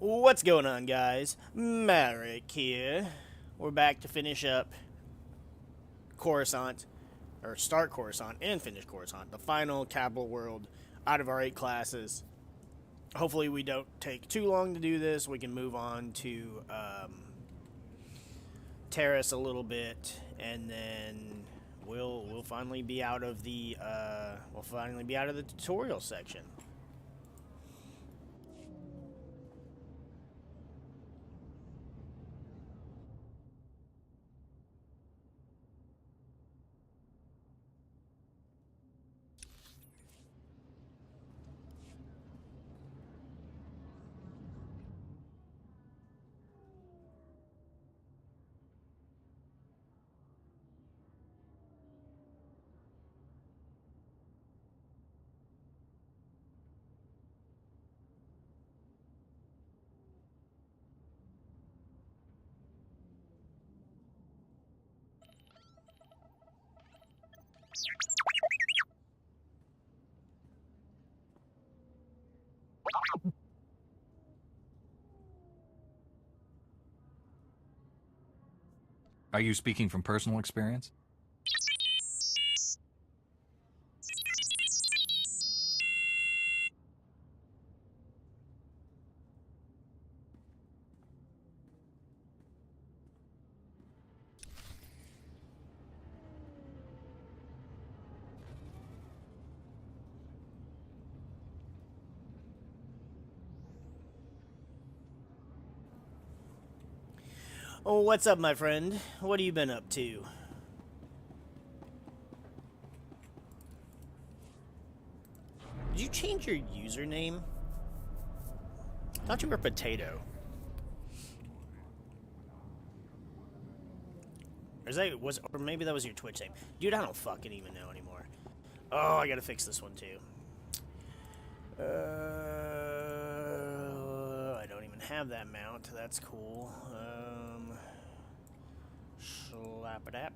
What's going on, guys? Marek here. We're back to finish up Coruscant, or start Coruscant and finish Coruscant, the final capital world out of our 8 classes. Hopefully we don't take too long to do this. We can move on to Terrace a little bit, and then we'll finally be out of the tutorial section. Are you speaking from personal experience? Oh, what's up, my friend? What have you been up to? Did you change your username? I thought you were Potato. Or maybe that was your Twitch name. Dude, I don't fucking even know anymore. Oh, I gotta fix this one too. I don't even have that mount. That's cool. Slap-a-dap.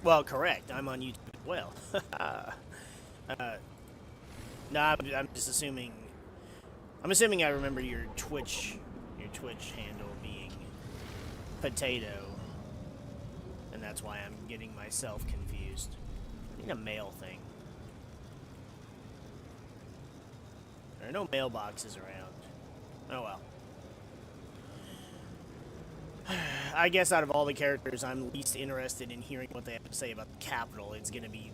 Well, correct. I'm on YouTube as well. No, I'm just assuming. I'm assuming I remember your Twitch handle being Potato, and that's why I'm getting myself confused. I need a mail thing. There are no mailboxes around. Oh well. I guess out of all the characters, I'm least interested in hearing what they have to say about the capital. It's gonna be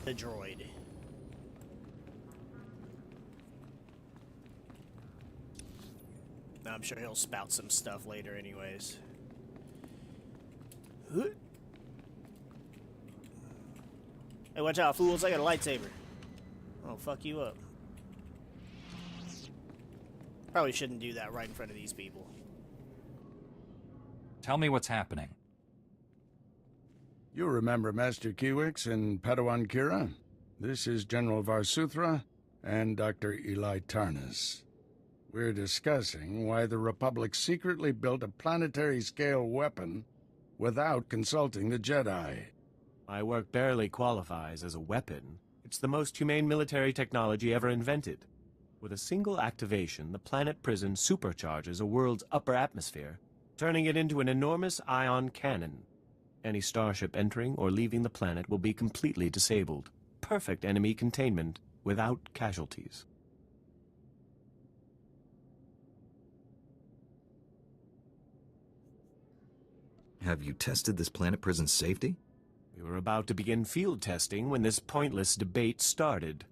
the droid. I'm sure he'll spout some stuff later anyways. Hey, watch out, fools. I got a lightsaber. Oh, fuck you up. Probably shouldn't do that right in front of these people. Tell me what's happening. You remember Master Kiwix and Padawan Kira? This is General Varsuthra and Dr. Eli Tarnas. We're discussing why the Republic secretly built a planetary-scale weapon without consulting the Jedi. My work barely qualifies as a weapon. It's the most humane military technology ever invented. With a single activation, the planet prison supercharges a world's upper atmosphere, turning it into an enormous ion cannon. Any starship entering or leaving the planet will be completely disabled. Perfect enemy containment without casualties. Have you tested this planet prison's safety? We were about to begin field testing when this pointless debate started.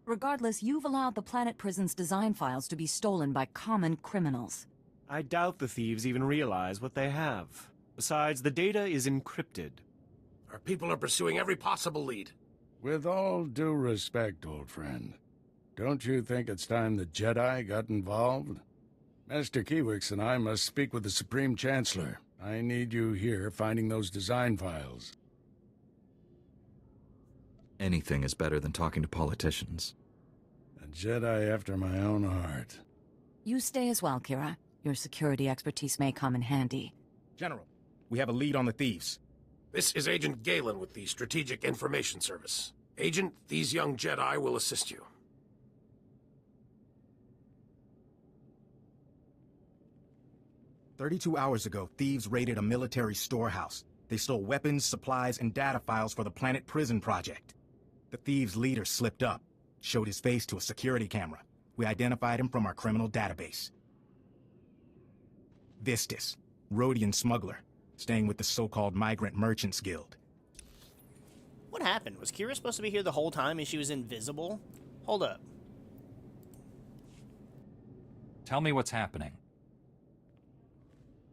Regardless, you've allowed the planet prison's design files to be stolen by common criminals. I doubt the thieves even realize what they have. Besides, the data is encrypted. Our people are pursuing every possible lead. With all due respect, old friend, don't you think it's time the Jedi got involved? Master Kiwix and I must speak with the Supreme Chancellor. I need you here finding those design files. Anything is better than talking to politicians. A Jedi after my own heart. You stay as well, Kira. Your security expertise may come in handy. General, we have a lead on the thieves. This is Agent Galen with the Strategic Information Service. Agent, these young Jedi will assist you. "32 hours ago, thieves raided a military storehouse. They stole weapons, supplies, and data files for the Planet Prison project. The thieves' leader slipped up, showed his face to a security camera. We identified him from our criminal database. Vistus, Rhodian smuggler, staying with the so-called Migrant Merchants Guild. What happened? Was Kira supposed to be here the whole time and she was invisible? Hold up. Tell me what's happening.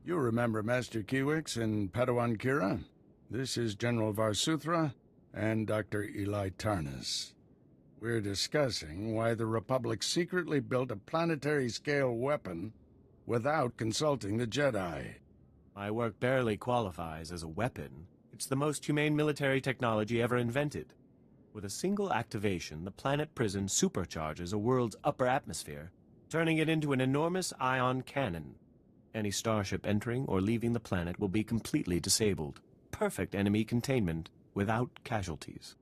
You remember Master Kiwix and Padawan Kira? This is General Varsuthra and Dr. Eli Tarnas. We're discussing why the Republic secretly built a planetary-scale weapon without consulting the Jedi. My work barely qualifies as a weapon. It's the most humane military technology ever invented. With a single activation, the planet prison supercharges a world's upper atmosphere, turning it into an enormous ion cannon. Any starship entering or leaving the planet will be completely disabled. Perfect enemy containment without casualties.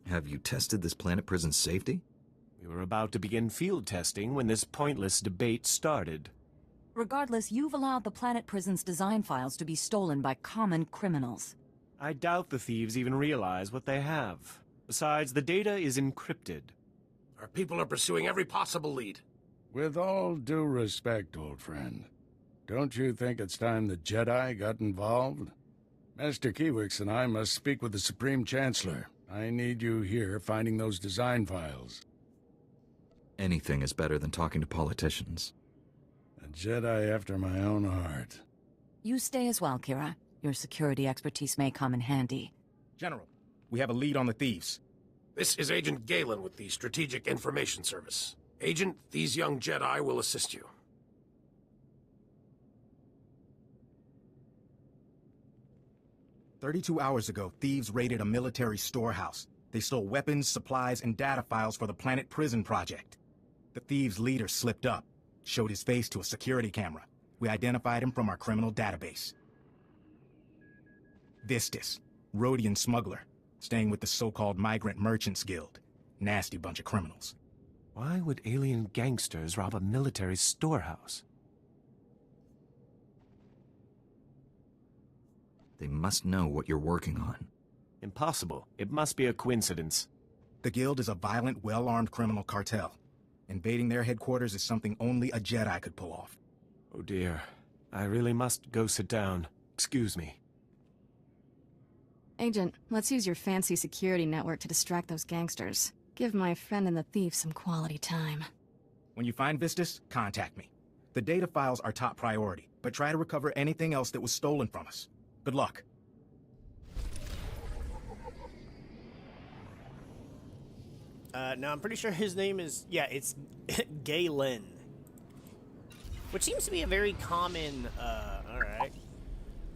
Have you tested this planet prison's safety? We were about to begin field testing when this pointless debate started. Regardless, you've allowed the Planet Prison's design files to be stolen by common criminals. I doubt the thieves even realize what they have. Besides, the data is encrypted. Our people are pursuing every possible lead. With all due respect, old friend, don't you think it's time the Jedi got involved? Master Kiwix and I must speak with the Supreme Chancellor. I need you here finding those design files. Anything is better than talking to politicians. A Jedi after my own heart. You stay as well, Kira. Your security expertise may come in handy. General, we have a lead on the thieves. This is Agent Galen with the Strategic Information Service. Agent, these young Jedi will assist you. "32 hours ago, thieves raided a military storehouse. They stole weapons, supplies, and data files for the Planet Prison project. The thieves' leader slipped up, showed his face to a security camera. We identified him from our criminal database. Vistus, Rhodian smuggler, staying with the so-called Migrant Merchants Guild. Nasty bunch of criminals. Why would alien gangsters rob a military storehouse? They must know what you're working on. Impossible. It must be a coincidence. The Guild is a violent, well-armed criminal cartel. Invading their headquarters is something only a Jedi could pull off. Oh dear. I really must go sit down. Excuse me. Agent, let's use your fancy security network to distract those gangsters. Give my friend and the thief some quality time. When you find Vistus, contact me. The data files are top priority, but try to recover anything else that was stolen from us. Good luck. No, I'm pretty sure his name is... Yeah, it's Galen. Which seems to be a very common... alright.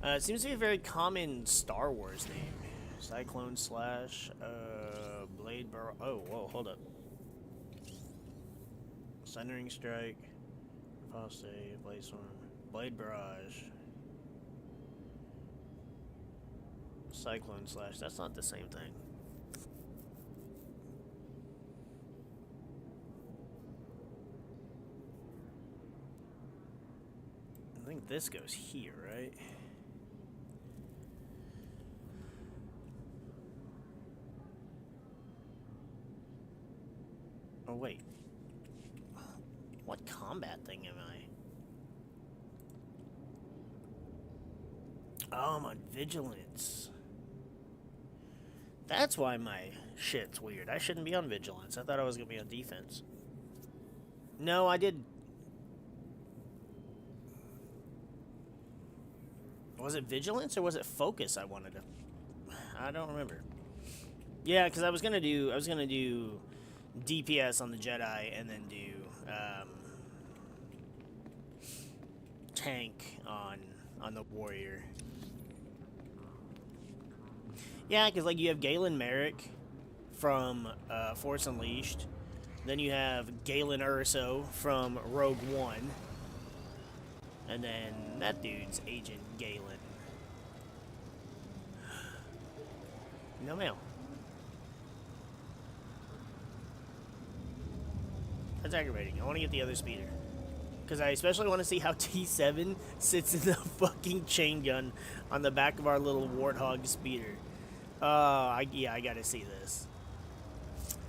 It seems to be a very common Star Wars name. Cyclone slash... Blade Bar... Oh, whoa, hold up. Sundering Strike. Apostate, Blade Storm. Blade Barrage. Cyclone slash... That's not the same thing. I think this goes here, right? Oh, wait. What combat thing am I? Oh, I'm on Vigilance. That's why my shit's weird. I shouldn't be on Vigilance. I thought I was going to be on Defense. No, I did... Was it vigilance or was it focus? I don't remember. Yeah, because I was gonna do DPS on the Jedi and then do tank on the warrior. Yeah, because like you have Galen Merrick from Force Unleashed, then you have Galen Urso from Rogue One, and then that dude's Agent Galen. No mail. That's aggravating. I want to get the other speeder. Because I especially want to see how T7 sits in the fucking chain gun on the back of our little Warthog speeder. Yeah, I gotta see this.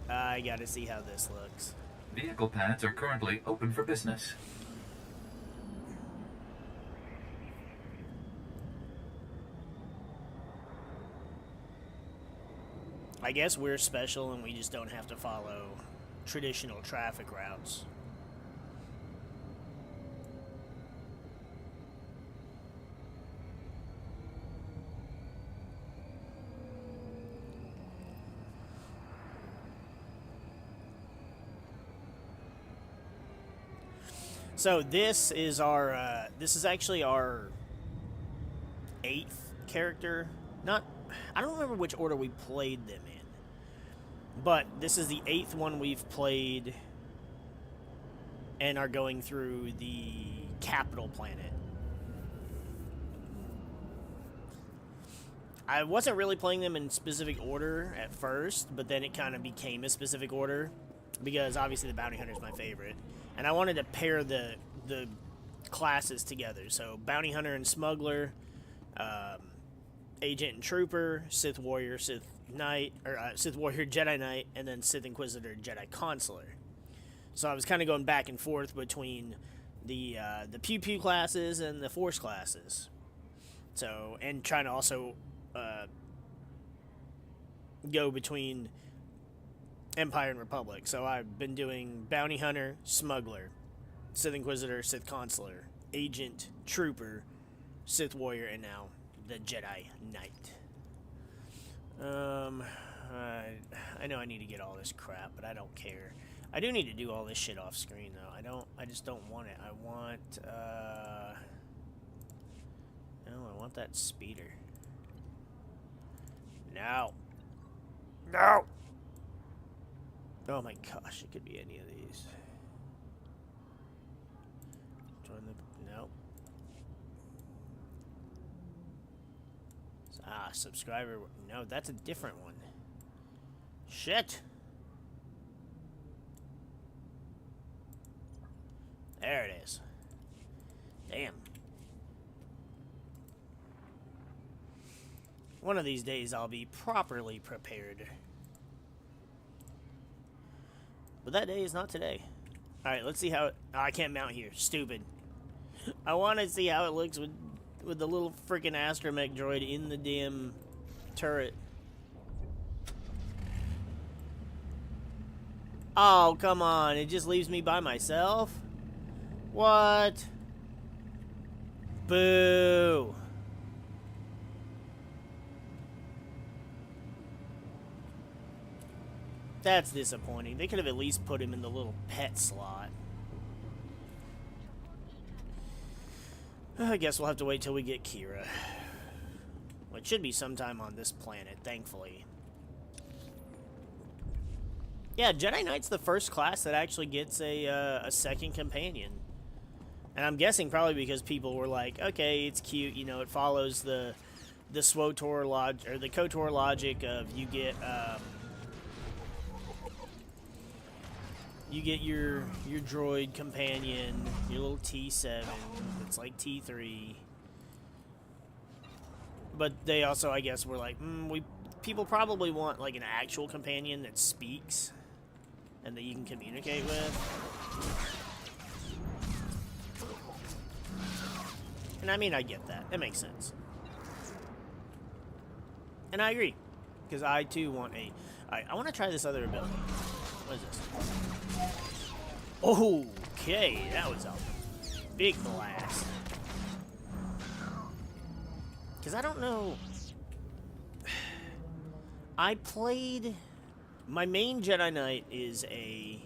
I gotta see how this looks. Vehicle pads are currently open for business. I guess we're special and we just don't have to follow traditional traffic routes. So this is our, this is actually our 8th character. I don't remember which order we played them in. But this is the 8th one we've played and are going through the capital planet. I wasn't really playing them in specific order at first, but then it kind of became a specific order because obviously the Bounty Hunter is my favorite. And I wanted to pair the classes together. So Bounty Hunter and Smuggler, Agent and Trooper, Sith Warrior, Sith Knight, or Sith Warrior, Jedi Knight, and then Sith Inquisitor, Jedi Consular. So I was kind of going back and forth between the Pew Pew classes and the Force classes. So, and trying to also go between Empire and Republic. So I've been doing Bounty Hunter, Smuggler, Sith Inquisitor, Sith Consular, Agent, Trooper, Sith Warrior, and now the Jedi Knight. I know I need to get all this crap, but I don't care. I do need to do all this shit off screen though. I just don't want it. I want that speeder. No. No! Oh my gosh, it could be any of these. Join the... Nope. Subscriber... No, that's a different one. Shit! There it is. Damn. One of these days I'll be properly prepared. But that day is not today. Alright, let's see how... Oh, I can't mount here. Stupid. I want to see how it looks with the little freaking astromech droid in the damn turret. Oh, come on. It just leaves me by myself? What? Boo. That's disappointing. They could have at least put him in the little pet slot. I guess we'll have to wait till we get Kira. Well, it should be sometime on this planet, thankfully. Yeah, Jedi Knight's the first class that actually gets a second companion. And I'm guessing probably because people were like, okay, it's cute, you know, it follows the SWOTOR logic, or the KOTOR logic of you get your droid companion, your little T7, it's like T3. But they also, I guess, were like, people probably want like an actual companion that speaks and that you can communicate with. And I mean, I get that. That makes sense. And I agree. Because I, too, want a... I want to try this other ability. What is this? Okay, that was a big blast. Because I don't know... I played... My main Jedi Knight is a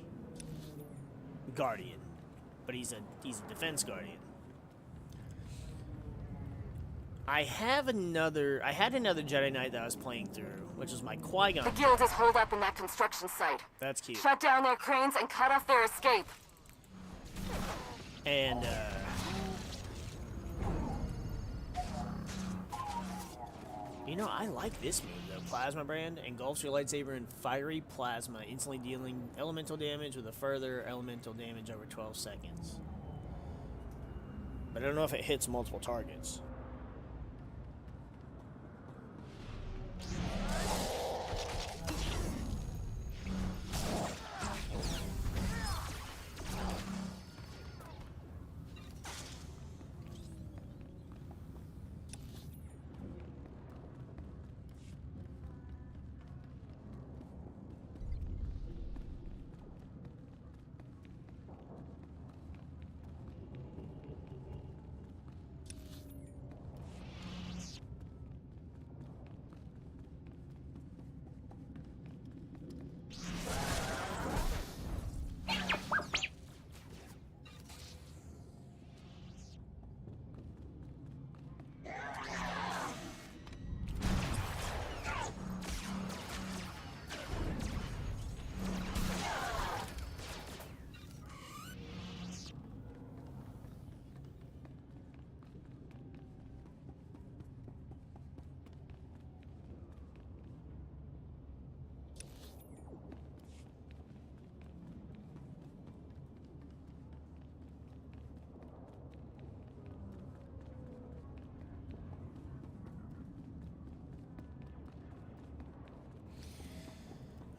Guardian, but he's a defense Guardian. I had another Jedi Knight that I was playing through, which is my Qui-Gon. The guild is holed up in that construction site. That's cute. Shut down their cranes and cut off their escape. And you know, I like this move though. Plasma Brand engulfs your lightsaber in fiery plasma, instantly dealing elemental damage with a further elemental damage over 12 seconds. But I don't know if it hits multiple targets.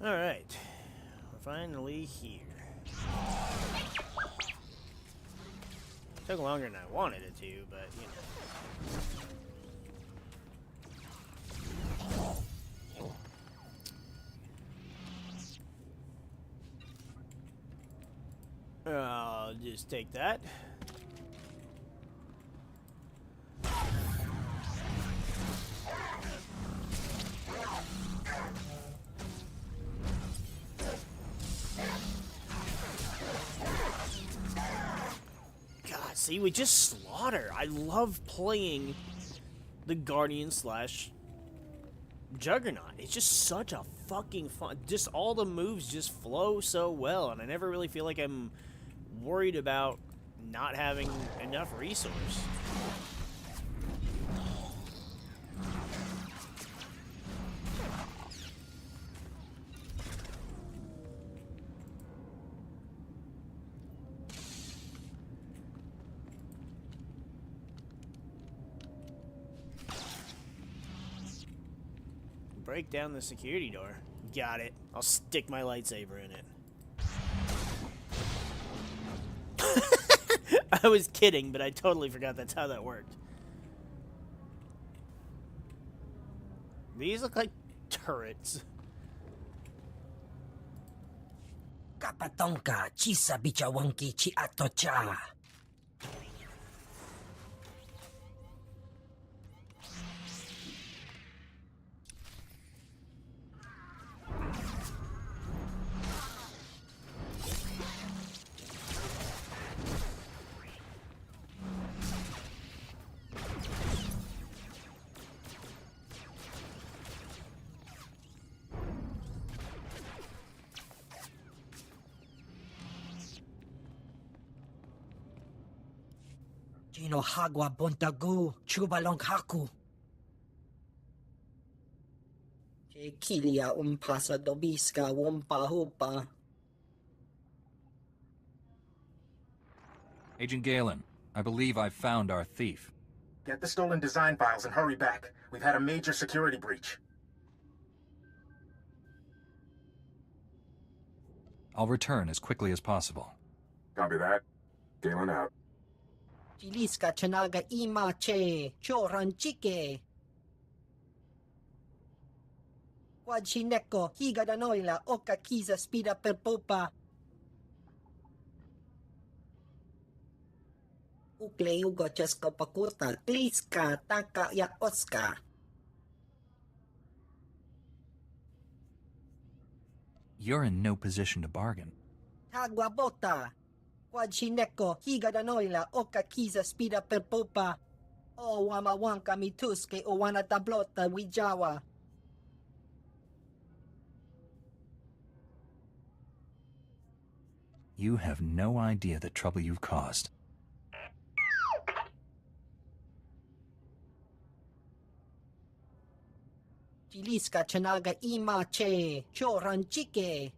Alright, we're finally here. Took longer than I wanted it to, but you know. I'll just take that. See, we just slaughter. I love playing the Guardian slash Juggernaut. It's just such a fucking fun... Just all the moves just flow so well, and I never really feel like I'm worried about not having enough resource. Break down the security door. Got it. I'll stick my lightsaber in it. I was kidding, but I totally forgot that's how that worked. These look like turrets. Kapatonka chisa bichawanki chi atocha. Chino hagwa bontagu chubalong haku. Kilia umpasa dobiska wumpa hupa. Agent Galen, I believe I've found our thief. Get the stolen design files and hurry back. We've had a major security breach. I'll return as quickly as possible. Copy that. Galen out. Chiliska chanaga ima che choran chike. Wajineko higa danoila oka kiza spida per popa. Ukleugo Chesko Pakurta, Kliska, Taka ya Oska. You're in no position to bargain. Hagwabota. Quadchineko, Higadanoila, Oka Kiza Spida Perpopa. O Wamawanka Mituske, O Wana Tablota, Wijawa. You have no idea the trouble you've caused. Chiliska Chanaga Imache, Choranchike.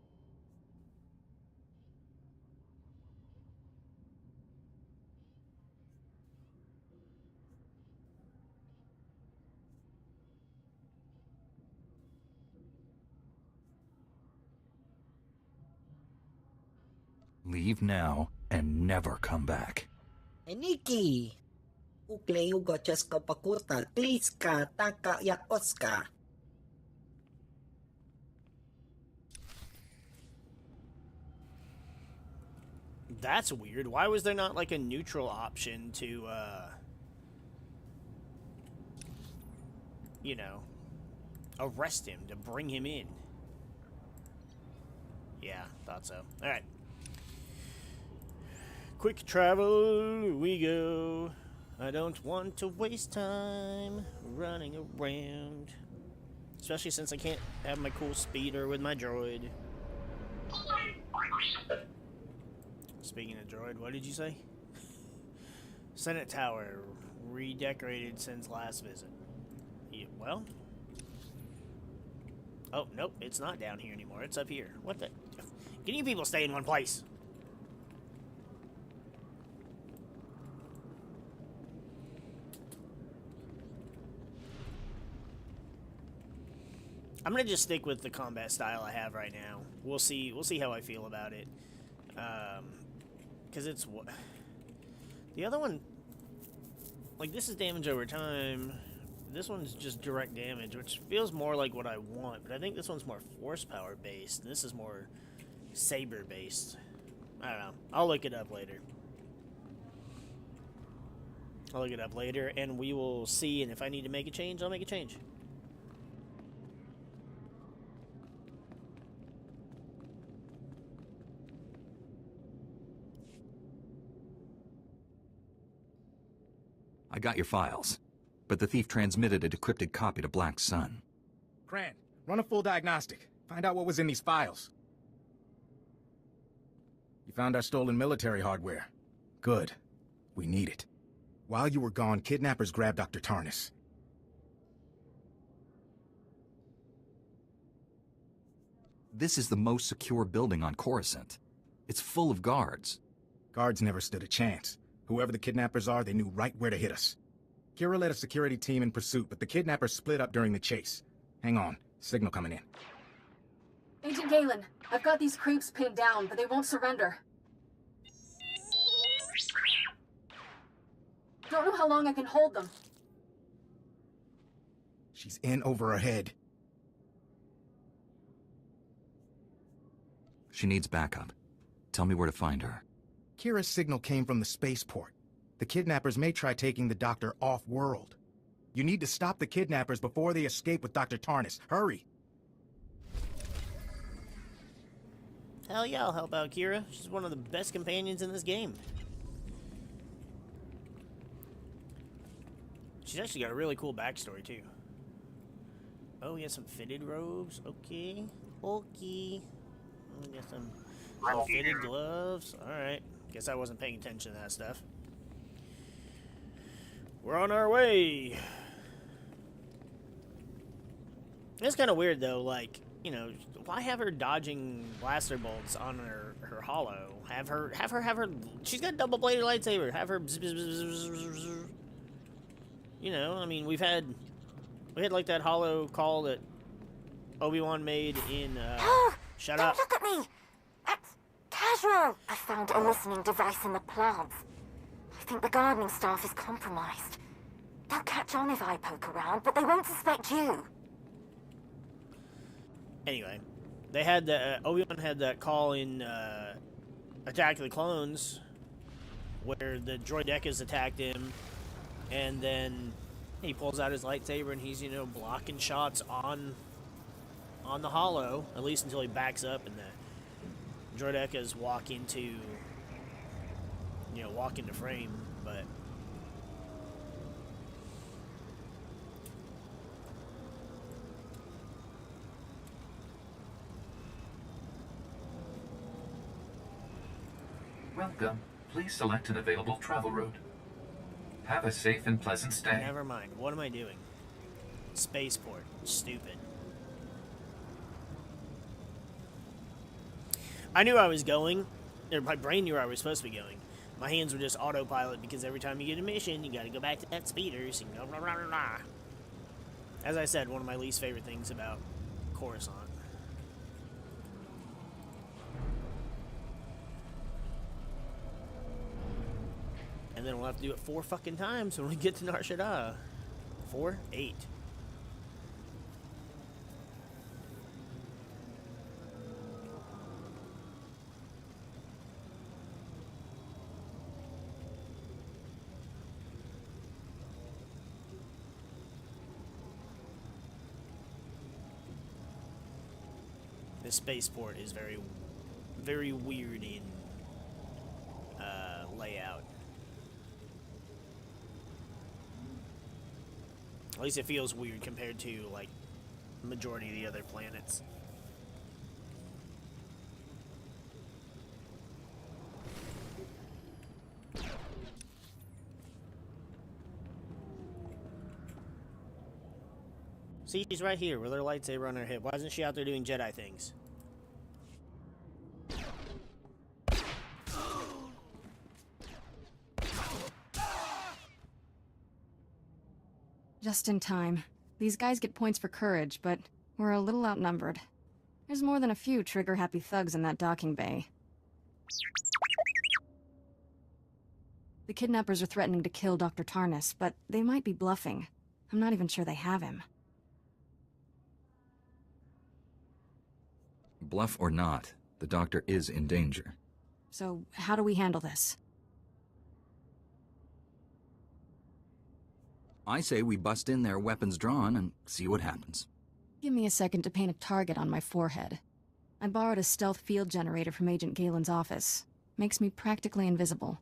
Leave now and never come back. Eniki. Ukleugo Chesko Pakurta, Kliska, Taka ya Oska. That's weird. Why was there not like a neutral option to, you know, arrest him, to bring him in? Yeah, thought so. Alright. Quick travel, we go. I don't want to waste time running around. Especially since I can't have my cool speeder with my droid. Speaking of droid, what did you say? Senate Tower, redecorated since last visit. Yeah, well? Oh, nope, it's not down here anymore. It's up here. What the? Can you people stay in one place? I'm gonna just stick with the combat style I have right now. We'll see how I feel about it. Because it's what the other one, like, this is damage over time. This one's just direct damage, which feels more like what I want, but I think this one's more force power based and this is more saber based. I don't know. I'll look it up later. And we will see, and if I need to make a change, I'll make a change. I got your files, but the thief transmitted a decrypted copy to Black Sun. Grant, run a full diagnostic. Find out what was in these files. You found our stolen military hardware. Good. We need it. While you were gone, kidnappers grabbed Dr. Tarnas. This is the most secure building on Coruscant. It's full of guards. Guards never stood a chance. Whoever the kidnappers are, they knew right where to hit us. Kira led a security team in pursuit, but the kidnappers split up during the chase. Hang on. Signal coming in. Agent Galen, I've got these creeps pinned down, but they won't surrender. Don't know how long I can hold them. She's in over her head. She needs backup. Tell me where to find her. Kira's signal came from the spaceport. The kidnappers may try taking the doctor off-world. You need to stop the kidnappers before they escape with Dr. Tarnas. Hurry! Hell yeah, I'll help out Kira. She's one of the best companions in this game. She's actually got a really cool backstory, too. Oh, we got some fitted robes. Okay. Okay. We got some fitted gloves. Alright. Guess I wasn't paying attention to that stuff. We're on our way. It's kind of weird, though. Like, you know, why have her dodging blaster bolts on her holo? Have her. She's got a double-bladed lightsaber. Have her. You know, I mean, we had like that holo call that Obi-Wan made in. Shut up. Don't look at me. That's casual. I found a listening device in the plants. I think the gardening staff is compromised. They'll catch on if I poke around, but they won't suspect you. Anyway, they had the Obi-Wan had that call in Attack of the Clones where the droideka's attacked him, and then he pulls out his lightsaber and he's, you know, blocking shots on the holo, at least until he backs up and the droideka's walk into frame, but Welcome. Please select an available travel route. Have a safe and pleasant stay. never mind. What am I doing? Spaceport. Stupid. I knew I was going, or my brain knew where I was supposed to be going. My hands were just autopilot because every time you get a mission, you gotta go back to that speeders and blah, blah, blah, blah, blah. As I said, one of my least favorite things about Coruscant. And then we'll have to do it 4 fucking times when we get to Nar Shaddaa. 4? 8. This spaceport is very, very weird in layout. At least it feels weird compared to, like, the majority of the other planets. See, she's right here with her lightsaber on her hip. Why isn't she out there doing Jedi things? Just in time. These guys get points for courage, but we're a little outnumbered. There's more than a few trigger-happy thugs in that docking bay. The kidnappers are threatening to kill Dr. Tarnus, but they might be bluffing. I'm not even sure they have him. Bluff or not, the doctor is in danger. So, how do we handle this? I say we bust in there, weapons drawn, and see what happens. Give me a second to paint a target on my forehead. I borrowed a stealth field generator from Agent Galen's office. Makes me practically invisible.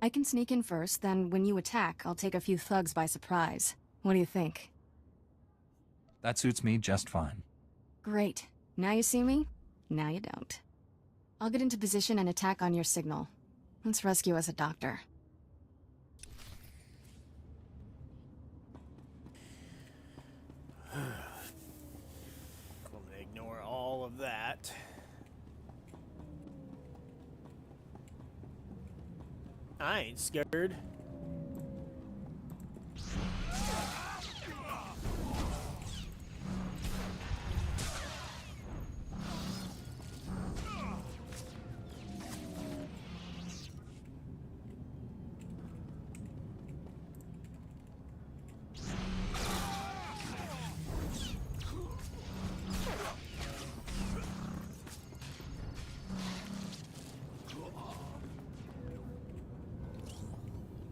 I can sneak in first, then when you attack, I'll take a few thugs by surprise. What do you think? That suits me just fine. Great. Now you see me? Now you don't. I'll get into position and attack on your signal. Let's rescue us a doctor. I'm gonna ignore all of that. I ain't scared.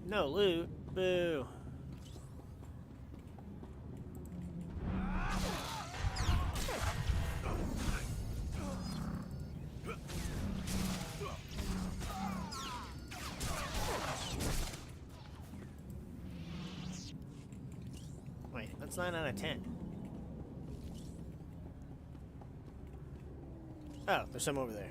No loot. Boo. Wait, that's 9 out of 10. Oh, there's some over there.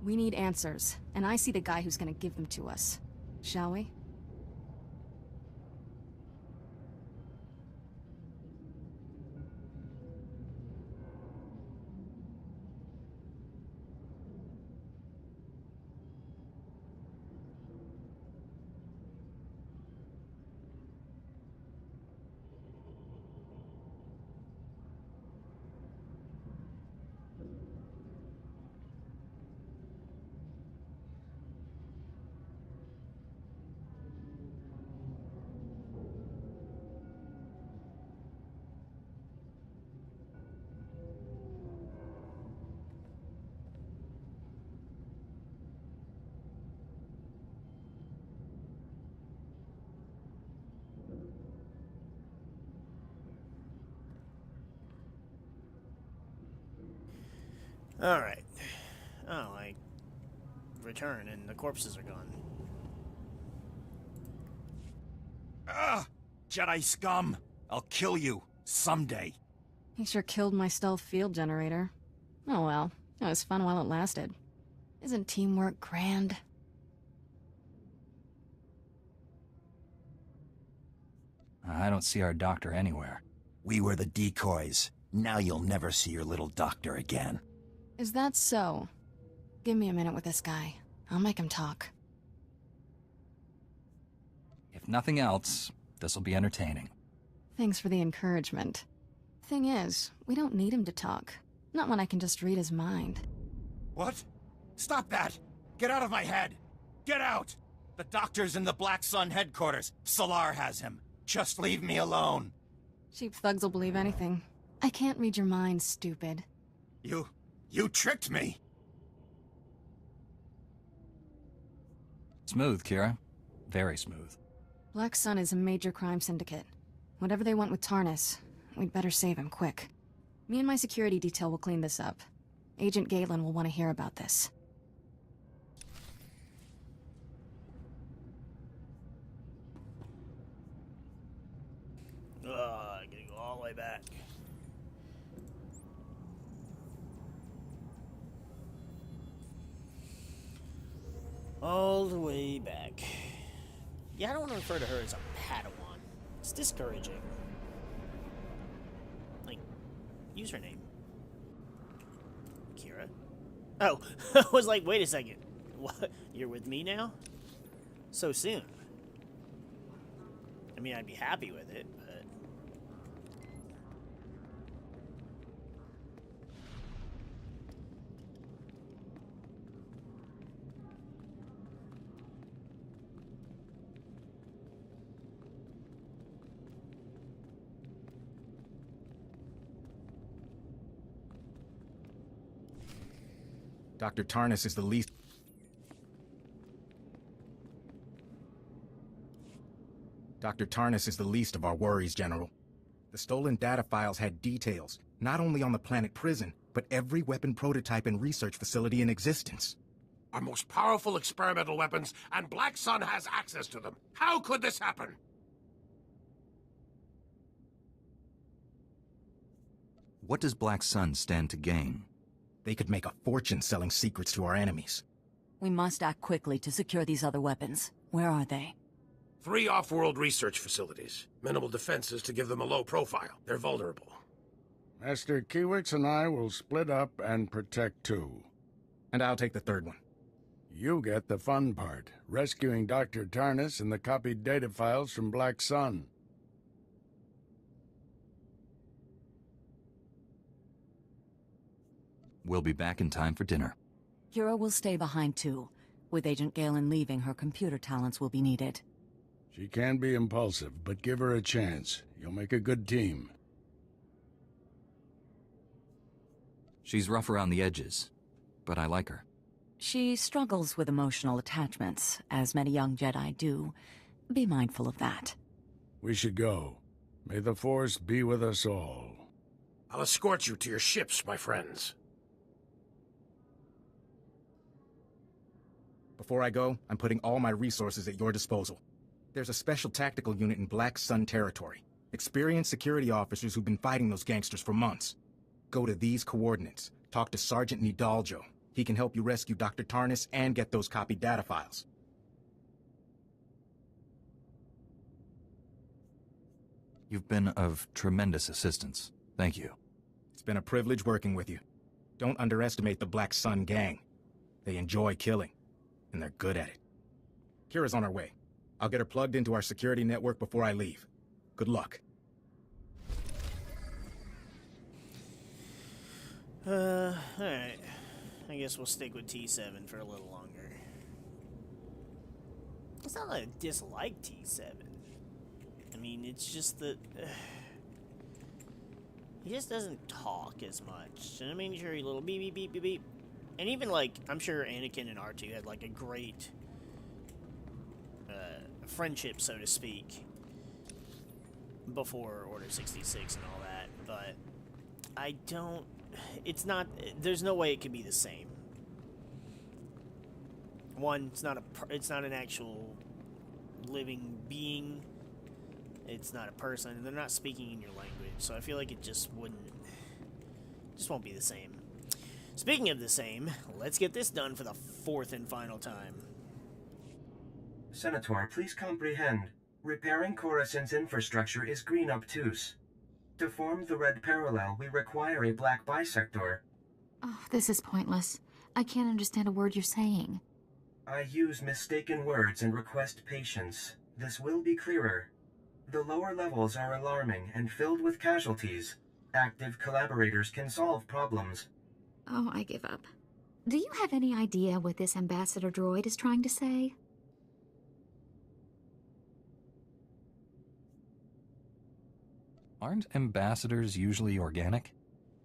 We need answers, and I see the guy who's gonna give them to us. Shall we? Alright. Oh, I return and the corpses are gone. Ah! Jedi scum! I'll kill you someday. He sure killed my stealth field generator. Oh well, it was fun while it lasted. Isn't teamwork grand? I don't see our doctor anywhere. We were the decoys. Now you'll never see your little doctor again. Is that so? Give me a minute with this guy. I'll make him talk. If nothing else, this'll be entertaining. Thanks for the encouragement. Thing is, we don't need him to talk. Not when I can just read his mind. What? Stop that! Get out of my head! Get out! The doctor's in the Black Sun headquarters. Solar has him. Just leave me alone. Cheap thugs will believe anything. I can't read your mind, stupid. You tricked me! Smooth, Kira. Very smooth. Black Sun is a major crime syndicate. Whatever they want with Tarnus, we'd better save him quick. Me and my security detail will clean this up. Agent Galen will want to hear about this. I gotta go all the way back. All the way back. Yeah, I don't want to refer to her as a Padawan. It's discouraging. Like, use her name. Kira? Oh, I was like, wait a second. What? You're with me now? So soon? I mean, I'd be happy with it, but... Dr. Tarnus is the least... Dr. Tarnus is the least of our worries, General. The stolen data files had details, not only on the planet prison, but every weapon prototype and research facility in existence. Our most powerful experimental weapons, and Black Sun has access to them. How could this happen? What does Black Sun stand to gain? They could make a fortune selling secrets to our enemies. We must act quickly to secure these other weapons. Where are they? 3 off-world research facilities. Minimal defenses to give them a low profile. They're vulnerable. Master Kiewicz and I will split up and protect 2. And I'll take the 3rd one. You get the fun part, rescuing Dr. Tarnus and the copied data files from Black Sun. We'll be back in time for dinner. Kira will stay behind too. With Agent Galen leaving, her computer talents will be needed. She can be impulsive, but give her a chance. You'll make a good team. She's rough around the edges, but I like her. She struggles with emotional attachments, as many young Jedi do. Be mindful of that. We should go. May the Force be with us all. I'll escort you to your ships, my friends. Before I go, I'm putting all my resources at your disposal. There's a special tactical unit in Black Sun territory. Experienced security officers who've been fighting those gangsters for months. Go to these coordinates. Talk to Sergeant Nidaljo. He can help you rescue Dr. Tarnis and get those copied data files. You've been of tremendous assistance. Thank you. It's been a privilege working with you. Don't underestimate the Black Sun gang. They enjoy killing, and they're good at it. Kira's on her way. I'll get her plugged into our security network before I leave. Good luck. Alright. I guess we'll stick with T7 for a little longer. It's not that I dislike T7. I mean, it's just that... he just doesn't talk as much. And I mean, sure, he little beep, beep, beep, beep, beep. And even, like, I'm sure Anakin and R2 had, like, a great... friendship, so to speak, before Order 66 and all that, but I don't... It's not... There's no way it could be the same. One, it's not an actual living being. It's not a person, and they're not speaking in your language, so I feel like it just won't be the same. Speaking of the same, let's get this done for the 4th and final time. Senator, please comprehend. Repairing Coruscant's infrastructure is green obtuse. To form the red parallel, we require a black bisector. Oh, this is pointless. I can't understand a word you're saying. I use mistaken words and request patience. This will be clearer. The lower levels are alarming and filled with casualties. Active collaborators can solve problems. Oh, I give up. Do you have any idea what this ambassador droid is trying to say? Aren't ambassadors usually organic?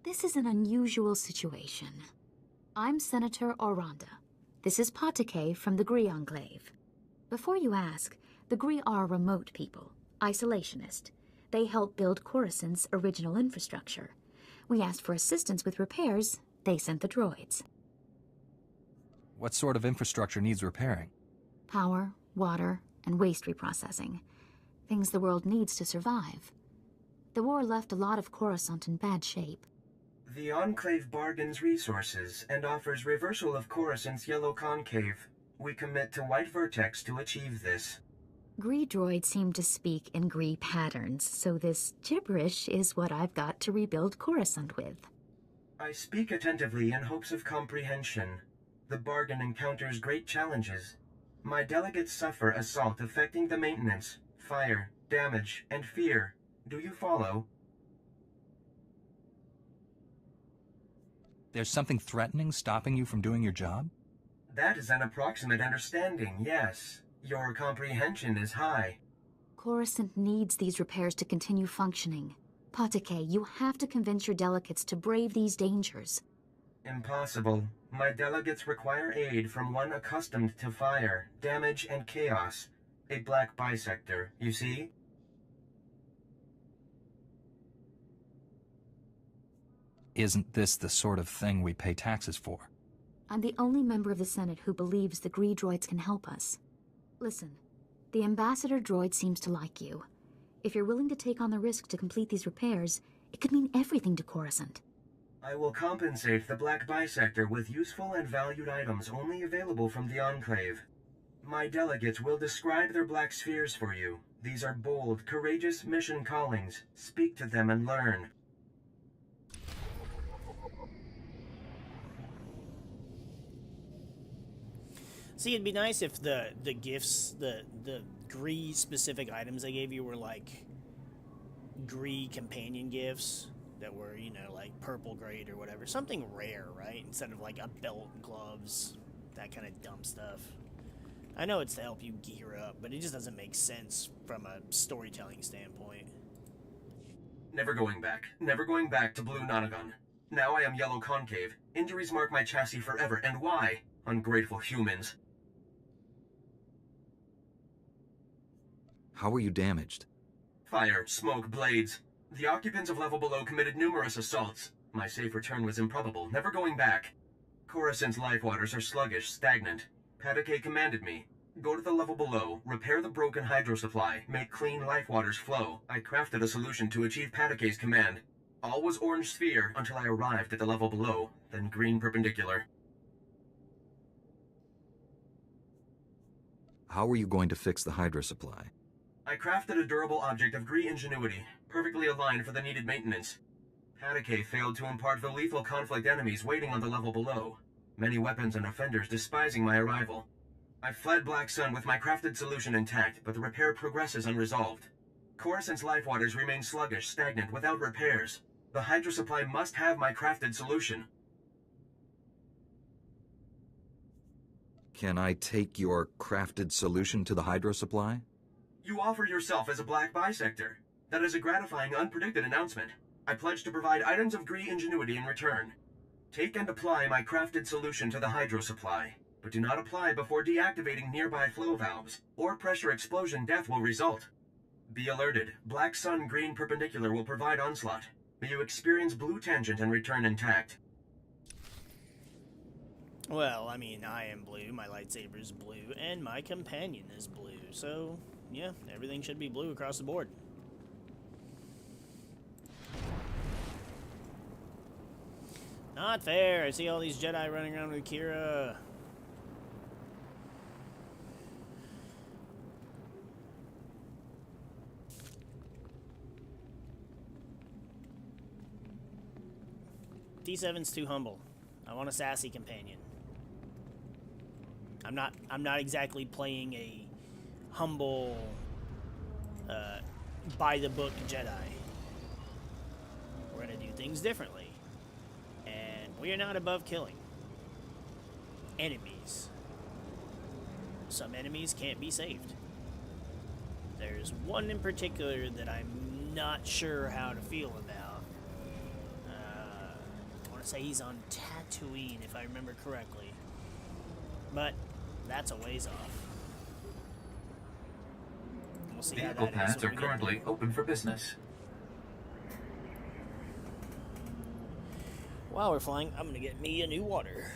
This is an unusual situation. I'm Senator Oranda. This is Patake from the Gree Enclave. Before you ask, the Gree are remote people, isolationist. They help build Coruscant's original infrastructure. We asked for assistance with repairs. They sent the droids. What sort of infrastructure needs repairing? Power, water, and waste reprocessing. Things the world needs to survive. The war left a lot of Coruscant in bad shape. The Enclave bargains resources and offers reversal of Coruscant's yellow concave. We commit to White Vertex to achieve this. Gree droids seem to speak in Gree patterns, so this gibberish is what I've got to rebuild Coruscant with. I speak attentively in hopes of comprehension. The bargain encounters great challenges. My delegates suffer assault affecting the maintenance, fire, damage, and fear. Do you follow? There's something threatening stopping you from doing your job? That is an approximate understanding, yes. Your comprehension is high. Coruscant needs these repairs to continue functioning. Patake, you have to convince your delegates to brave these dangers. Impossible. My delegates require aid from one accustomed to fire, damage, and chaos. A black bisector, you see? Isn't this the sort of thing we pay taxes for? I'm the only member of the Senate who believes the Gree droids can help us. Listen, the Ambassador droid seems to like you. If you're willing to take on the risk to complete these repairs, it could mean everything to Coruscant. I will compensate the black bisector with useful and valued items only available from the Enclave. My delegates will describe their black spheres for you. These are bold, courageous mission callings. Speak to them and learn. See, it'd be nice if the gifts, the Gree specific items they gave you were like Gree companion gifts that were, you know, like purple grade or whatever. Something rare, right? Instead of like a belt, gloves, that kind of dumb stuff. I know it's to help you gear up, but it just doesn't make sense from a storytelling standpoint. Never going back. Never going back to Blue Nonagon. Now I am Yellow Concave. Injuries mark my chassis forever, and why? Ungrateful humans. How were you damaged? Fire, smoke, blades. The occupants of level below committed numerous assaults. My safe return was improbable, never going back. Coruscant's life waters are sluggish, stagnant. Patake commanded me. Go to the level below, repair the broken hydro supply, make clean life waters flow. I crafted a solution to achieve Patake's command. All was orange sphere until I arrived at the level below, then green perpendicular. How are you going to fix the Hydra supply? I crafted a durable object of Gree ingenuity, perfectly aligned for the needed maintenance. Patake failed to impart the lethal conflict enemies waiting on the level below. Many weapons and offenders despising my arrival. I fled Black Sun with my crafted solution intact, but the repair progresses unresolved. Coruscant's life waters remain sluggish, stagnant, without repairs. The Hydra supply must have my crafted solution. Can I take your crafted solution to the Hydro supply? You offer yourself as a black bisector. That is a gratifying, unpredicted announcement. I pledge to provide items of Gree ingenuity in return. Take and apply my crafted solution to the Hydro supply, but do not apply before deactivating nearby flow valves, or pressure explosion death will result. Be alerted, Black Sun Green Perpendicular will provide onslaught. May you experience blue tangent and return intact. Well, I mean, I am blue, my lightsaber is blue, and my companion is blue, so, yeah, everything should be blue across the board. Not fair, I see all these Jedi running around with Kira. T7's too humble. I want a sassy companion. I'm not exactly playing a humble, by-the-book Jedi. We're gonna do things differently. And we are not above killing enemies. Some enemies can't be saved. There's one in particular that I'm not sure how to feel about. I want to say he's on Tatooine, if I remember correctly. But that's a ways off. We'll see how Vehicle that is paths when are we get currently there. open for business. While we're flying, I'm gonna get me a new water.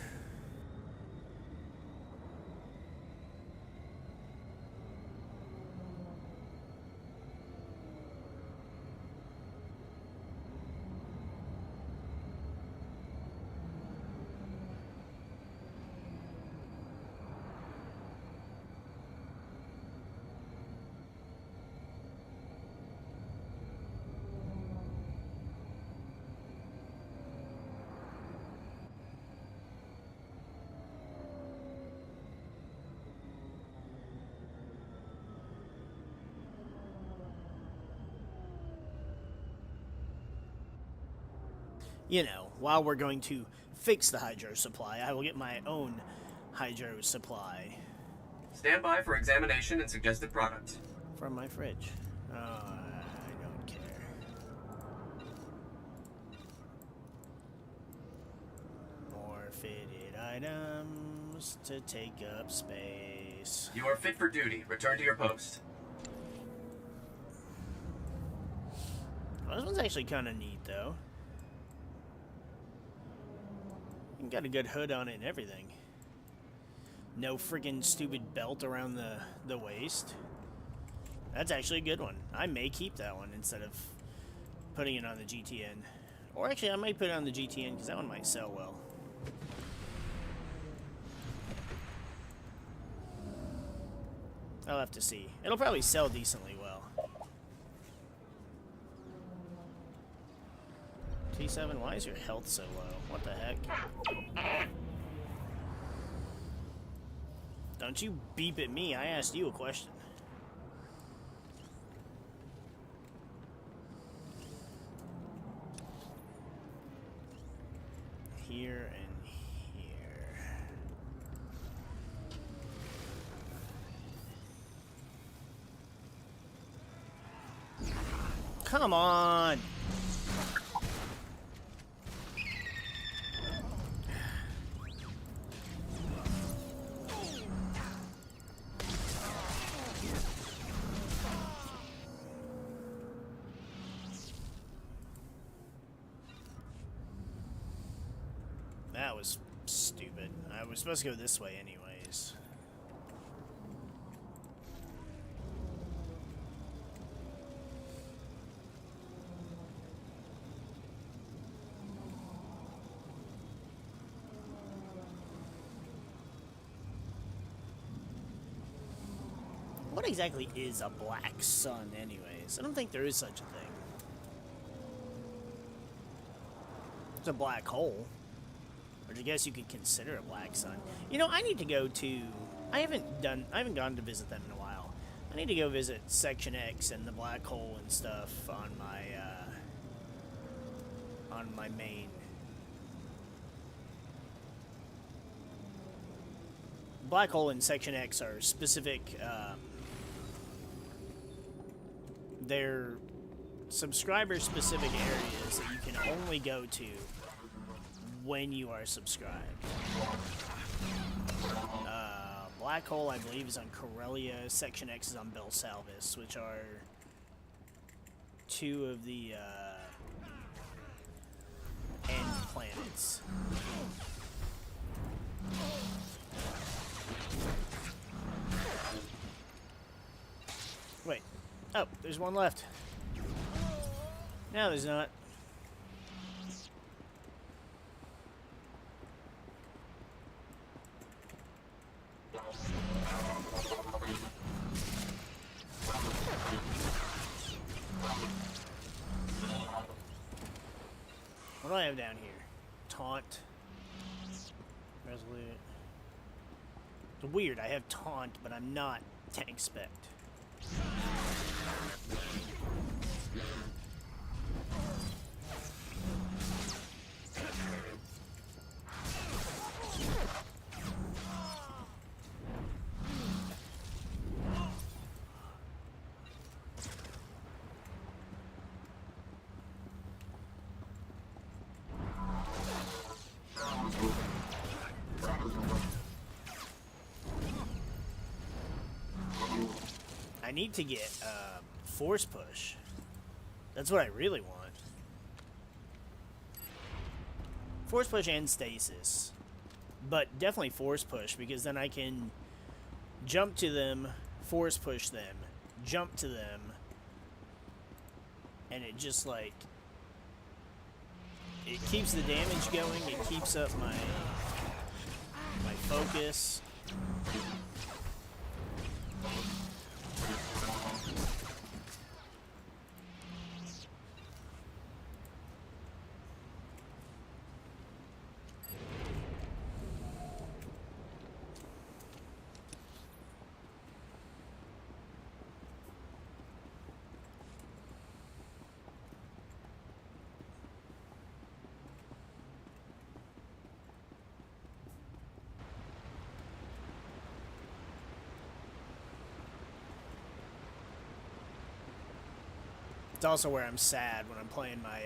You know, while we're going to fix the hydro supply, I will get my own hydro supply. Stand by for examination and suggested products. From my fridge. I don't care. More fitted items to take up space. You are fit for duty. Return to your post. Well, this one's actually kind of neat, though. Got a good hood on it and everything. No freaking stupid belt around the waist. That's actually a good one. I may keep that one instead of putting it on the GTN. Or actually, I might put it on the GTN because that one might sell well. I'll have to see. It'll probably sell decently well. T7, why is your health so low? What the heck? Don't you beep at me. I asked you a question. Here and here. Come on! That was stupid. I was supposed to go this way anyways. What exactly is a black sun, anyways? I don't think there is such a thing. It's a black hole. Which I guess you could consider a black sun. You know, I need to go to... I haven't gone to visit them in a while. I need to go visit Section X and the black hole and stuff on my main. Black hole and Section X are specific, they're subscriber-specific areas that you can only go to when you are subscribed. Black hole, I believe, is on Corellia. Section X is on Belsalvis, which are two of the end planets. Wait. Oh, there's one left. No, there's not. What do I have down here? Taunt. Resolute. It's weird, I have taunt, but I'm not tank spect. I need to get force push. That's what I really want. Force push and stasis. But definitely force push, because then I can jump to them, force push them, jump to them, and it just like... it keeps the damage going, it keeps up my focus. It's also where I'm sad when I'm playing my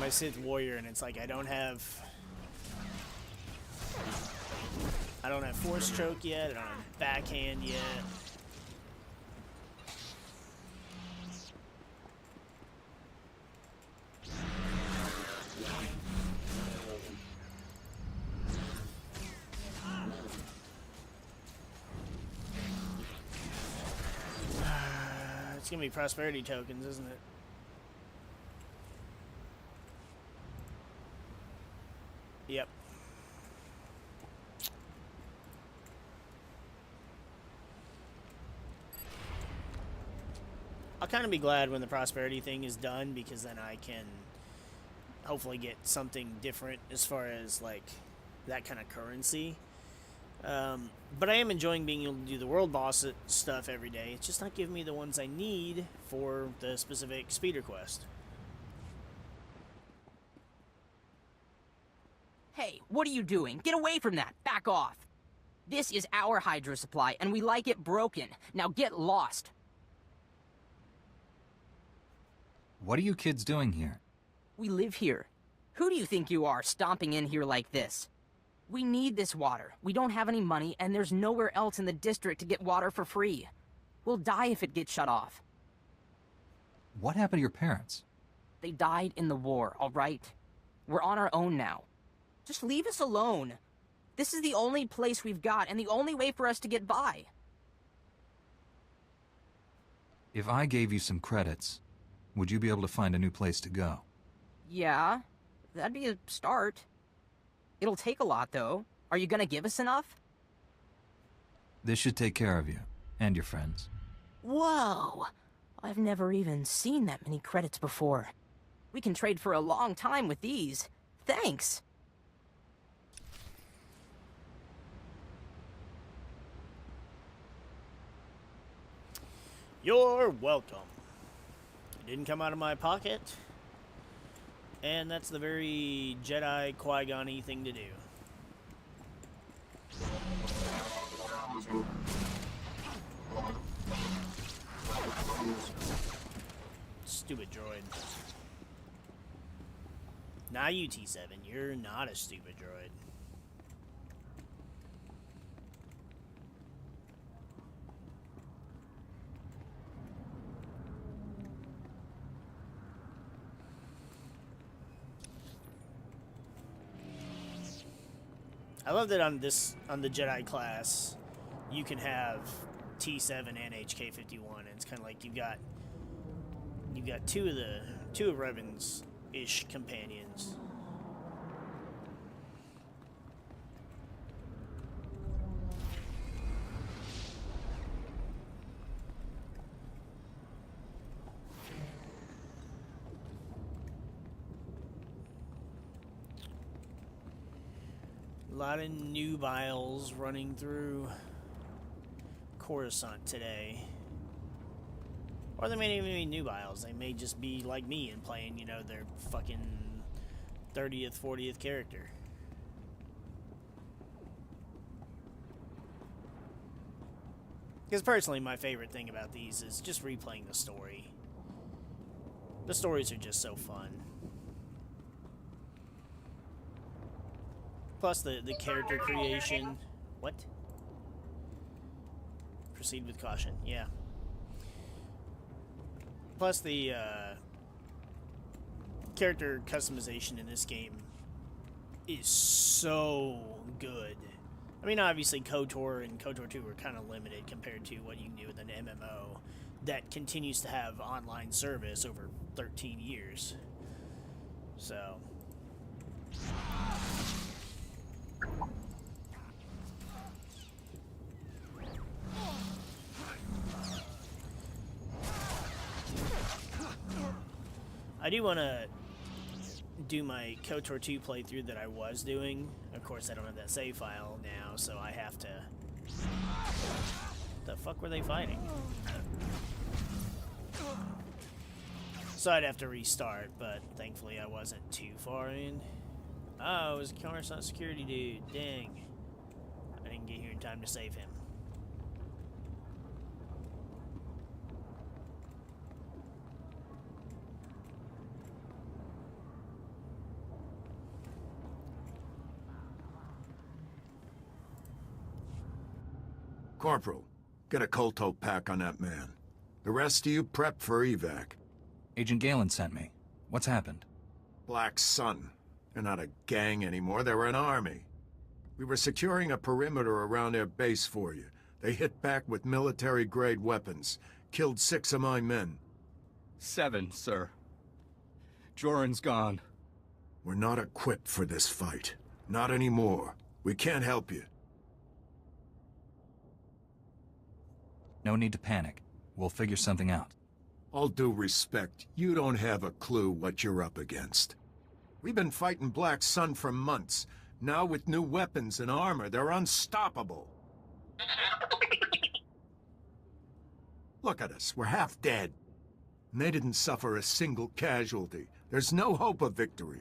my Sith Warrior, and it's like I don't have Force Choke yet, I don't have Backhand yet. It's gonna be prosperity tokens, isn't it? Yep. I'll kind of be glad when the prosperity thing is done, because then I can hopefully get something different as far as like that kind of currency. But I am enjoying being able to do the world boss stuff every day. It's just not giving me the ones I need for the specific speeder quest. Hey, what are you doing? Get away from that! Back off! This is our hydro supply, and we like it broken. Now get lost! What are you kids doing here? We live here. Who do you think you are, stomping in here like this? We need this water. We don't have any money, and there's nowhere else in the district to get water for free. We'll die if it gets shut off. What happened to your parents? They died in the war, all right? We're on our own now. Just leave us alone. This is the only place we've got, and the only way for us to get by. If I gave you some credits, would you be able to find a new place to go? Yeah, that'd be a start. It'll take a lot, though. Are you gonna give us enough? This should take care of you, and your friends. Whoa! I've never even seen that many credits before. We can trade for a long time with these. Thanks! You're welcome. It didn't come out of my pocket. And that's the very Jedi Qui-Gon-y thing to do. Stupid droid. Nah, you T7, you're not a stupid droid. I love that on the Jedi class, you can have T7 and HK51, and it's kind of like you've got two of Revan's ish companions. A lot of nubiles running through Coruscant today. Or they may not even be nubiles. They may just be like me and playing, you know, their fucking 30th, 40th character. Because personally, my favorite thing about these is just replaying the story. The stories are just so fun. Plus the character creation. What? Proceed with caution. Yeah. Plus the character customization in this game is so good. I mean, obviously KOTOR and KOTOR 2 are kind of limited compared to what you can do with an MMO that continues to have online service over 13 years. So... I do want to do my KOTOR 2 playthrough that I was doing. Of course, I don't have that save file now, so I have to... The fuck were they fighting? So I'd have to restart, but thankfully I wasn't too far in. Oh, it was a Coruscant security dude. Dang. I didn't get here in time to save him. Corporal, get a Kolto pack on that man. The rest of you prep for evac. Agent Galen sent me. What's happened? Black Sun. They're not a gang anymore, they're an army. We were securing a perimeter around their base for you. They hit back with military-grade weapons. Killed 6 of my men. 7, sir. Joran's gone. We're not equipped for this fight. Not anymore. We can't help you. No need to panic. We'll figure something out. All due respect, you don't have a clue what you're up against. We've been fighting Black Sun for months. Now with new weapons and armor, they're unstoppable. Look at us, we're half dead. And they didn't suffer a single casualty. There's no hope of victory.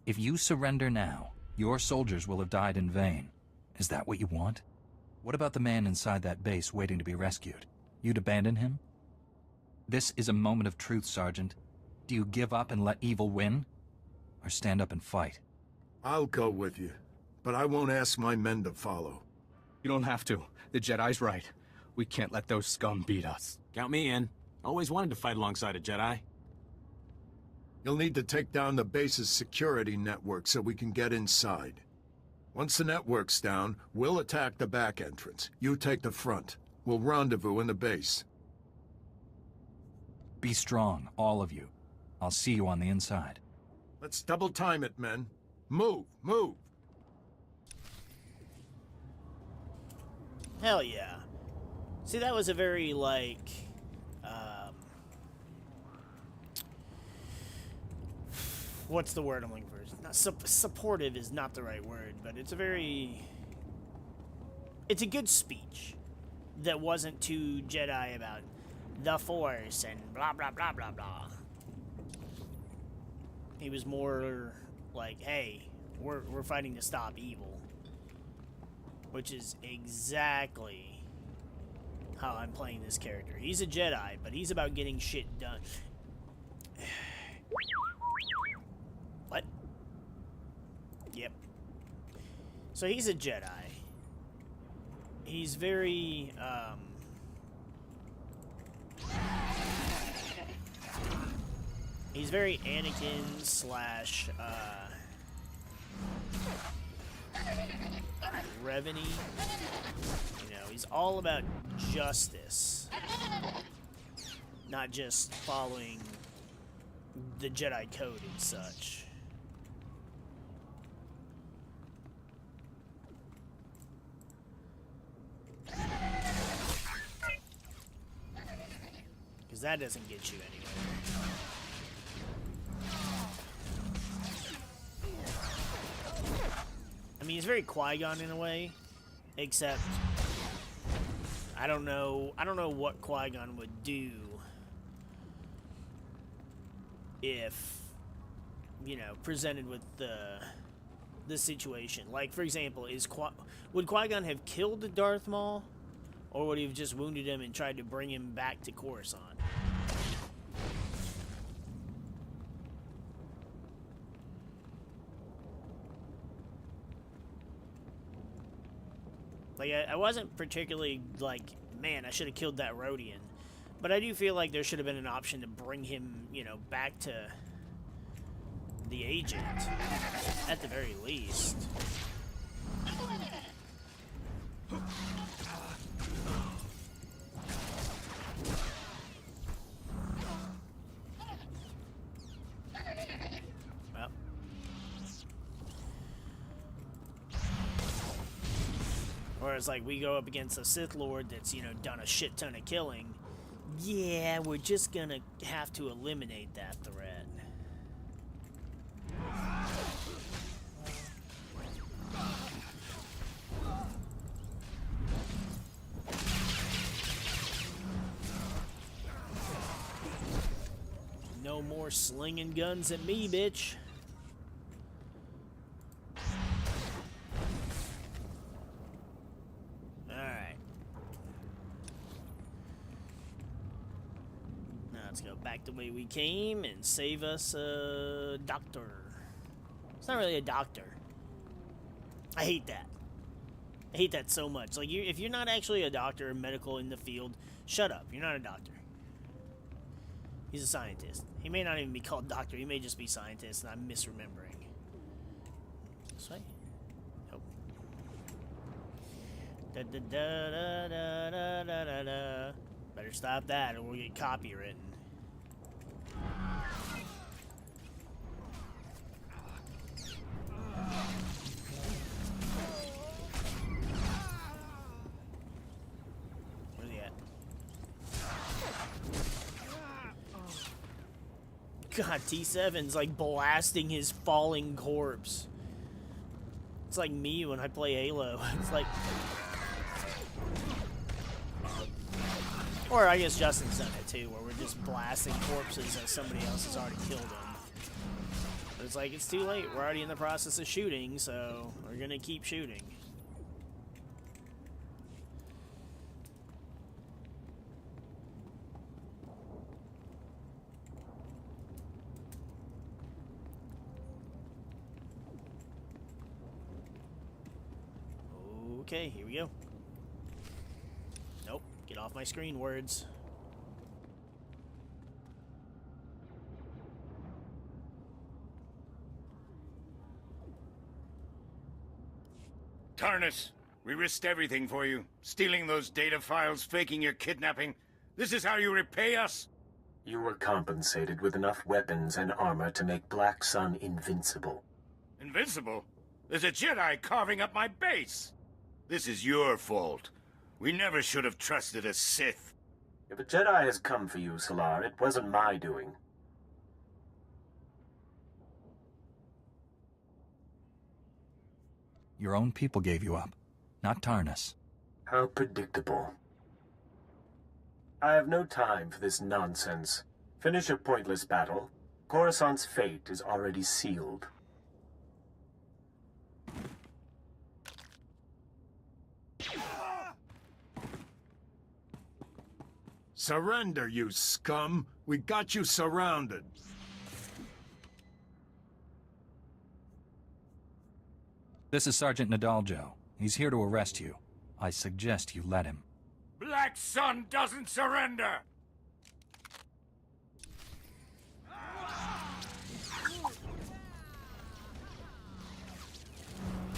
If you surrender now, your soldiers will have died in vain. Is that what you want? What about the man inside that base waiting to be rescued? You'd abandon him? This is a moment of truth, Sergeant. Do you give up and let evil win? Or stand up and fight? I'll go with you, but I won't ask my men to follow. You don't have to. The Jedi's right. We can't let those scum beat us. Count me in. Always wanted to fight alongside a Jedi. You'll need to take down the base's security network so we can get inside. Once the network's down, we'll attack the back entrance. You take the front. We'll rendezvous in the base. Be strong, all of you. I'll see you on the inside. Let's double time it, men. Move, move! Hell yeah. See, that was a very, like, what's the word I'm looking for? Not supportive is not the right word, but it's a good speech that wasn't too Jedi about the Force and blah, blah, blah, blah, blah. He was more like, hey, we're fighting to stop evil. Which is exactly how I'm playing this character. He's a Jedi, but he's about getting shit done. What? Yep. So he's a Jedi. He's very, he's very Anakin slash, Revenue. You know, he's all about justice. Not just following the Jedi Code and such. Because that doesn't get you anywhere. I mean, he's very Qui-Gon in a way, except I don't know what Qui-Gon would do if, you know, presented with the situation. Like, for example, would Qui-Gon have killed Darth Maul, or would he have just wounded him and tried to bring him back to Coruscant? Like, I wasn't particularly like, man, I should have killed that Rodian. But I do feel like there should have been an option to bring him, you know, back to the agent, at the very least. Well. Whereas, like, we go up against a Sith Lord that's, you know, done a shit ton of killing. Yeah, we're just gonna have to eliminate that threat. No more slinging guns at me, bitch. Alright. Now let's go back the way we came and save us a doctor. It's not really a doctor. I hate that. I hate that so much. Like, if you're not actually a doctor or medical in the field, shut up. You're not a doctor. He's a scientist. He may not even be called doctor. He may just be scientist, and I'm misremembering. This way? Nope. Da da da da da da da da da. Better stop that, or we'll get copywritten. Where's he at? God, T7's like blasting his falling corpse. It's like me when I play Halo. It's like... Or I guess Justin's done it too, where we're just blasting corpses as somebody else has already killed them. But it's like, it's too late. We're already in the process of shooting, so we're gonna keep shooting. Okay, here we go. Nope, get off my screen, words. Tarnus, we risked everything for you. Stealing those data files, faking your kidnapping. This is how you repay us? You were compensated with enough weapons and armor to make Black Sun invincible. Invincible? There's a Jedi carving up my base. This is your fault. We never should have trusted a Sith. If a Jedi has come for you, Solar, it wasn't my doing. Your own people gave you up, not Tarnus. How predictable. I have no time for this nonsense. Finish a pointless battle. Coruscant's fate is already sealed. Surrender, you scum! We got you surrounded. This is Sergeant Nadaljo. He's here to arrest you. I suggest you let him. Black Sun doesn't surrender!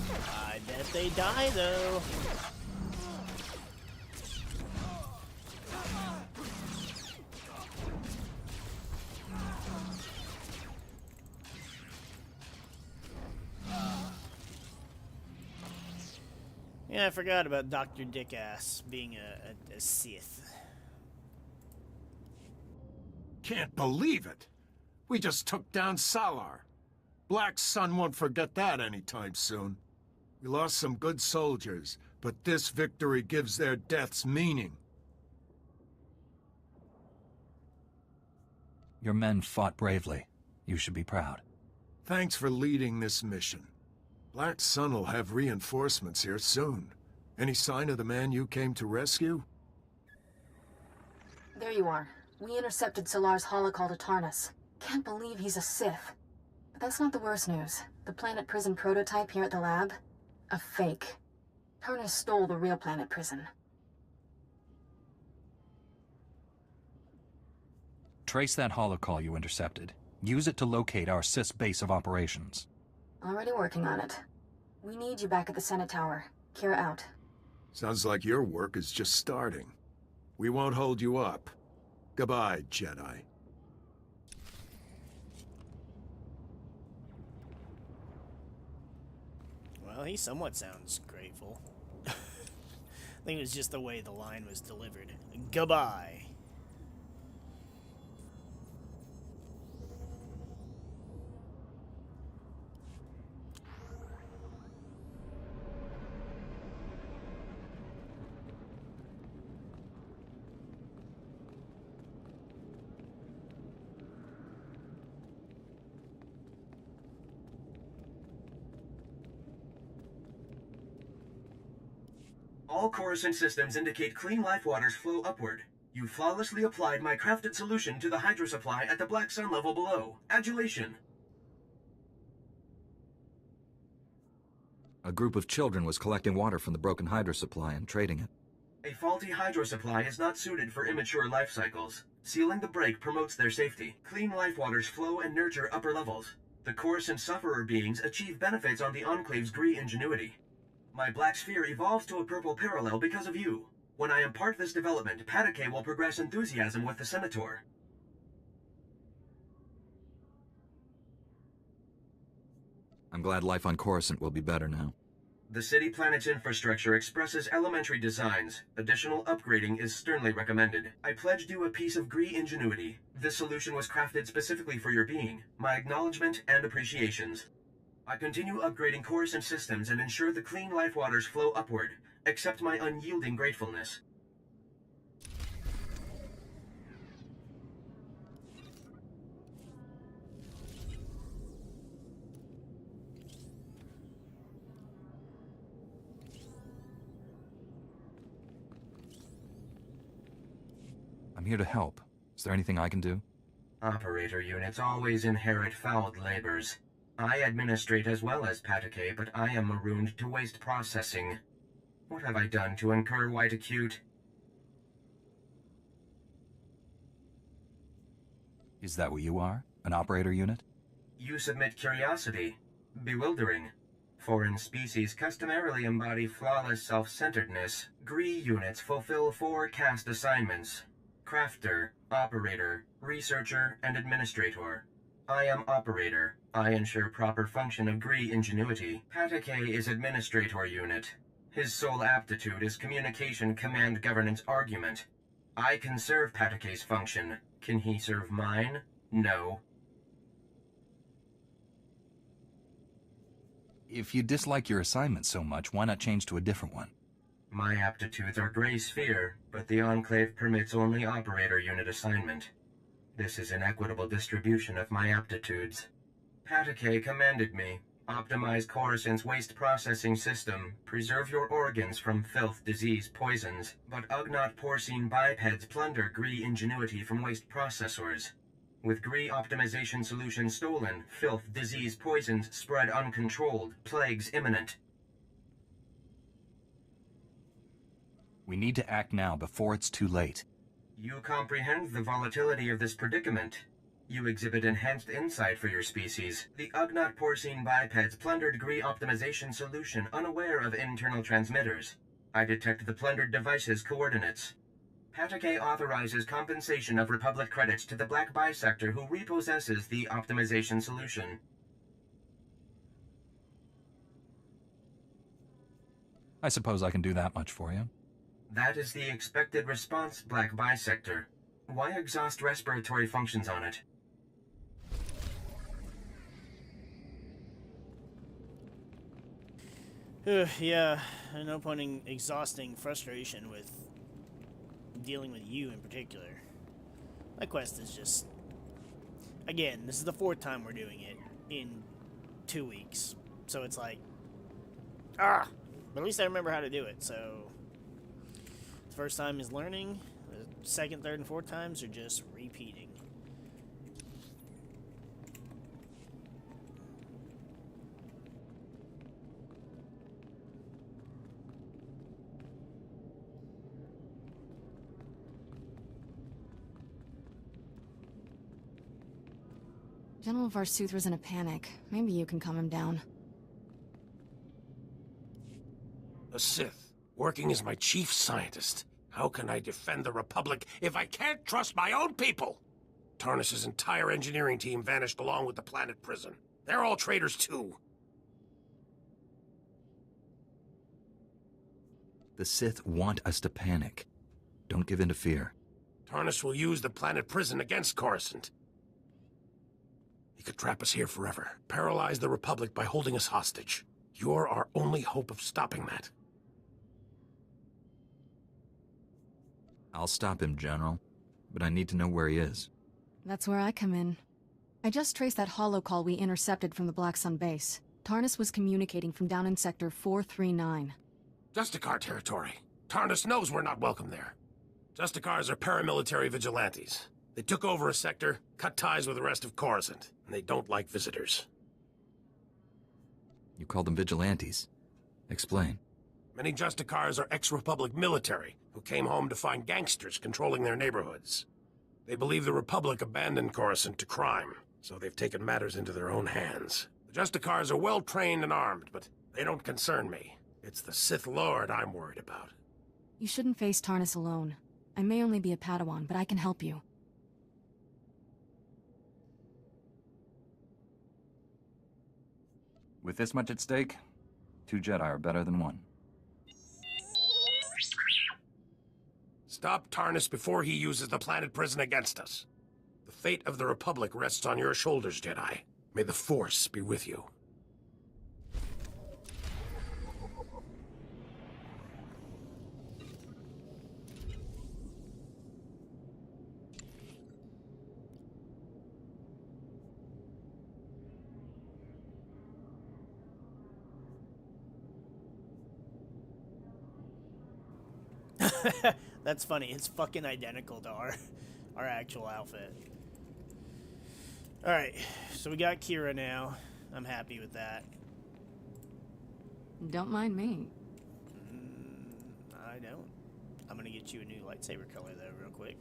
I bet they die, though. Yeah, I forgot about Dr. Dickass being a Sith. Can't believe it. We just took down Salar. Black Sun won't forget that anytime soon. We lost some good soldiers, but this victory gives their deaths meaning. Your men fought bravely. You should be proud. Thanks for leading this mission. Black Sun will have reinforcements here soon. Any sign of the man you came to rescue? There you are. We intercepted Solar's holocall to Tarnus. Can't believe he's a Sith. But that's not the worst news. The Planet Prison prototype here at the lab? A fake. Tarnus stole the real Planet Prison. Trace that holocall you intercepted. Use it to locate our Sith's base of operations. Already working on it. We need you back at the Senate Tower. Kira out. Sounds like your work is just starting. We won't hold you up. Goodbye, Jedi. Well, he somewhat sounds grateful. I think it was just the way the line was delivered. Goodbye. All Coruscant systems indicate clean life waters flow upward. You flawlessly applied my crafted solution to the hydro supply at the Black Sun level below. Adulation. A group of children was collecting water from the broken hydro supply and trading it. A faulty hydro supply is not suited for immature life cycles. Sealing the break promotes their safety. Clean life waters flow and nurture upper levels. The Coruscant sufferer beings achieve benefits on the Enclave's Gree ingenuity. My black sphere evolves to a purple parallel because of you. When I impart this development, Patake will progress enthusiasm with the Senator. I'm glad life on Coruscant will be better now. The city planet's infrastructure expresses elementary designs. Additional upgrading is sternly recommended. I pledged you a piece of Gree ingenuity. This solution was crafted specifically for your being. My acknowledgement and appreciations. I continue upgrading Coruscant systems and ensure the clean life waters flow upward. Accept my unyielding gratefulness. I'm here to help. Is there anything I can do? Operator units always inherit fouled labors. I administrate as well as Patake, but I am marooned to waste processing. What have I done to incur white acute? Is that what you are? An operator unit? You submit curiosity. Bewildering. Foreign species customarily embody flawless self-centeredness. Gree units fulfill 4 caste assignments. Crafter, Operator, Researcher, and Administrator. I am Operator. I ensure proper function of Gree ingenuity. Patake is Administrator unit. His sole aptitude is communication command governance argument. I can serve Patake's function. Can he serve mine? No. If you dislike your assignment so much, why not change to a different one? My aptitudes are Gray Sphere, but the Enclave permits only operator unit assignment. This is an equitable distribution of my aptitudes. Patake commanded me, optimize Coruscant's waste processing system, preserve your organs from filth, disease, poisons, but Ugnaught porcine bipeds plunder Gree ingenuity from waste processors. With Gree optimization solution stolen, filth, disease, poisons spread uncontrolled, plagues imminent. We need to act now before it's too late. You comprehend the volatility of this predicament. You exhibit enhanced insight for your species. The Ugnaught porcine bipeds plundered Gree optimization solution unaware of internal transmitters. I detect the plundered device's coordinates. Patake authorizes compensation of Republic credits to the Black Bisector who repossesses the optimization solution. I suppose I can do that much for you. That is the expected response, Black Bisector. Why exhaust respiratory functions on it? Yeah, no point in exhausting frustration with dealing with you in particular. That quest is just... Again, this is the 4th time we're doing it in 2 weeks. So it's like... But at least I remember how to do it, so... The first time is learning. The 2nd, 3rd, and 4th times are just repeating. General Varsuthra's in a panic. Maybe you can calm him down. A Sith, working as my chief scientist. How can I defend the Republic if I can't trust my own people? Tarnis's entire engineering team vanished along with the planet prison. They're all traitors too. The Sith want us to panic. Don't give in to fear. Tarnis will use the planet prison against Coruscant. He could trap us here forever, paralyze the Republic by holding us hostage. You're our only hope of stopping that. I'll stop him, General, but I need to know where he is. That's where I come in. I just traced that holocall we intercepted from the Black Sun base. Tarnis was communicating from down in Sector 439. Justicar territory. Tarnis knows we're not welcome there. Justicars are paramilitary vigilantes. They took over a sector, cut ties with the rest of Coruscant, and they don't like visitors. You call them vigilantes. Explain. Many Justicars are ex-Republic military who came home to find gangsters controlling their neighborhoods. They believe the Republic abandoned Coruscant to crime, so they've taken matters into their own hands. The Justicars are well-trained and armed, but they don't concern me. It's the Sith Lord I'm worried about. You shouldn't face Tarnis alone. I may only be a Padawan, but I can help you. With this much at stake, 2 Jedi are better than 1. Stop Tarnis before he uses the planet prison against us. The fate of the Republic rests on your shoulders, Jedi. May the Force be with you. That's funny. It's fucking identical to our actual outfit. Alright, so we got Kira now. I'm happy with that. Don't mind me. I don't. I'm gonna get you a new lightsaber color though, real quick.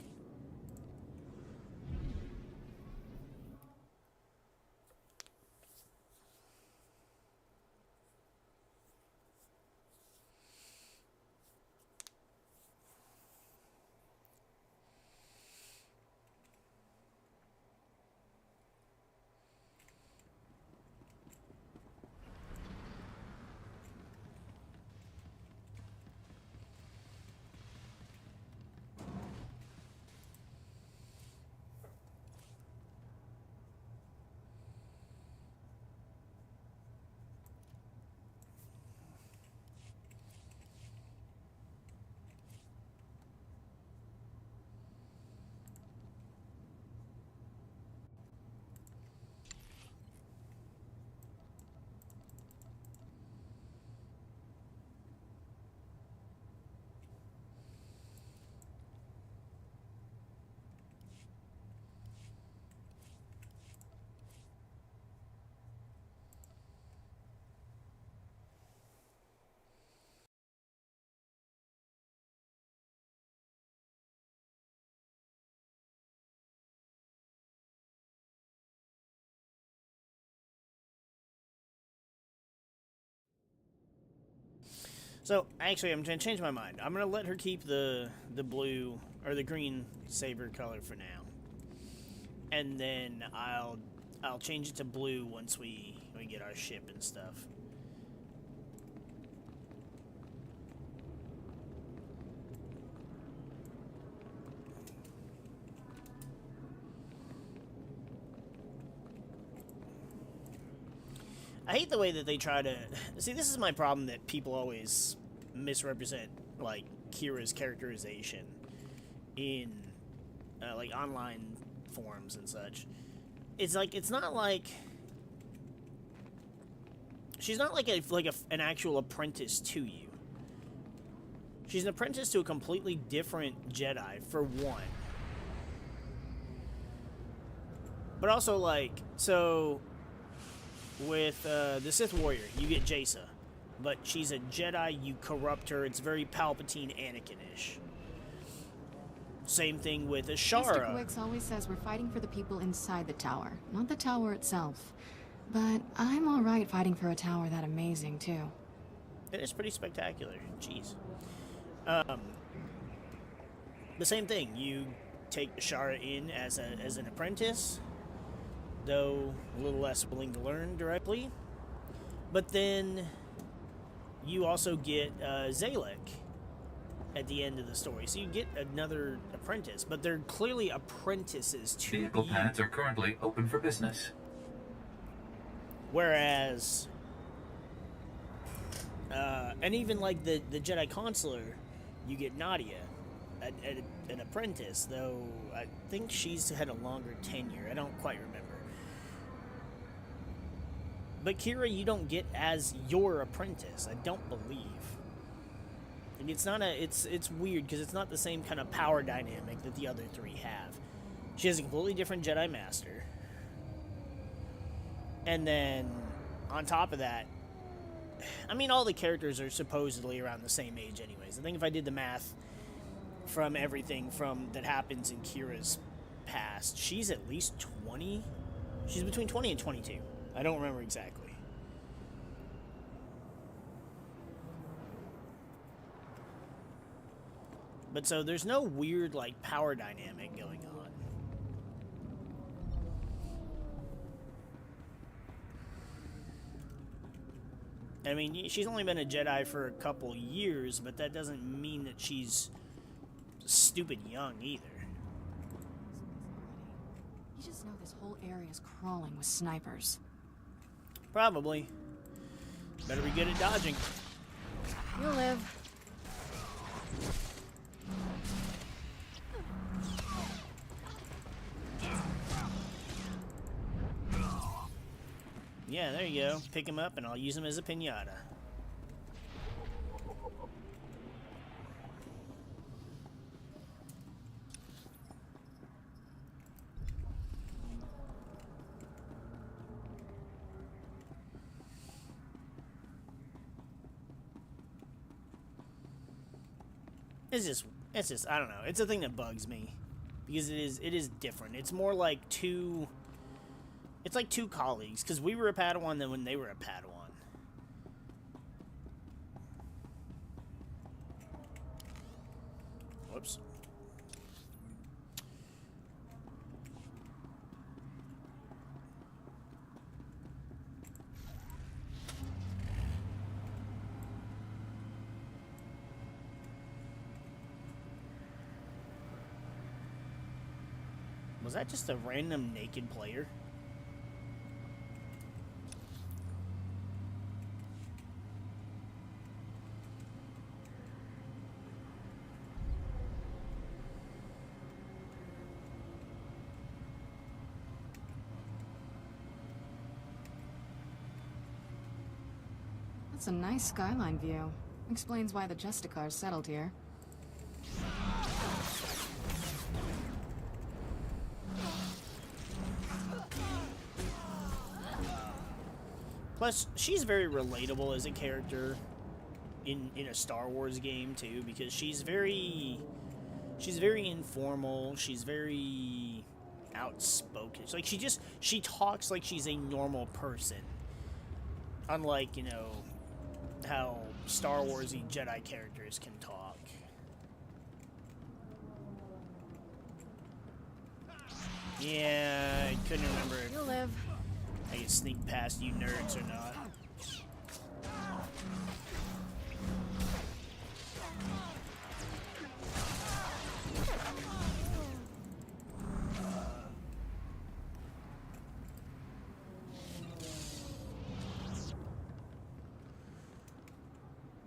So, actually, I'm going to change my mind. I'm going to let her keep the blue, or the green saber color for now. And then I'll change it to blue once we get our ship and stuff. I hate the way that they try to... See, this is my problem, that people always misrepresent, like, Kira's characterization in, like, online forums and such. It's like, it's not like... She's not like an actual apprentice to you. She's an apprentice to a completely different Jedi, for one. But also, like, so... With the Sith Warrior, you get Jaisa. But she's a Jedi, you corrupt her. It's very Palpatine Anakin-ish. Same thing with Ashara. Mr. Quicks always says we're fighting for the people inside the tower, not the tower itself. But I'm alright fighting for a tower that amazing, too. It is pretty spectacular. Jeez. The same thing. You take Ashara in as an apprentice, though a little less willing to learn directly. But then you also get Zalek at the end of the story. So you get another apprentice, but they're clearly apprentices to Vehicle you. pads are currently open for business. Whereas, and even like the Jedi Consular, you get Nadia, an apprentice, though I think she's had a longer tenure. I don't quite remember. But Kira, you don't get as your apprentice, I don't believe. And it's not it's weird because it's not the same kind of power dynamic that the other three have. She has a completely different Jedi Master. And then, on top of that, I mean, all the characters are supposedly around the same age anyways. I think if I did the math from everything that happens in Kira's past, she's at least 20. She's between 20 and 22. I don't remember exactly. But so there's no weird, like, power dynamic going on. I mean, she's only been a Jedi for a couple years, but that doesn't mean that she's stupid young either. You just know this whole area is crawling with snipers. Probably. Better be good at dodging. You'll live. Yeah, there you go. Pick him up and I'll use him as a piñata. It's just, I don't know. It's a thing that bugs me. Because it is different. It's more like it's like two colleagues, because we were a Padawan than when they were a Padawan. Whoops. Was that just a random naked player? That's a nice skyline view. Explains why the Justicars settled here. Plus, she's very relatable as a character in a Star Wars game too, because she's very informal. She's very outspoken. It's like she talks like she's a normal person. Unlike, you know, how Star Warsy Jedi characters can talk. Yeah, I couldn't remember if You'll live. I can sneak past you nerds or not.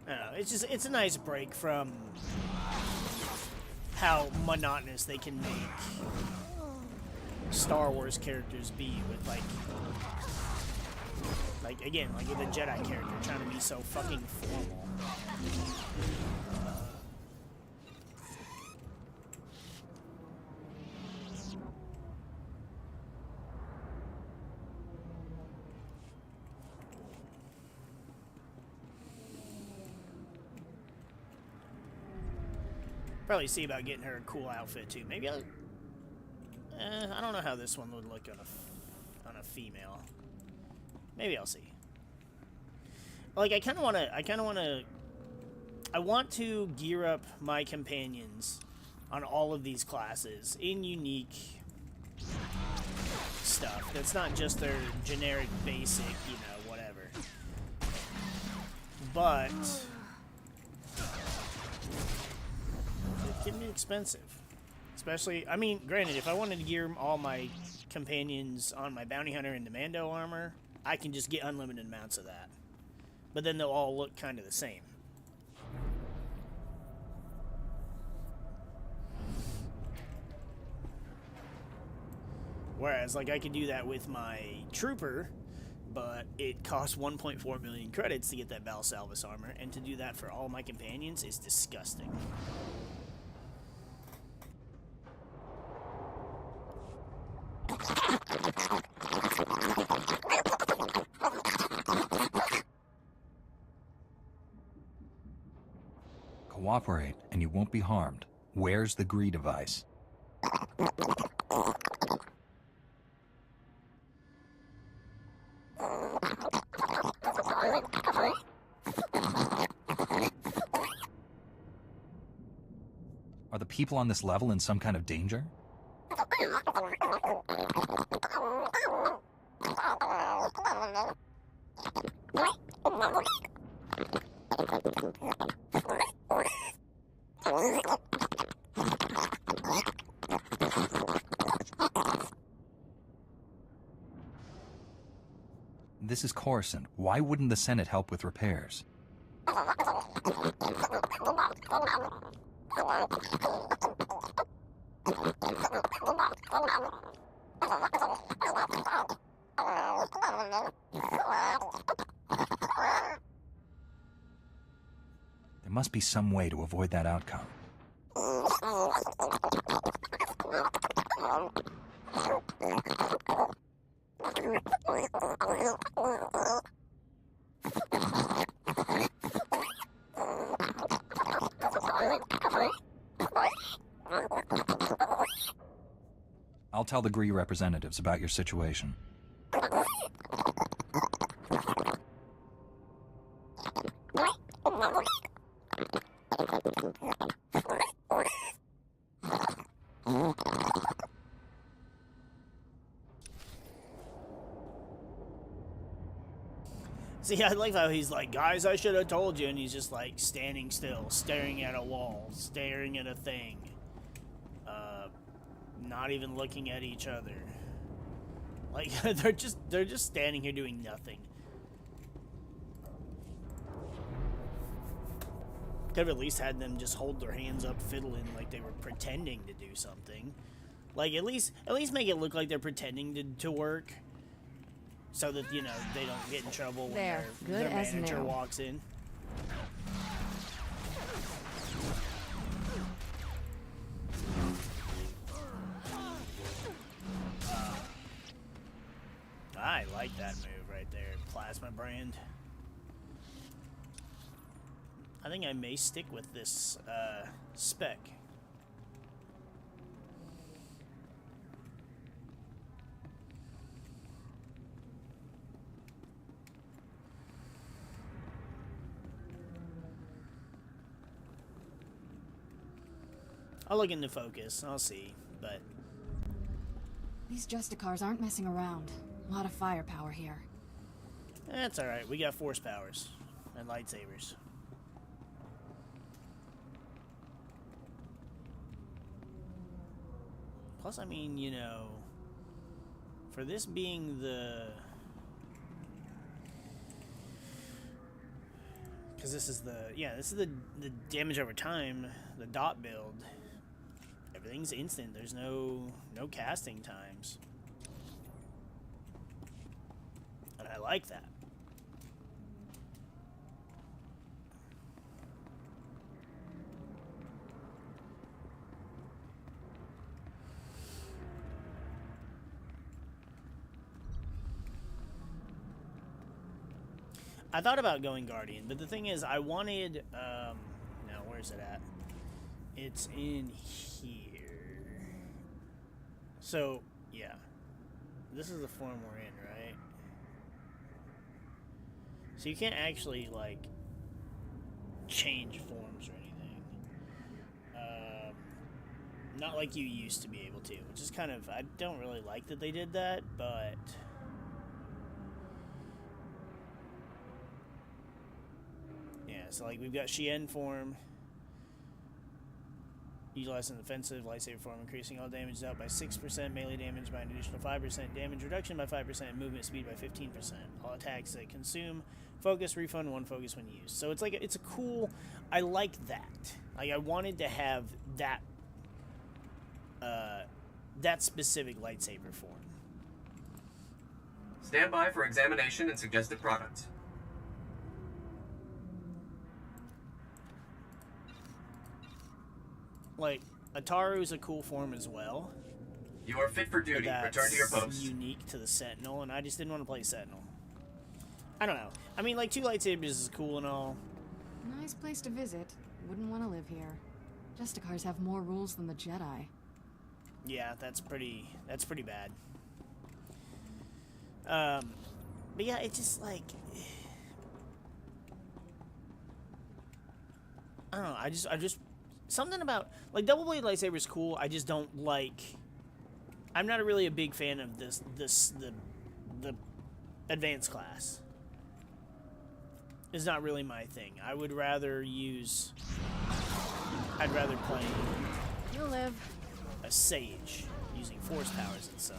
I don't know, it's a nice break from how monotonous they can make Star Wars characters be with like again, like with a Jedi character trying to be so fucking formal. Probably see about getting her a cool outfit too. Maybe I don't know how this one would look on a female. Maybe I'll see. Like I want to gear up my companions on all of these classes in unique stuff. That's not just their generic basic, you know, whatever. But it can be expensive. Especially, I mean, granted, if I wanted to gear all my companions on my bounty hunter and the Mando armor, I can just get unlimited amounts of that. But then they'll all look kind of the same. Whereas, like, I could do that with my trooper, but it costs 1.4 million credits to get that Val Salvus armor, and to do that for all my companions is disgusting. Cooperate, and you won't be harmed. Where's the Gree device? Are the people on this level in some kind of danger? This is Coruscant. Why wouldn't the Senate help with repairs? There must be some way to avoid that outcome. I'll tell the Gree representatives about your situation. See, I like how he's like, guys, I should have told you, and he's just like standing still, staring at a wall, staring at a thing, not even looking at each other. Like they're just standing here doing nothing. Could have at least had them just hold their hands up, fiddling like they were pretending to do something. Like at least make it look like they're pretending to work. So that, you know, they don't get in trouble when their manager walks in. I like that move right there. Plasma brand. I think I may stick with this spec. I'll look into focus. I'll see, but These Justicars aren't messing around. A lot of firepower here. that's all right. We got force powers and lightsabers. Plus, I mean, you know, for this being the... Because this is the... Yeah, this is the damage over time, the dot build. Everything's instant. There's no casting times. And I like that. I thought about going Guardian, but the thing is, I wanted, no, where's it at? It's in here. So, yeah. This is the form we're in, right? So you can't actually, like, change forms or anything. Not like you used to be able to, which is kind of, I don't really like that they did that, but... So, like, we've got Shien form. Utilize an offensive lightsaber form, increasing all damage dealt by 6%, melee damage by an additional 5%, damage reduction by 5%, movement speed by 15%. All attacks that consume focus, refund 1 focus when used. So it's like, it's a cool, I like that. Like, I wanted to have that, that specific lightsaber form. Stand by for examination and suggested products. Like, Ataru's a cool form as well. You are fit for duty. Return to your post. Unique to the Sentinel, and I just didn't want to play Sentinel. I don't know. I mean, like, 2 lightsabers is cool and all. Nice place to visit. Wouldn't want to live here. Justicars have more rules than the Jedi. Yeah, that's pretty bad. But yeah, it's just like... I don't know, I just... Something about, like, double blade lightsaber is cool. I just don't like. I'm not really a big fan of the advanced class. It's not really my thing. I would rather use. I'd rather play. You'll live. A sage using force powers and such.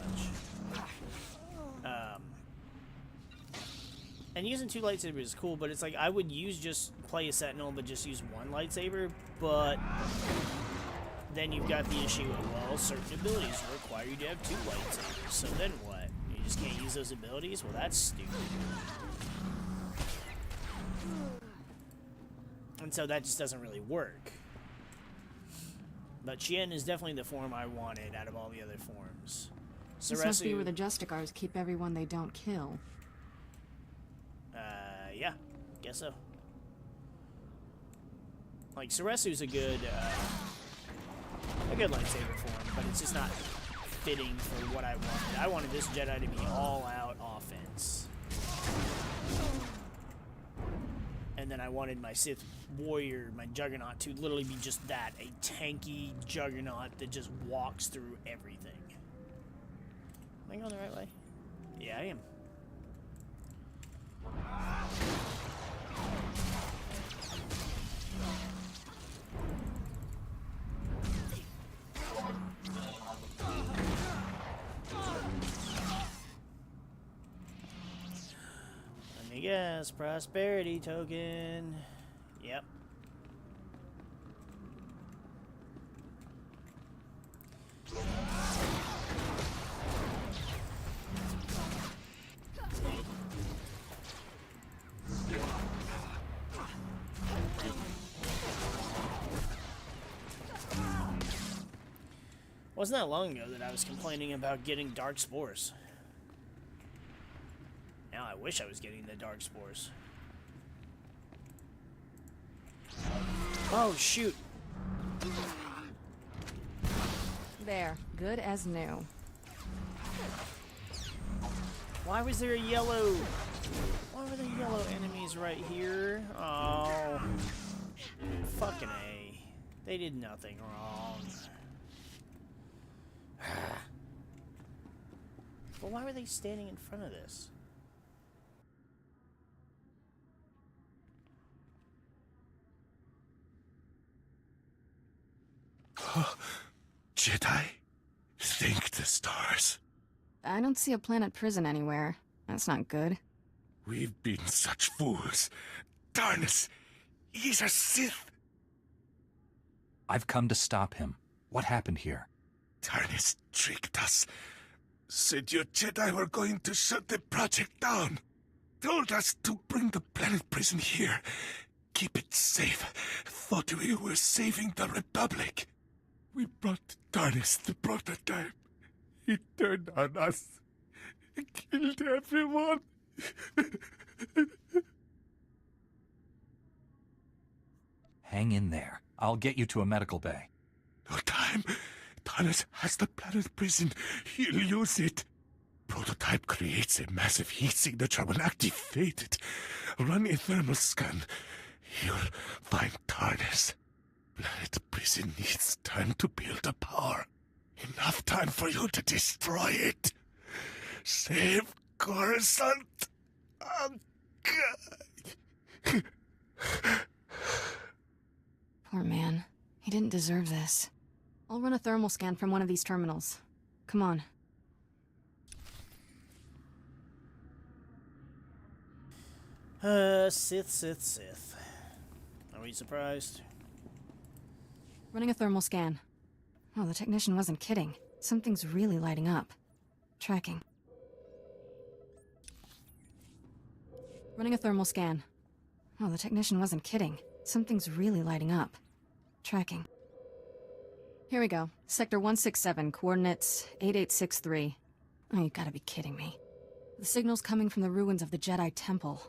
And using 2 lightsabers is cool, but it's like I would just play a Sentinel, but just use 1 lightsaber. But then you've got the issue of, well, certain abilities require you to have 2 lightsabers. So then what? You just can't use those abilities? Well, that's stupid. And so that just doesn't really work. But Shien is definitely the form I wanted out of all the other forms. This must be where the Justicars keep everyone they don't kill. Yeah, guess so. Like, Saresu's a good lightsaber form, but it's just not fitting for what I wanted. I wanted this Jedi to be all-out offense. And then I wanted my Sith warrior, my Juggernaut, to literally be just that, a tanky Juggernaut that just walks through everything. Am I going the right way? Yeah, I am. Let me guess, prosperity token. Yep. Wasn't that long ago that I was complaining about getting dark spores. Now I wish I was getting the dark spores. Oh, shoot. There, good as new. Why was there a yellow? Why were there yellow enemies right here? Oh. Fucking A. They did nothing wrong. Well, why were they standing in front of this? Jedi? Thank the stars. I don't see a planet prison anywhere. That's not good. We've been such fools. Darnus, he's a Sith. I've come to stop him. What happened here? Darnus tricked us. Said your Jedi were going to shut the project down. Told us to bring the planet prison here. Keep it safe. Thought we were saving the Republic. We brought Darnus the prototype. He turned on us. Killed everyone. Hang in there. I'll get you to a medical bay. No time. Darnus has the planet prison. He'll use it. Prototype creates a massive heat signature when activated. Run a thermal scan. You'll find Darnus. Planet prison needs time to build the power. Enough time for you to destroy it. Save Coruscant. Oh, God. Poor man. He didn't deserve this. I'll run a thermal scan from one of these terminals. Come on. Sith. Are we surprised? Running a thermal scan. Oh, the technician wasn't kidding. Something's really lighting up. Tracking. Running a thermal scan. Oh, the technician wasn't kidding. Something's really lighting up. Tracking. Here we go. Sector 167, coordinates 8863. Oh, you gotta be kidding me. The signal's coming from the ruins of the Jedi Temple.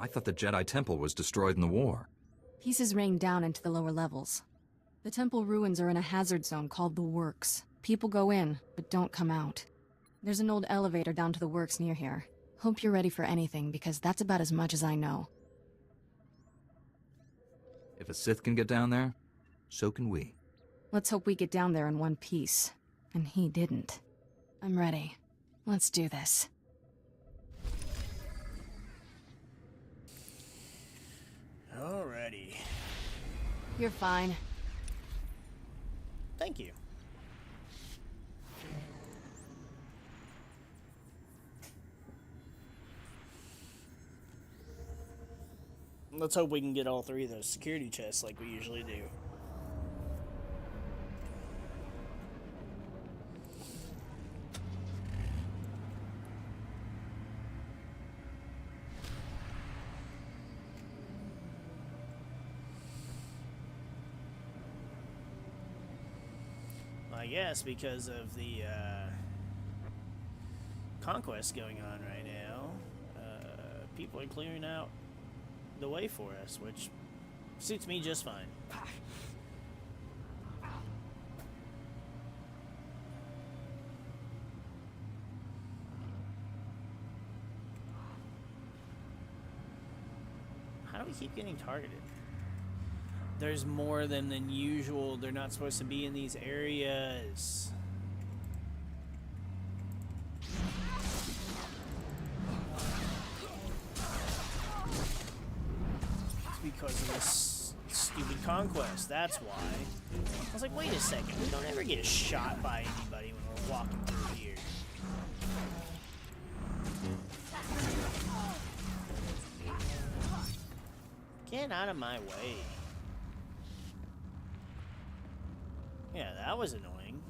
I thought the Jedi Temple was destroyed in the war. Pieces rained down into the lower levels. The temple ruins are in a hazard zone called the Works. People go in, but don't come out. There's an old elevator down to the Works near here. Hope you're ready for anything, because that's about as much as I know. If a Sith can get down there, so can we. Let's hope we get down there in one piece. And he didn't. I'm ready. Let's do this. Alrighty. You're fine. Thank you. Let's hope we can get all three of those security chests like we usually do. I guess because of the conquest going on right now, people are clearing out the way for us, which suits me just fine. How do we keep getting targeted? There's more than usual. They're not supposed to be in these areas. It's because of this stupid conquest. That's why. I was like, wait a second. We don't ever get shot by anybody when we're walking through here. Get out of my way. Yeah, that was annoying.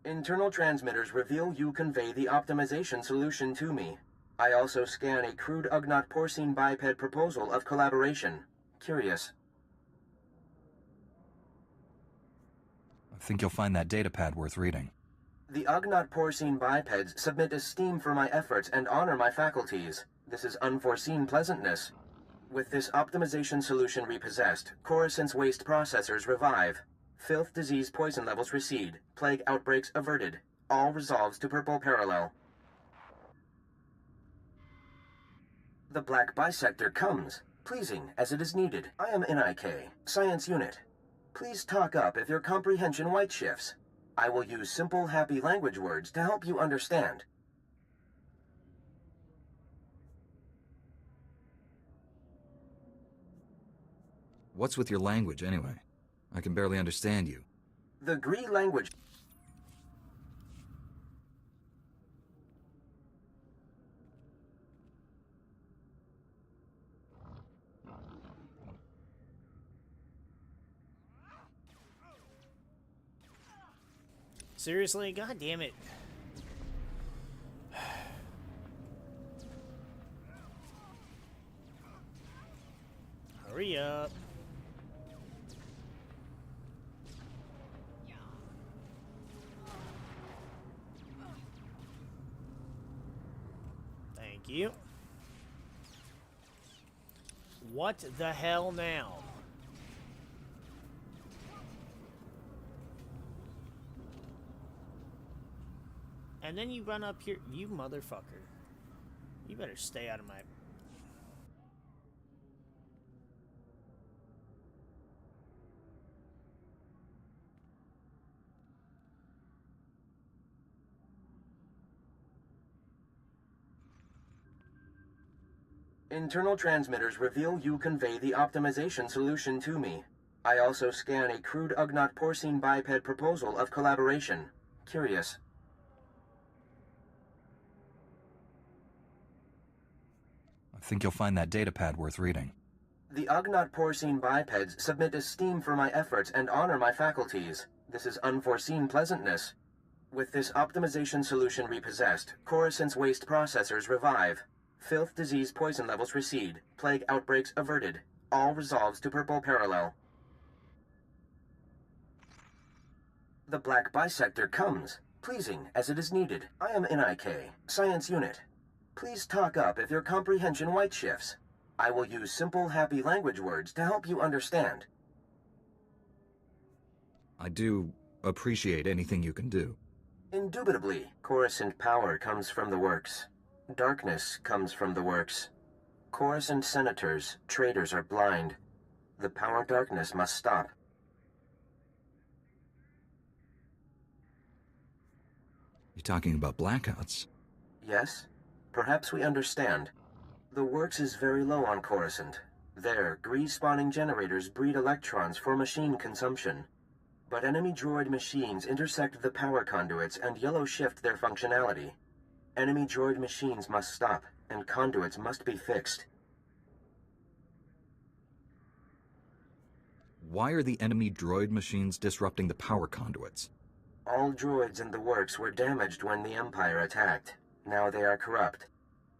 Internal transmitters reveal you convey the optimization solution to me. I also scan a crude Ugnaught porcine biped proposal of collaboration. Curious. I think you'll find that datapad worth reading. The Ugnaught porcine bipeds submit esteem for my efforts and honor my faculties. This is unforeseen pleasantness. With this optimization solution repossessed, Coruscant's waste processors revive. Filth, disease, poison levels recede. Plague outbreaks averted. All resolves to purple parallel. The black bisector comes, pleasing as it is needed. I am NIK, Science Unit. Please talk up if your comprehension white shifts. I will use simple, happy language words to help you understand. What's with your language, anyway? I can barely understand you. The Gree language... Seriously? God damn it. Hurry up. Thank you. What the hell now? And then you run up here, you motherfucker. You better stay out of my... Internal transmitters reveal you convey the optimization solution to me. I also scan a crude Ugnaught porcine biped proposal of collaboration. Curious. I think you'll find that datapad worth reading. The Ugnaught porcine bipeds submit esteem for my efforts and honor my faculties. This is unforeseen pleasantness. With this optimization solution repossessed, Coruscant's waste processors revive. Filth, disease, poison levels recede. Plague outbreaks averted. All resolves to purple parallel. The black bisector comes, pleasing as it is needed. I am NIK, Science Unit. Please talk up if your comprehension white shifts. I will use simple, happy language words to help you understand. I do appreciate anything you can do. Indubitably, Coruscant power comes from the works. Darkness comes from the works. Coruscant senators, traitors are blind. The power darkness must stop. You talking about blackouts? Yes? Perhaps we understand. The works is very low on Coruscant. There, Gree-spawning generators breed electrons for machine consumption. But enemy droid machines intersect the power conduits and yellow shift their functionality. Enemy droid machines must stop, and conduits must be fixed. Why are the enemy droid machines disrupting the power conduits? All droids in the works were damaged when the Empire attacked. Now they are corrupt.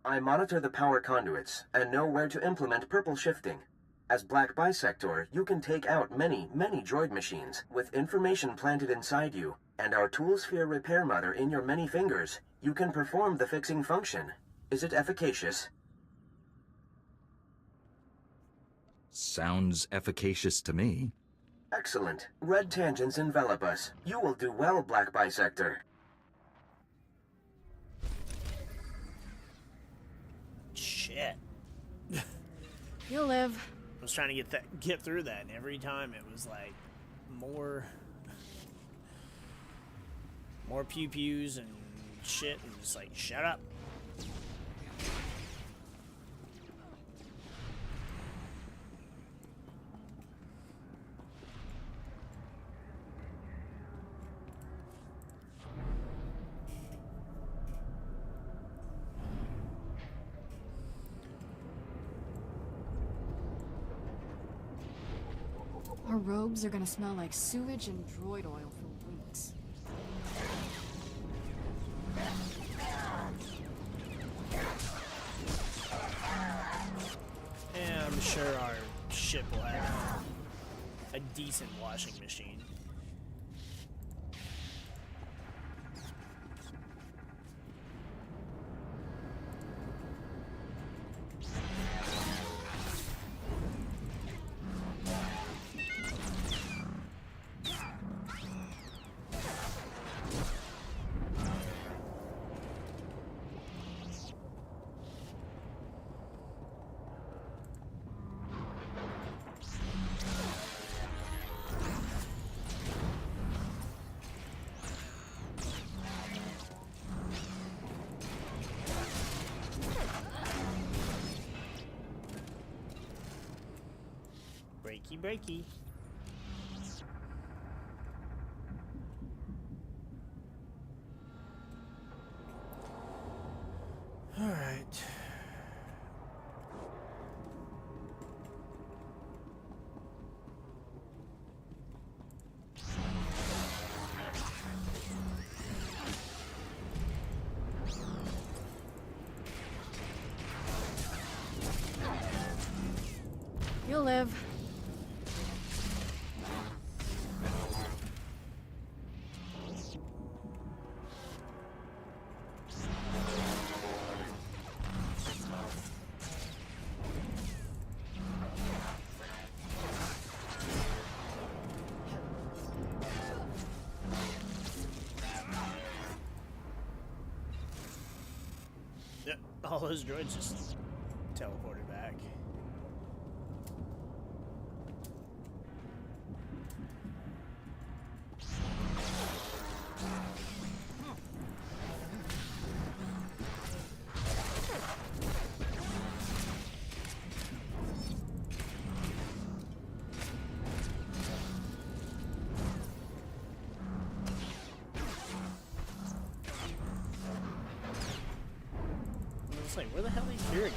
I monitor the power conduits, and know where to implement purple shifting. As Black Bisector, you can take out many droid machines, with information planted inside you, and our Toolsphere repair mother in your many fingers. You can perform the fixing function. Is it efficacious? Sounds efficacious to me. Excellent. Red tangents envelop us. You will do well, Black Bisector. Shit. You'll live. I was trying to get through that, and every time it was like more pew-pews and shit, and just like, shut up. Our robes are gonna smell like sewage and droid oil for weeks. And I'm sure our ship will have a decent washing machine. Breaky, breaky. All right. You'll live. Yep, all those droids just teleported back. It's like, where the hell did Kira go?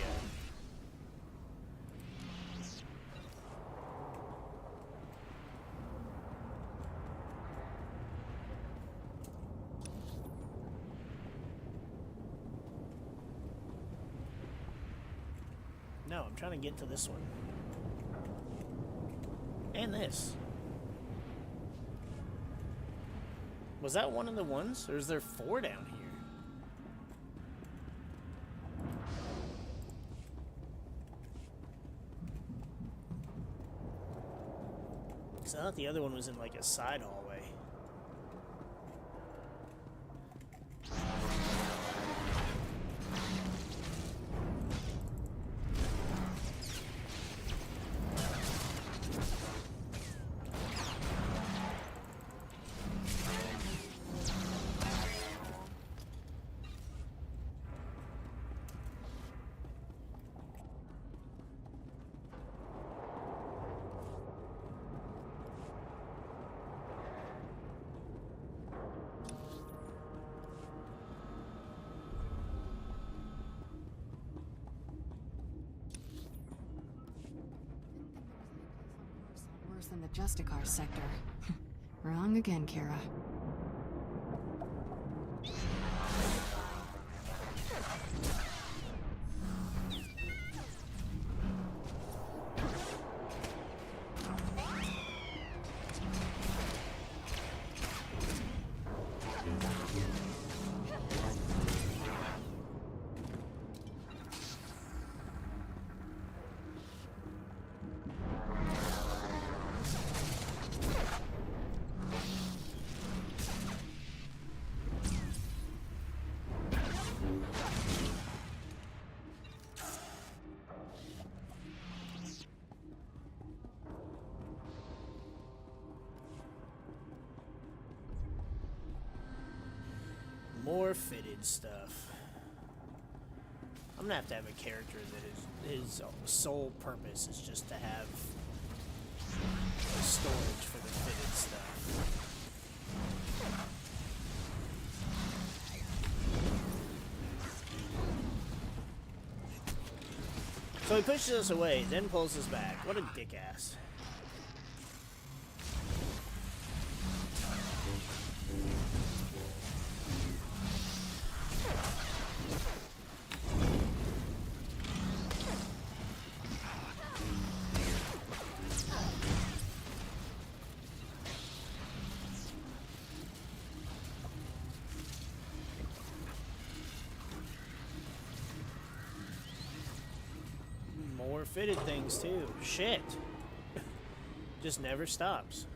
No, I'm trying to get to this one. And this. Was that one of the ones? Or is there 4 down here? I thought the other one was in like a side hallway. Worse than the Justicar sector. Wrong again, Kira. More fitted stuff. I'm gonna have to have a character that his sole purpose is just to have storage for the fitted stuff. So he pushes us away, then pulls us back. What a dick ass. More fitted things too. Shit. Just never stops.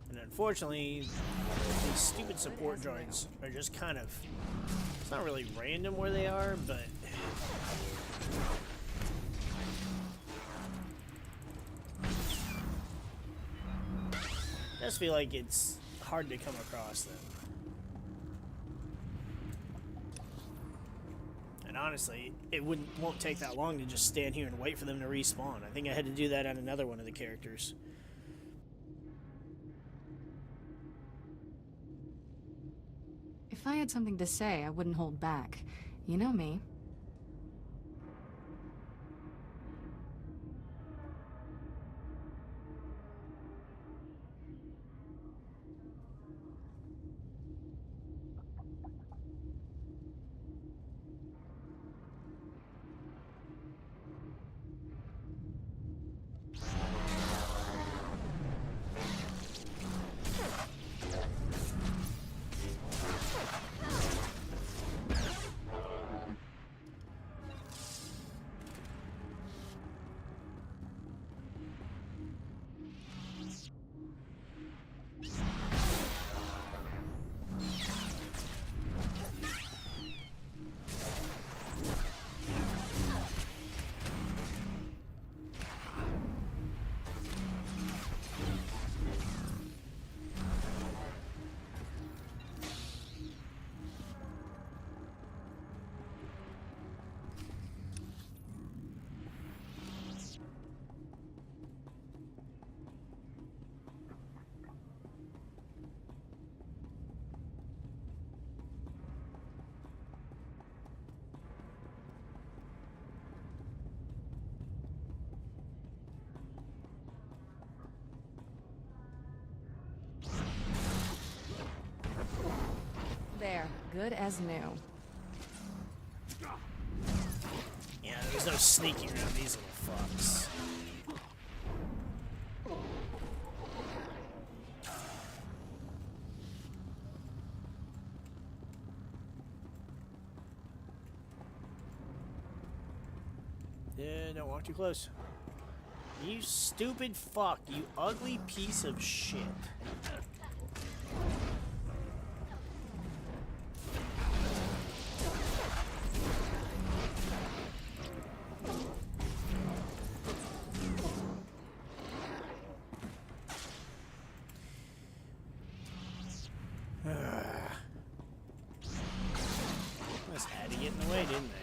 And unfortunately, these stupid support droids are just kind of... It's not really random where they are, but just feel like it's hard to come across them. And honestly, it won't take that long to just stand here and wait for them to respawn. I think I had to do that on another one of the characters. If I had something to say, I wouldn't hold back. You know me. There, good as new. Yeah, there's no sneaking around these little fucks. Yeah, don't walk too close. You stupid fuck, you ugly piece of shit. Must had to get in the way, didn't they?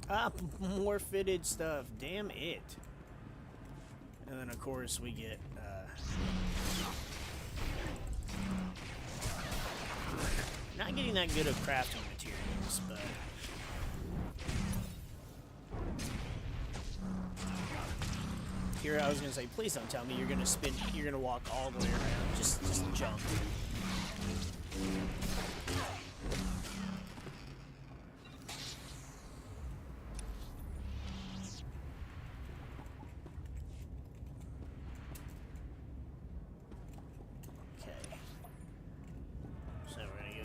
Ah, more fitted stuff. Damn it. And then, of course, we get, not getting that good of crafting materials, but... Here, I was gonna say, please don't tell me you're gonna walk all the way around. Just jump.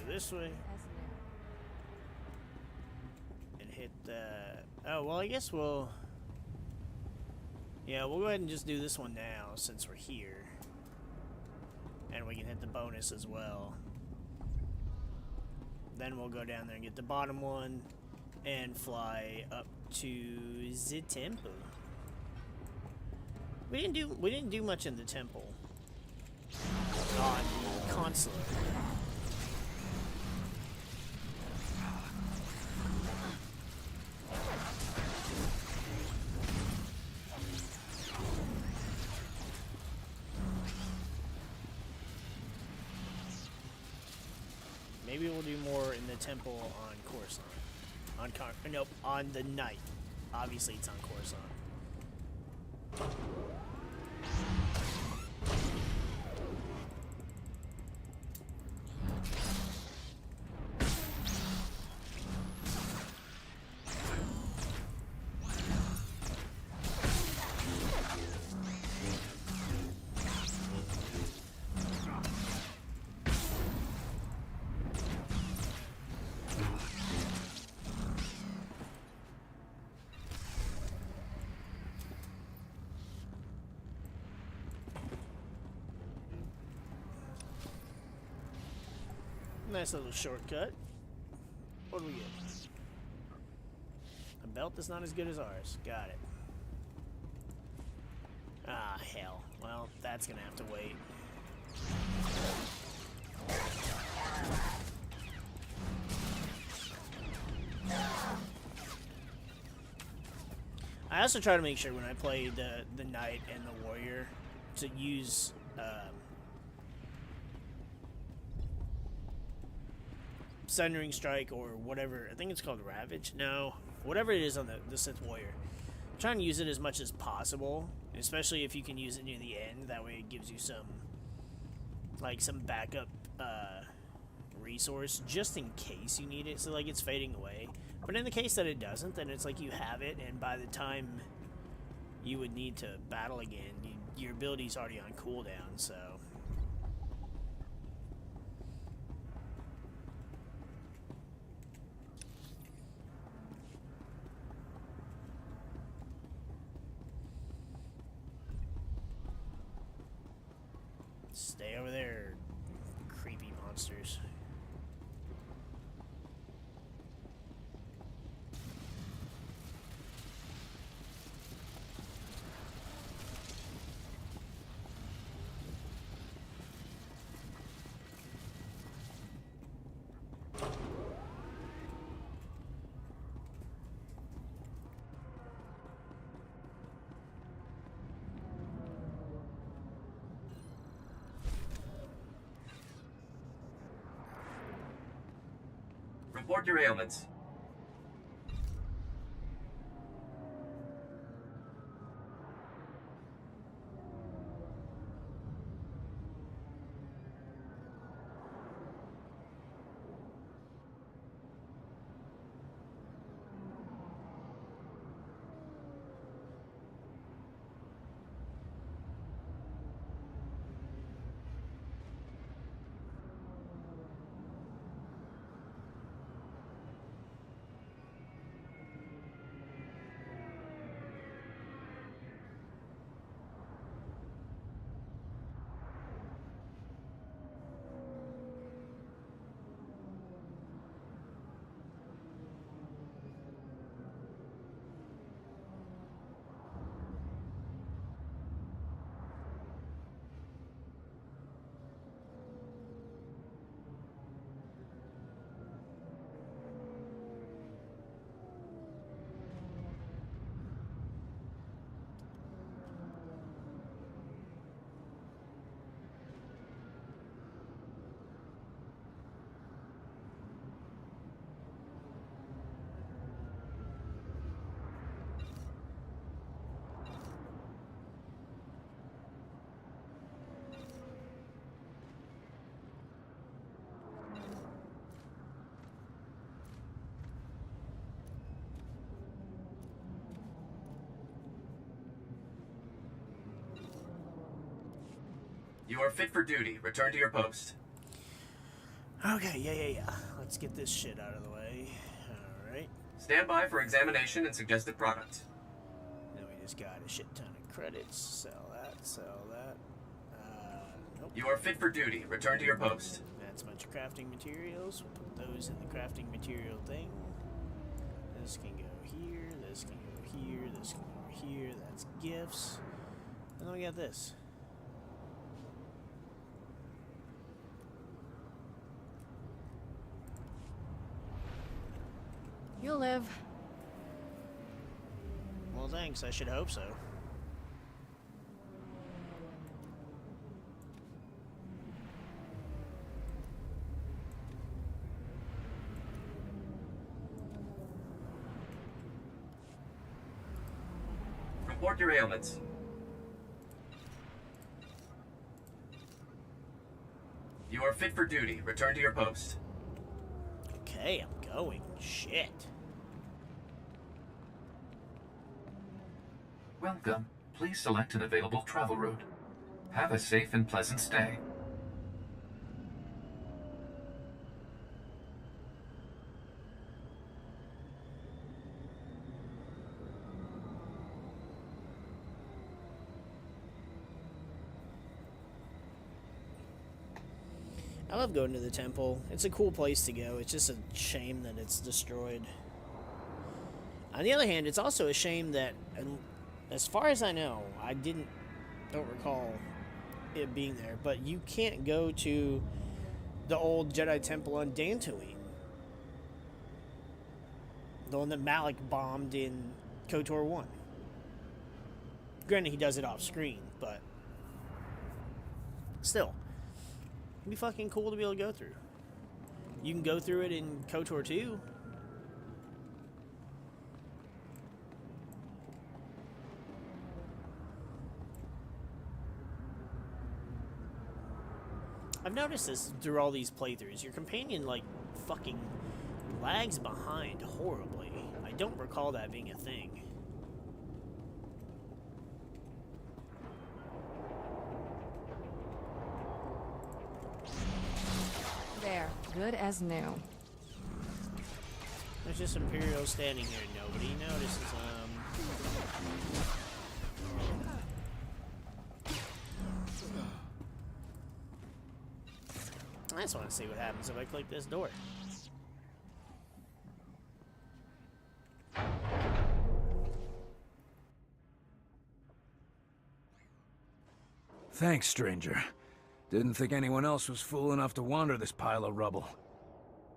This way and hit that. Oh, well, I guess we'll go ahead and just do this one now since we're here, and we can hit the bonus as well. Then we'll go down there and get the bottom one and fly up to the temple. We didn't do much in the temple on the consulate. Maybe we'll do more in the temple on Coruscant. Nope, on the night. Obviously, it's on Coruscant. Nice little shortcut. What do we get? A belt that's not as good as ours. Got it. Ah, hell. Well, that's gonna have to wait. I also try to make sure when I play the Knight and the Warrior to use Sundering Strike or whatever. I think it's called Ravage. No, whatever it is on the Sith Warrior. I'm trying to use it as much as possible, especially if you can use it near the end. That way it gives you some backup resource just in case you need it. So like it's fading away. But in the case that it doesn't, then it's like you have it, and by the time you would need to battle again, your ability's already on cooldown, so... Stay over there, creepy monsters. Report your ailments. You are fit for duty. Return to your post. Okay, yeah. Let's get this shit out of the way. Alright. Stand by for examination and suggested product. Then we just got a shit ton of credits. Sell that. Nope. You are fit for duty. Return to your post. That's a bunch of crafting materials. We'll put those in the crafting material thing. This can go here, this can go here, this can go over here. That's gifts. And then we got this. You'll live. Well, thanks. I should hope so. Report your ailments. You are fit for duty. Return to your post. Okay, I'm going. Shit. Welcome. Please select an available travel route. Have a safe and pleasant stay. I love going to the temple. It's a cool place to go. It's just a shame that it's destroyed. On the other hand, it's also a shame that, as far as I know, don't recall it being there, but you can't go to the old Jedi Temple on Dantooine. The one that Malik bombed in KOTOR 1. Granted, he does it off screen, but still. It'd be fucking cool to be able to go through. You can go through it in KOTOR 2. I've noticed this through all these playthroughs. Your companion, like, fucking lags behind horribly. I don't recall that being a thing. There, good as new. There's just Imperials standing here. Nobody notices them. I just want to see what happens if I click this door. Thanks, stranger. Didn't think anyone else was fool enough to wander this pile of rubble.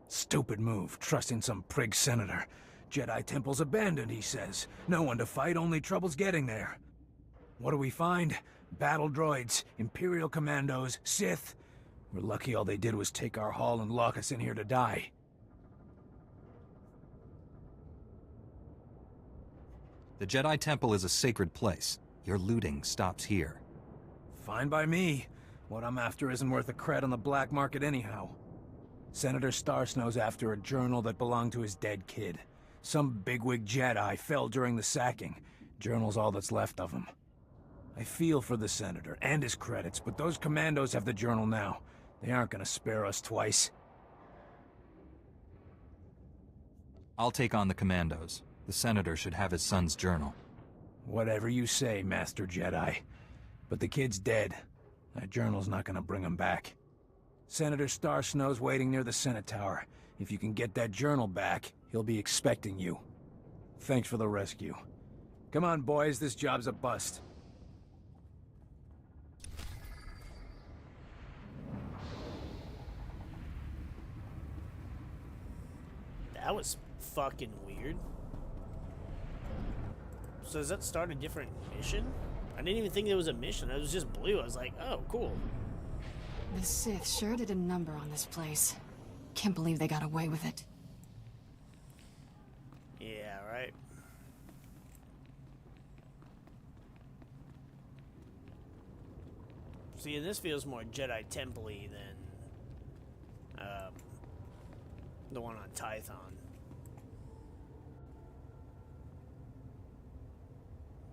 Stupid move, trusting some prig senator. Jedi Temple's abandoned, he says. No one to fight, only trouble's getting there. What do we find? Battle droids, Imperial commandos, Sith. We're lucky all they did was take our haul and lock us in here to die. The Jedi Temple is a sacred place. Your looting stops here. Fine by me. What I'm after isn't worth a cred on the black market anyhow. Senator Starsnow's after a journal that belonged to his dead kid. Some bigwig Jedi fell during the sacking. Journal's all that's left of him. I feel for the senator and his credits, but those commandos have the journal now. They aren't gonna spare us twice. I'll take on the commandos. The senator should have his son's journal. Whatever you say, Master Jedi. But the kid's dead. That journal's not gonna bring him back. Senator Starsnow's waiting near the Senate Tower. If you can get that journal back, he'll be expecting you. Thanks for the rescue. Come on, boys, this job's a bust. That was fucking weird. So does that start a different mission? I didn't even think there was a mission. It was just blue. I was like, oh, cool. The Sith sure did a number on this place. Can't believe they got away with it. Yeah, right. See, this feels more Jedi Temple-y than the one on Tython.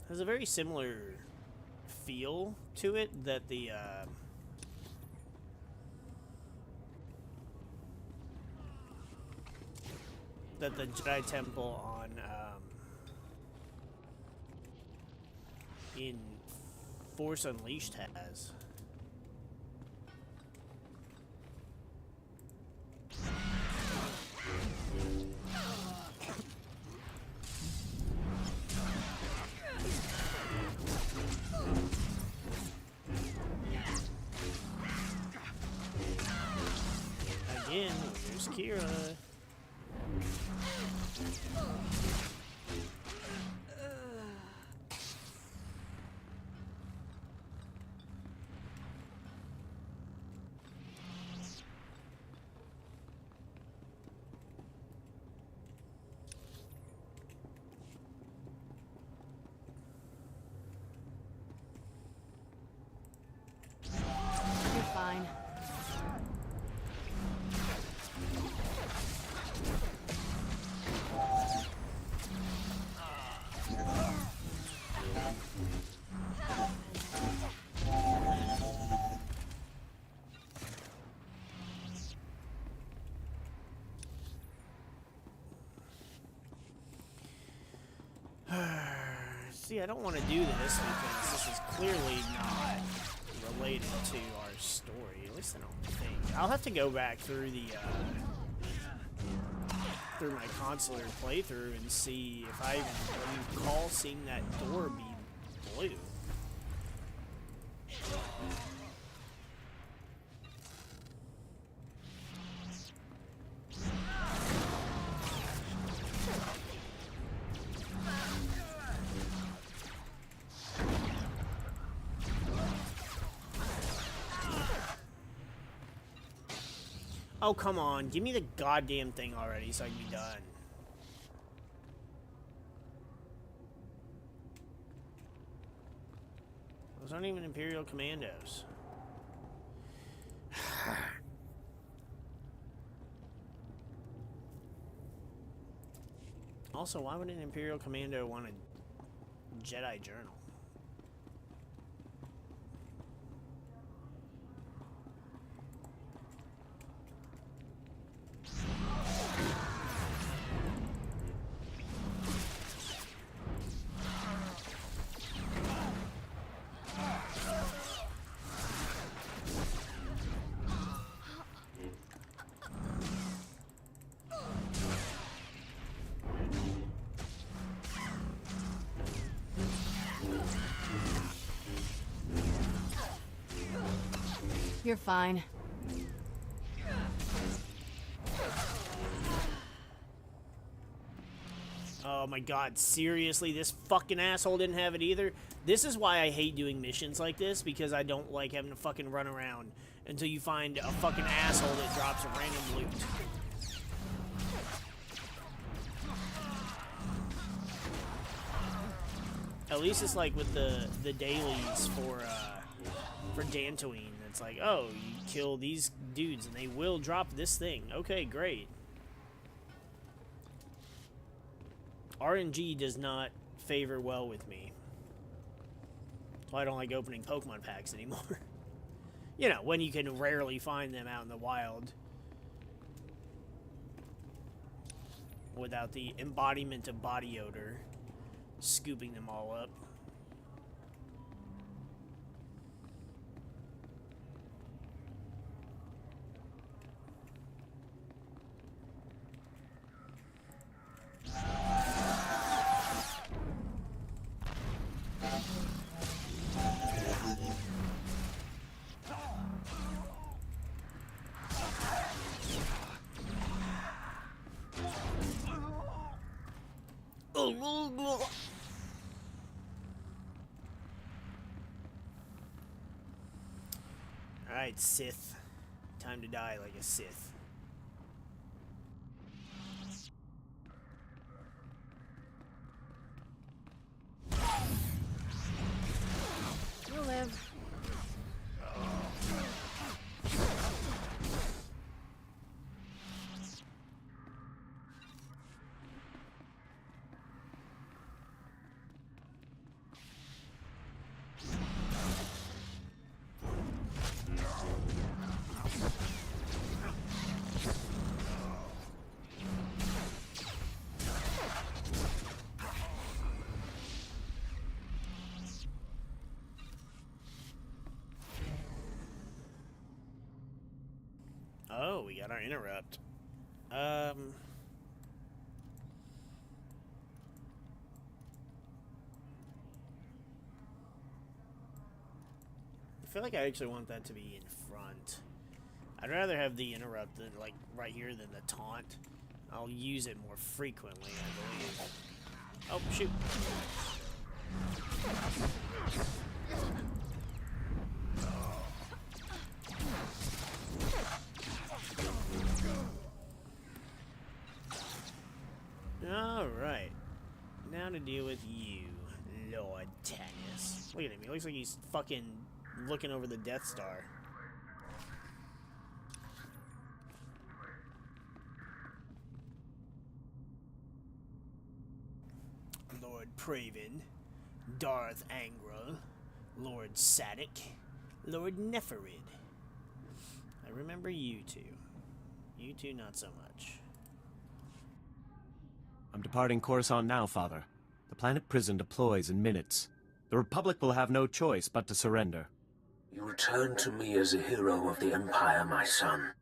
Has a very similar feel to it that the Jedi Temple on in Force Unleashed has. Again, there's Kira. You're fine. See, I don't want to do this because this is clearly not related to our story. At least I don't think. I'll have to go back through the through my consular playthrough and see if I even recall seeing that door be blue. Oh, come on. Give me the goddamn thing already so I can be done. Those aren't even Imperial Commandos. Also, why would an Imperial Commando want a Jedi journal? You're fine. Oh my god, seriously? This fucking asshole didn't have it either? This is why I hate doing missions like this, because I don't like having to fucking run around until you find a fucking asshole that drops a random loot. At least it's like with the dailies for Dantooine. It's like, oh, you kill these dudes and they will drop this thing. Okay, great. RNG does not favor well with me. That's why I don't like opening Pokemon packs anymore. You know, when you can rarely find them out in the wild. Without the embodiment of body odor scooping them all up. Alright, Sith. Time to die like a Sith. You'll live. Oh, we got our interrupt. I feel like I actually want that to be in front. I'd rather have the interrupt than, like, right here than the taunt. I'll use it more frequently, I believe. Oh, shoot. Alright. Now to deal with you, Lord Tannis. Look at him. He looks like he's fucking looking over the Death Star. Lord Praven, Darth Angral, Lord Sadik, Lord Neferid. I remember you two. You two not so much. I'm departing Coruscant now, Father. The planet prison deploys in minutes. The Republic will have no choice but to surrender. You return to me as a hero of the Empire, my son.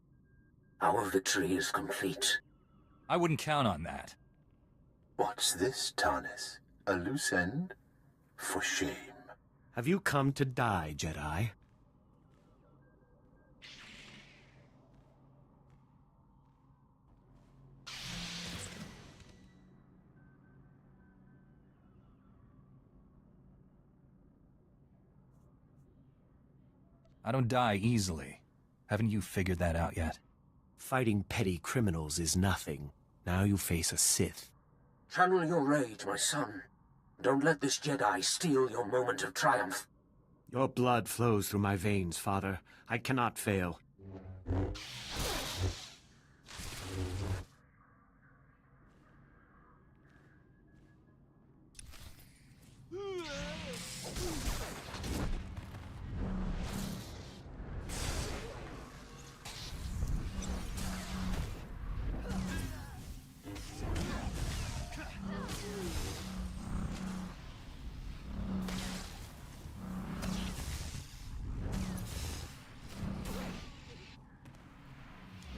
Our victory is complete. I wouldn't count on that. What's this, Tarnis? A loose end? For shame. Have you come to die, Jedi? I don't die easily. Haven't you figured that out yet? Fighting petty criminals is nothing. Now you face a Sith. Channel your rage, my son. Don't let this Jedi steal your moment of triumph. Your blood flows through my veins, Father. I cannot fail.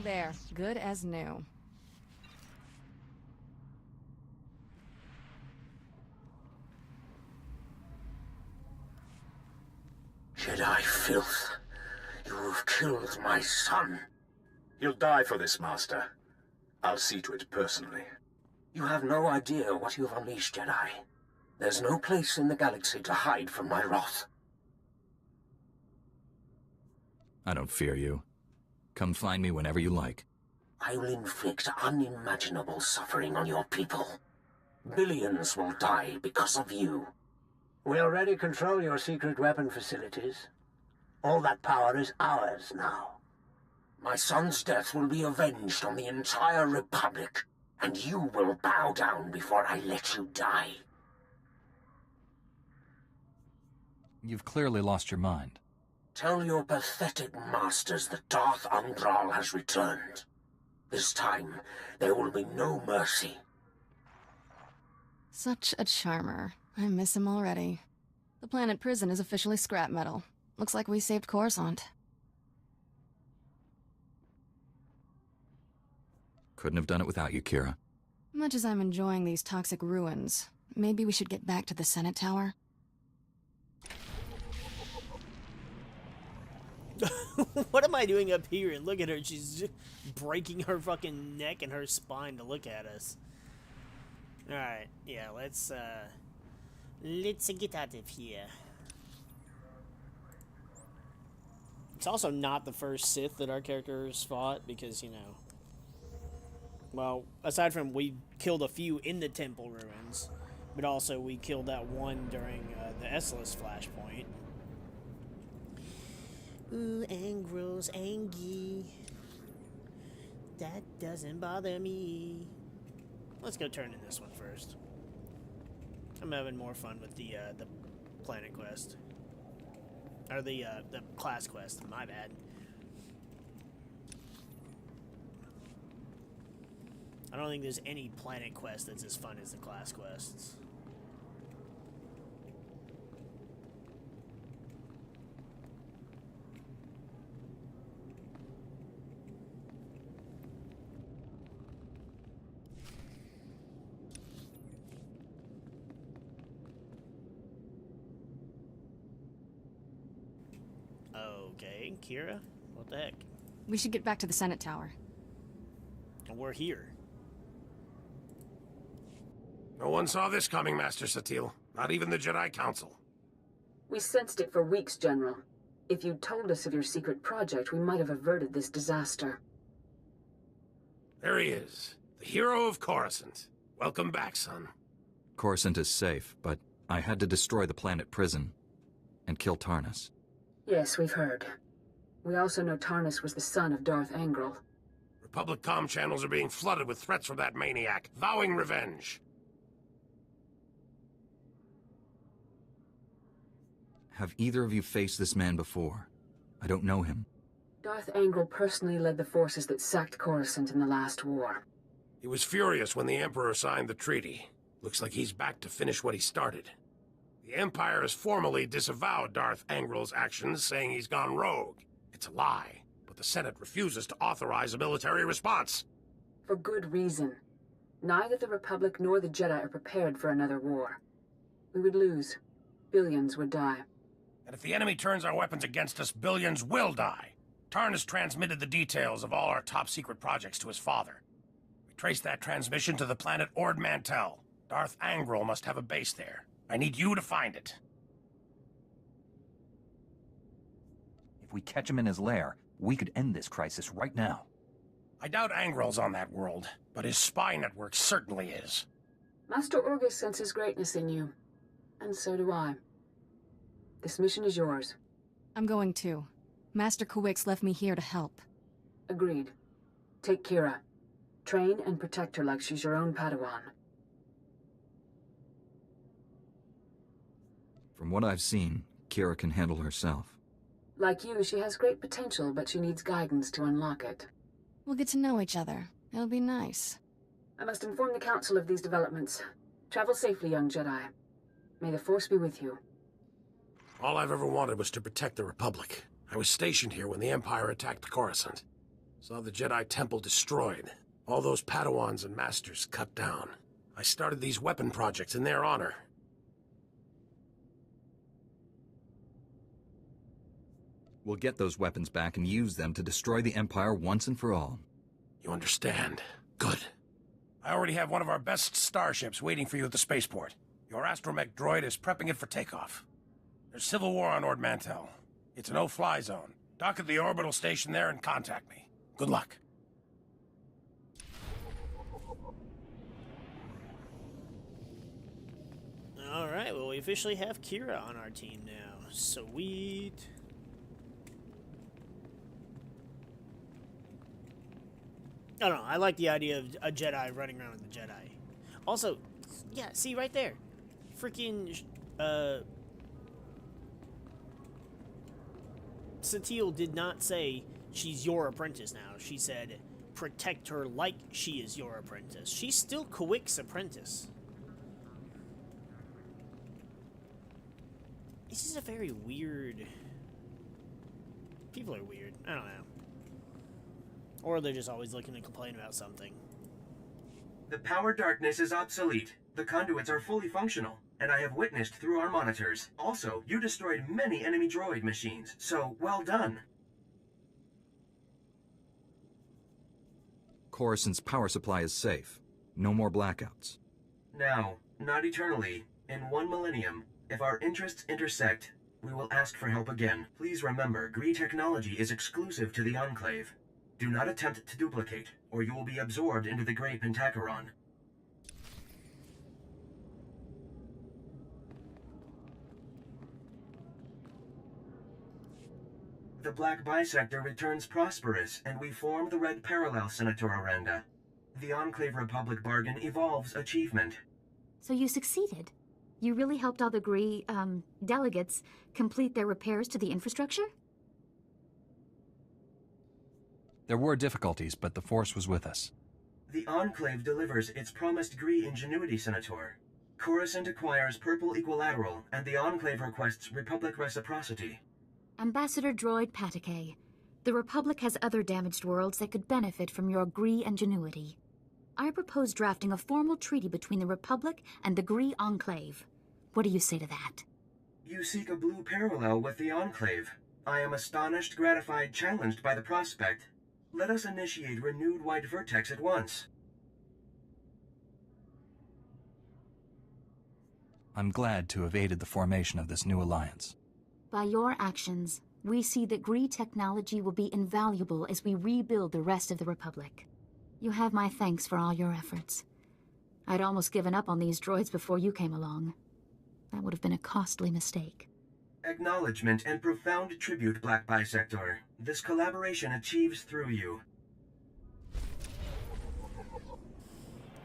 There, good as new. Jedi filth. You have killed my son. You'll die for this, Master. I'll see to it personally. You have no idea what you have unleashed, Jedi. There's no place in the galaxy to hide from my wrath. I don't fear you. Come find me whenever you like. I will inflict unimaginable suffering on your people. Billions will die because of you. We already control your secret weapon facilities. All that power is ours now. My son's death will be avenged on the entire Republic, and you will bow down before I let you die. You've clearly lost your mind. Tell your pathetic masters that Darth Undral has returned. This time, there will be no mercy. Such a charmer. I miss him already. The planet prison is officially scrap metal. Looks like we saved Coruscant. Couldn't have done it without you, Kira. Much as I'm enjoying these toxic ruins, maybe we should get back to the Senate Tower? What am I doing up here? And look at her. She's breaking her fucking neck and her spine to look at us. Alright, yeah, let's get out of here. It's also not the first Sith that our characters fought because, you know... Well, aside from we killed a few in the temple ruins, but also we killed that one during the Essless flashpoint. Ooh, Angros, Angie. That doesn't bother me. Let's go turn in this one first. I'm having more fun with the planet quest. Or the class quest, my bad. I don't think there's any planet quest that's as fun as the class quests. Okay, Kira, what the heck? We should get back to the Senate Tower. And we're here. No one saw this coming, Master Satil. Not even the Jedi Council. We sensed it for weeks, General. If you'd told us of your secret project, we might have averted this disaster. There he is, the hero of Coruscant. Welcome back, son. Coruscant is safe, but I had to destroy the planet prison and kill Tarnis. Yes, we've heard. We also know Tarnis was the son of Darth Angral. Republic comm channels are being flooded with threats from that maniac, vowing revenge. Have either of you faced this man before? I don't know him. Darth Angral personally led the forces that sacked Coruscant in the last war. He was furious when the Emperor signed the treaty. Looks like he's back to finish what he started. The Empire has formally disavowed Darth Angrel's actions, saying he's gone rogue. It's a lie, but the Senate refuses to authorize a military response. For good reason. Neither the Republic nor the Jedi are prepared for another war. We would lose. Billions would die. And if the enemy turns our weapons against us, billions will die. Tarn has transmitted the details of all our top-secret projects to his father. We traced that transmission to the planet Ord Mantell. Darth Angrel must have a base there. I need you to find it. If we catch him in his lair, we could end this crisis right now. I doubt Angrel's on that world, but his spy network certainly is. Master Orgus senses greatness in you. And so do I. This mission is yours. I'm going too. Master Kawix left me here to help. Agreed. Take Kira. Train and protect her like she's your own Padawan. From what I've seen, Kira can handle herself. Like you, she has great potential, but she needs guidance to unlock it. We'll get to know each other. It'll be nice. I must inform the Council of these developments. Travel safely, young Jedi. May the Force be with you. All I've ever wanted was to protect the Republic. I was stationed here when the Empire attacked Coruscant. Saw the Jedi Temple destroyed. All those Padawans and Masters cut down. I started these weapon projects in their honor. We'll get those weapons back and use them to destroy the Empire once and for all. You understand? Good. I already have one of our best starships waiting for you at the spaceport. Your astromech droid is prepping it for takeoff. There's civil war on Ord Mantell. It's a no-fly zone. Dock at the orbital station there and contact me. Good luck. Alright, well, we officially have Kira on our team now. Sweet. I don't know, I like the idea of a Jedi running around with a Jedi. Also, yeah, see right there. Freaking, Satele did not say she's your apprentice now. She said protect her like she is your apprentice. She's still Kawik's apprentice. This is a very weird... People are weird. I don't know. Or they're just always looking to complain about something. The power darkness is obsolete. The conduits are fully functional, and I have witnessed through our monitors. Also, you destroyed many enemy droid machines, so well done. Coruscant's power supply is safe. No more blackouts. Now, not eternally, in 1 millennium, if our interests intersect, we will ask for help again. Please remember, Gree technology is exclusive to the Enclave. Do not attempt to duplicate, or you will be absorbed into the Grey Pentacheron. The Black Bisector returns prosperous, and we form the Red Parallel, Senator Aranda. The Enclave Republic bargain evolves achievement. So you succeeded? You really helped all the Gree, delegates complete their repairs to the infrastructure? There were difficulties, but the Force was with us. The Enclave delivers its promised Gree ingenuity, Senator. Coruscant acquires Purple Equilateral, and the Enclave requests Republic reciprocity. Ambassador Droid Patake, the Republic has other damaged worlds that could benefit from your Gree ingenuity. I propose drafting a formal treaty between the Republic and the Gree Enclave. What do you say to that? You seek a blue parallel with the Enclave. I am astonished, gratified, challenged by the prospect. Let us initiate renewed White Vertex at once. I'm glad to have aided the formation of this new alliance. By your actions, we see that Gree technology will be invaluable as we rebuild the rest of the Republic. You have my thanks for all your efforts. I'd almost given up on these droids before you came along. That would have been a costly mistake. Acknowledgement and profound tribute, Black Bisector. This collaboration achieves through you.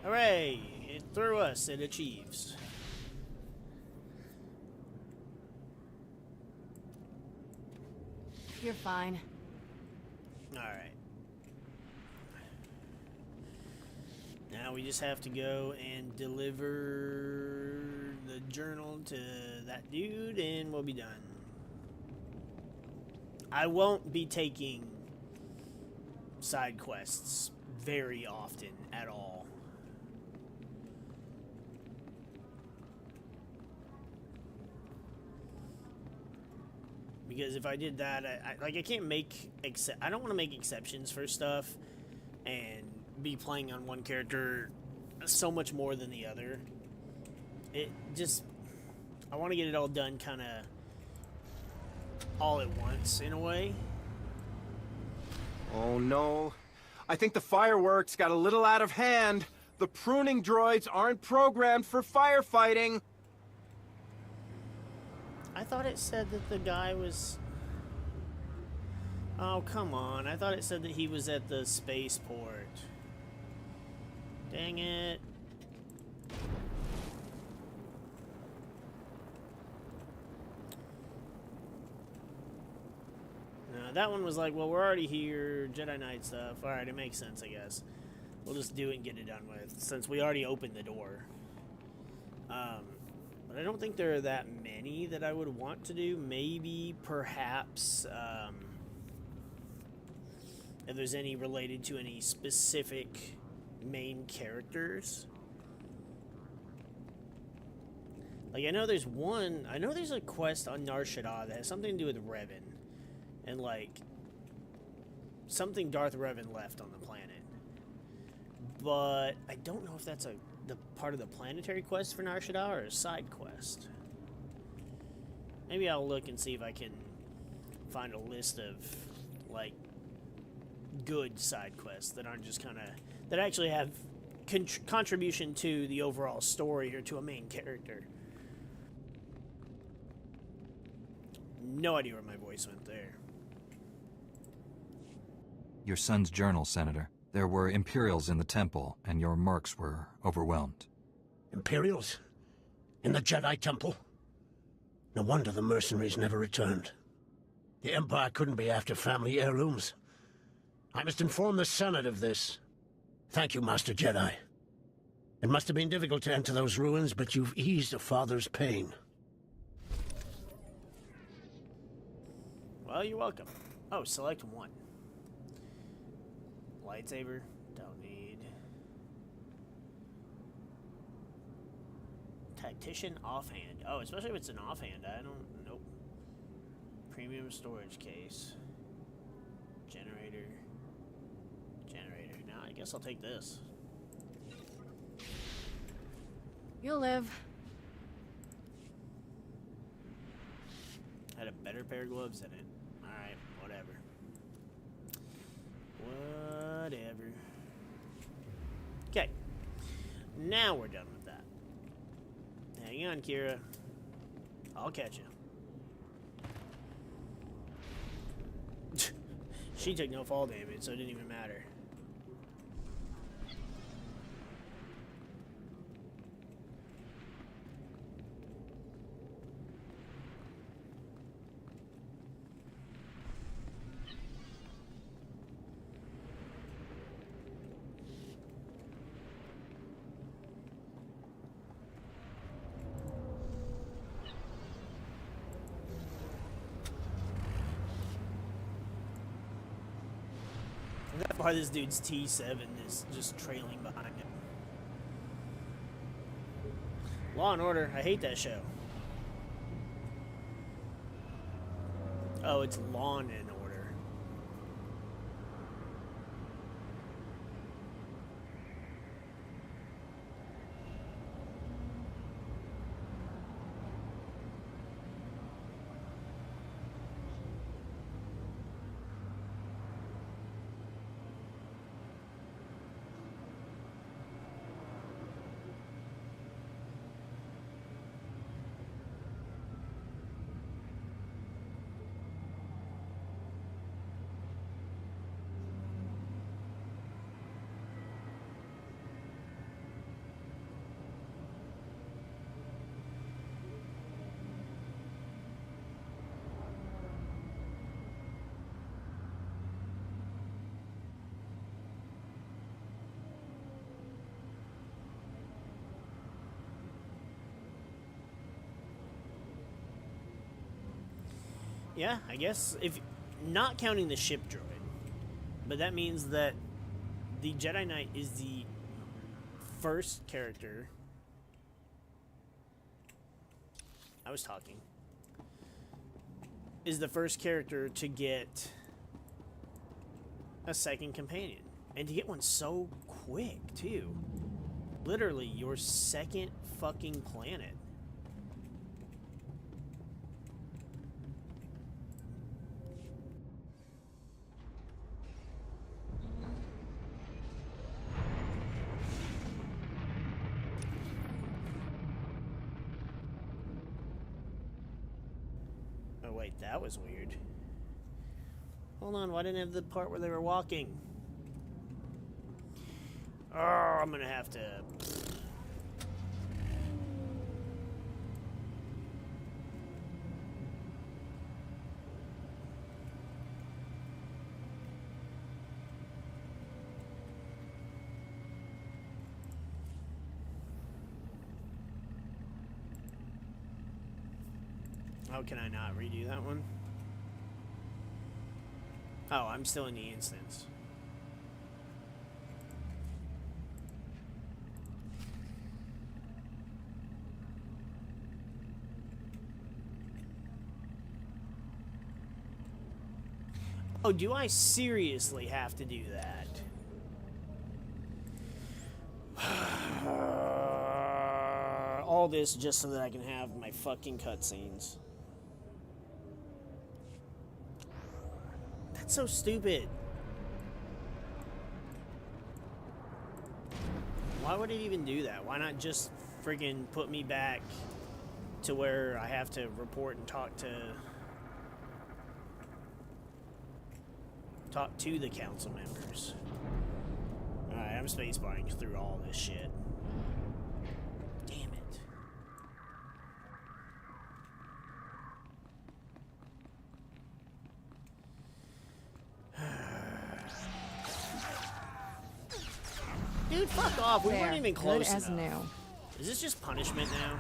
Hooray! It through us, it achieves. You're fine. Alright. Now we just have to go and deliver the journal to that dude, and we'll be done. I won't be taking side quests very often at all. Because if I did that, I can't make I don't want to make exceptions for stuff and be playing on one character so much more than the other. It just, I want to get it all done kind of all at once in a way. Oh no. I think the fireworks got a little out of hand. The pruning droids aren't programmed for firefighting. I thought it said that the guy was... Oh, come on. I thought it said that he was at the spaceport. Dang it. No, that one was like, well, we're already here. Jedi Knight stuff. Alright, it makes sense, I guess. We'll just do it and get it done with, since we already opened the door. But I don't think there are that many that I would want to do. Maybe, perhaps, if there's any related to any specific main characters. Like, I know there's a quest on Nar Shaddaa that has something to do with Revan. And, like, something Darth Revan left on the planet. But I don't know if that's the part of the planetary quest for Nar Shaddaa or a side quest. Maybe I'll look and see if I can find a list of, like, good side quests that aren't just kind of... that actually have contribution to the overall story or to a main character. No idea where my voice went there. Your son's journal, Senator. There were Imperials in the temple, and your mercs were overwhelmed. Imperials? In the Jedi Temple? No wonder the mercenaries never returned. The Empire couldn't be after family heirlooms. I must inform the Senate of this. Thank you, Master Jedi. It must have been difficult to enter those ruins, but you've eased a father's pain. Well, you're welcome. Oh, select one. Lightsaber, don't need. Tactician offhand. Oh, especially if it's an offhand. I don't. Nope. Premium storage case. Generator. Generator. Now, I guess I'll take this. You'll live. Had a better pair of gloves in it. Alright, whatever. Whatever. Okay. Now we're done with that. Hang on, Kira. I'll catch you. She took no fall damage, so it didn't even matter. That's why this dude's T7 is just trailing behind him. Law and Order. I hate that show. Oh, it's Law and Order. Yeah, I guess if not counting the ship droid, but that means that the Jedi Knight is the first character. I was talking. Is the first character to get a second companion, and to get one so quick too. Literally your second fucking planet. Oh wait, that was weird. Hold on, why didn't I have the part where they were walking? Oh, I'm gonna have to... How can I not redo that one? Oh, I'm still in the instance. Oh, do I seriously have to do that? All this just so that I can have my fucking cutscenes. That's so stupid. Why would it even do that? Why not just friggin' put me back to where I have to report and talk to the council members? Alright, I'm spacebarring through all this shit. Damn it. Dude, fuck off. We weren't even close Good as enough. new. Is this just punishment now?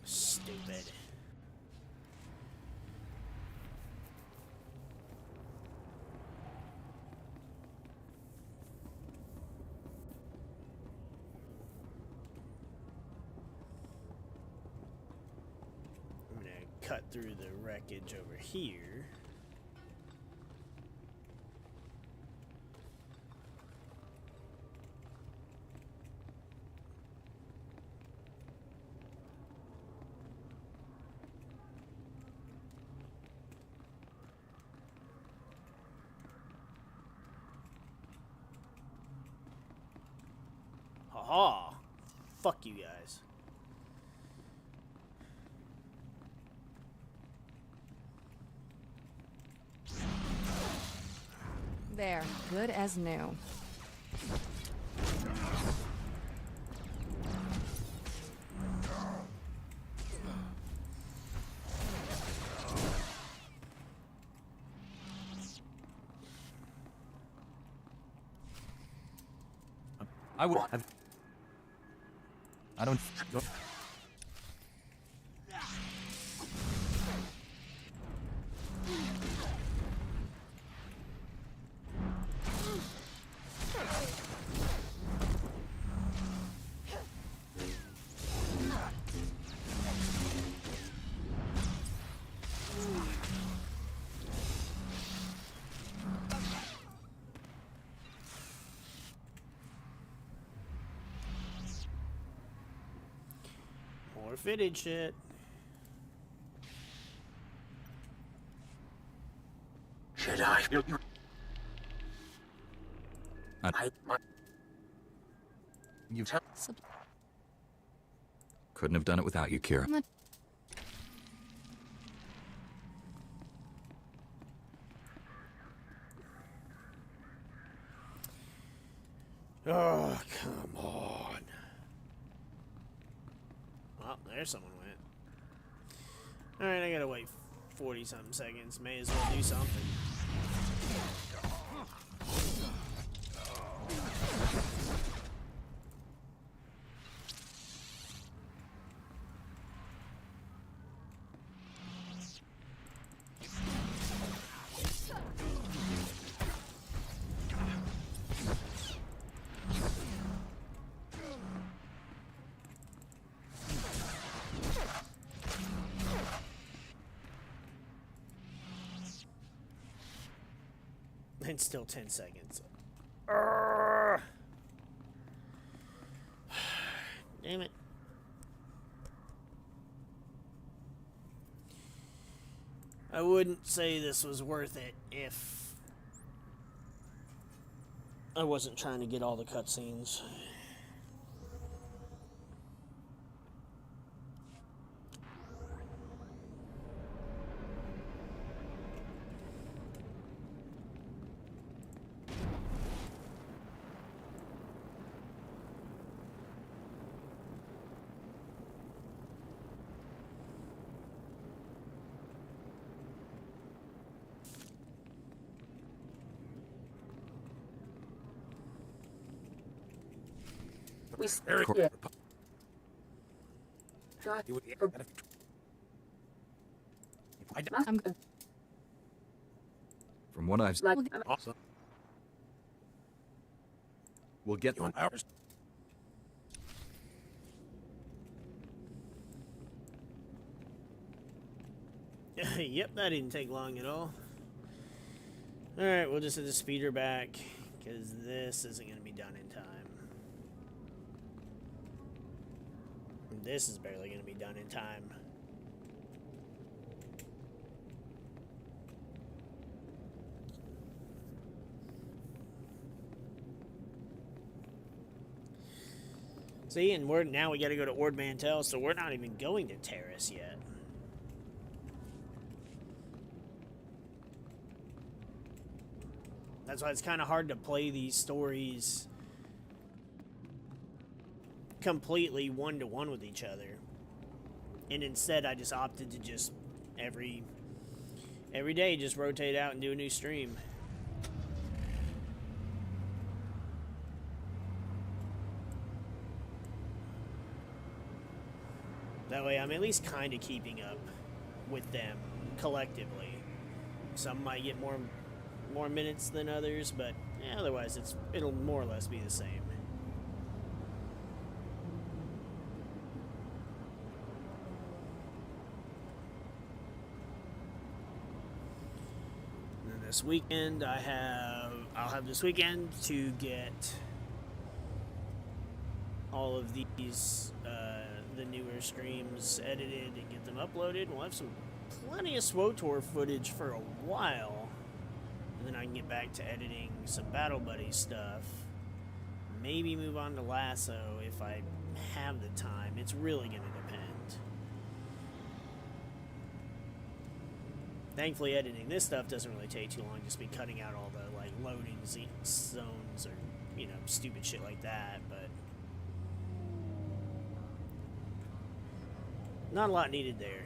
Stupid. I'm gonna cut through the wreckage over here. Haha. Fuck you guys. There, good as new. I would. I don't. More fitted shit. Jedi. You couldn't have done it without you, Kira. Oh, come on. Well, there someone went. Alright, I gotta wait 40-something seconds. May as well do something. And still 10 seconds. Damn it. I wouldn't say this was worth it if I wasn't trying to get all the cutscenes. Yeah. I'm good. From what I've Like, Awesome. we'll get On ours. Yep, that didn't take long at all. Alright, we'll just have to speed her back, because this isn't going to be done in time. This is barely going to be done in time. See, and now we got to go to Ord Mantell, so we're not even going to Terrace yet. That's why it's kind of hard to play these stories completely one-to-one with each other. And instead, I just opted to just every day just rotate out and do a new stream. That way, I'm at least kind of keeping up with them collectively. Some might get more minutes than others, but yeah, otherwise it'll more or less be the same. And then this weekend I'll have this weekend to get all of these the newer streams edited and get them uploaded. We'll have plenty of SWTOR footage for a while. And then I can get back to editing some Battle Buddy stuff. Maybe move on to Lasso if I have the time. It's really going to depend. Thankfully, editing this stuff doesn't really take too long. Just be cutting out all the like loading zones or stupid shit like that. But not a lot needed there.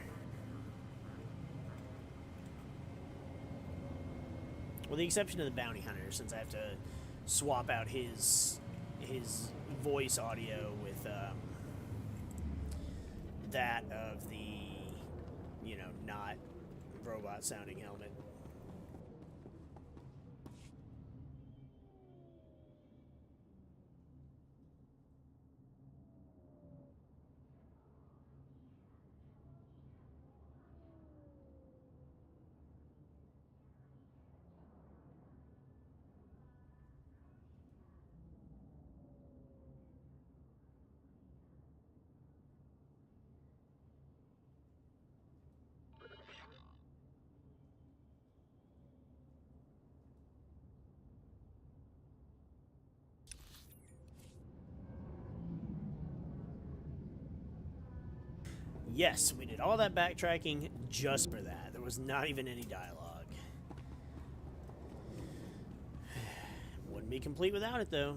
With the exception of the bounty hunter, since I have to swap out his voice audio with that of the not robot sounding helmet. Yes, we did all that backtracking just for that. There was not even any dialogue. Wouldn't be complete without it, though.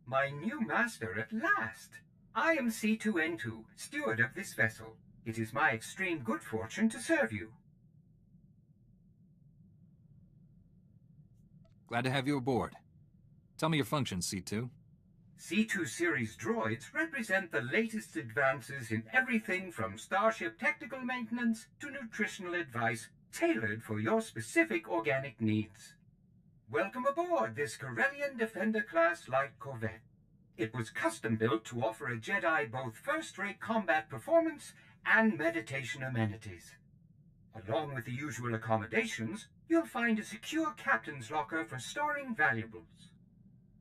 My new master at last. I am C2N2, steward of this vessel. It is my extreme good fortune to serve you. Glad to have you aboard. Tell me your functions, C2. C2 series droids represent the latest advances in everything from starship technical maintenance to nutritional advice tailored for your specific organic needs. Welcome aboard this Corellian Defender-class light corvette. It was custom-built to offer a Jedi both first-rate combat performance and meditation amenities. Along with the usual accommodations, you'll find a secure captain's locker for storing valuables.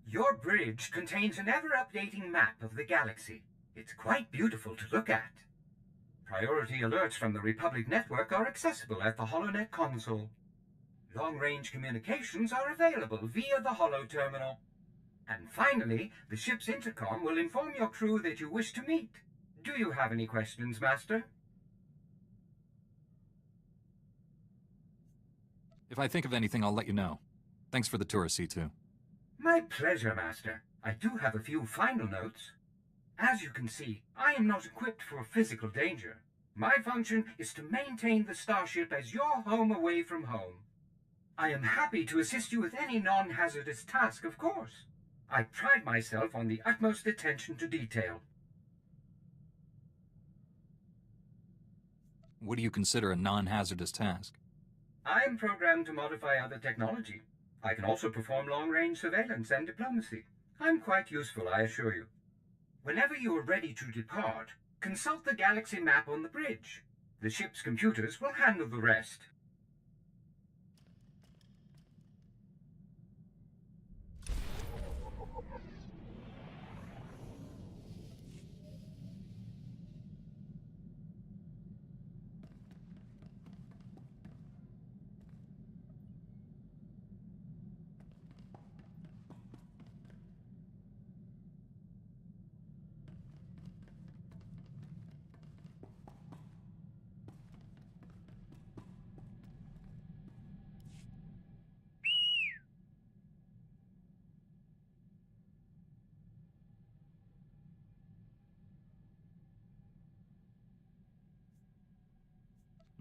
Your bridge contains an ever-updating map of the galaxy. It's quite beautiful to look at. Priority alerts from the Republic Network are accessible at the HoloNet console. Long-range communications are available via the Holo Terminal. And finally, the ship's intercom will inform your crew that you wish to meet. Do you have any questions, Master? If I think of anything, I'll let you know. Thanks for the tour, C2. My pleasure, Master. I do have a few final notes. As you can see, I am not equipped for physical danger. My function is to maintain the starship as your home away from home. I am happy to assist you with any non-hazardous task, of course. I pride myself on the utmost attention to detail. What do you consider a non-hazardous task? I am programmed to modify other technology. I can also perform long-range surveillance and diplomacy. I'm quite useful, I assure you. Whenever you are ready to depart, consult the galaxy map on the bridge. The ship's computers will handle the rest.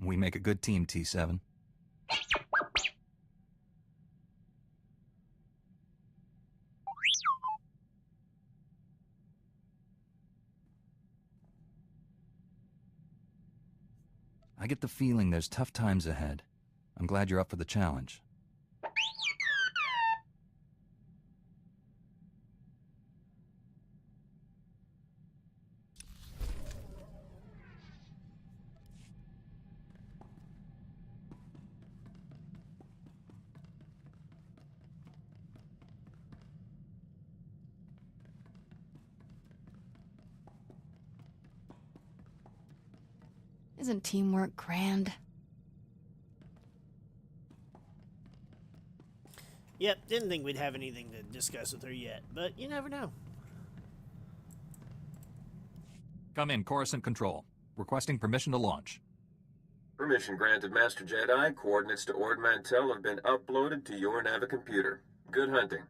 We make a good team, T7. I get the feeling there's tough times ahead. I'm glad you're up for the challenge. Isn't teamwork grand? Yep, didn't think we'd have anything to discuss with her yet, but you never know. Come in, Coruscant Control. Requesting permission to launch. Permission granted, Master Jedi. Coordinates to Ord Mantell have been uploaded to your Navicomputer. Good hunting.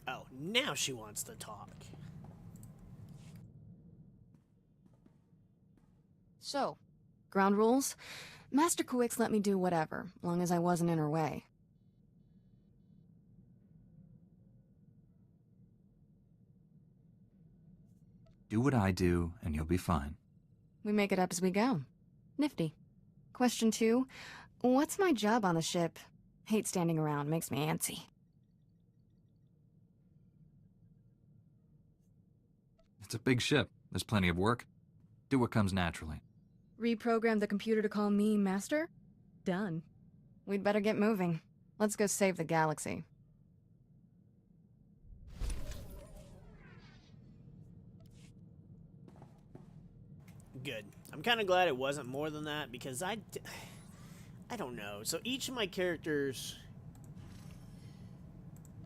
Oh, now she wants to talk. So, ground rules? Master Kuix let me do whatever, long as I wasn't in her way. Do what I do, and you'll be fine. We make it up as we go. Nifty. Question 2. What's my job on the ship? Hate standing around, makes me antsy. It's a big ship. There's plenty of work. Do what comes naturally. Reprogram the computer to call me Master? Done. We'd better get moving. Let's go save the galaxy. Good. I'm kind of glad it wasn't more than that, because I don't know. So each of my characters...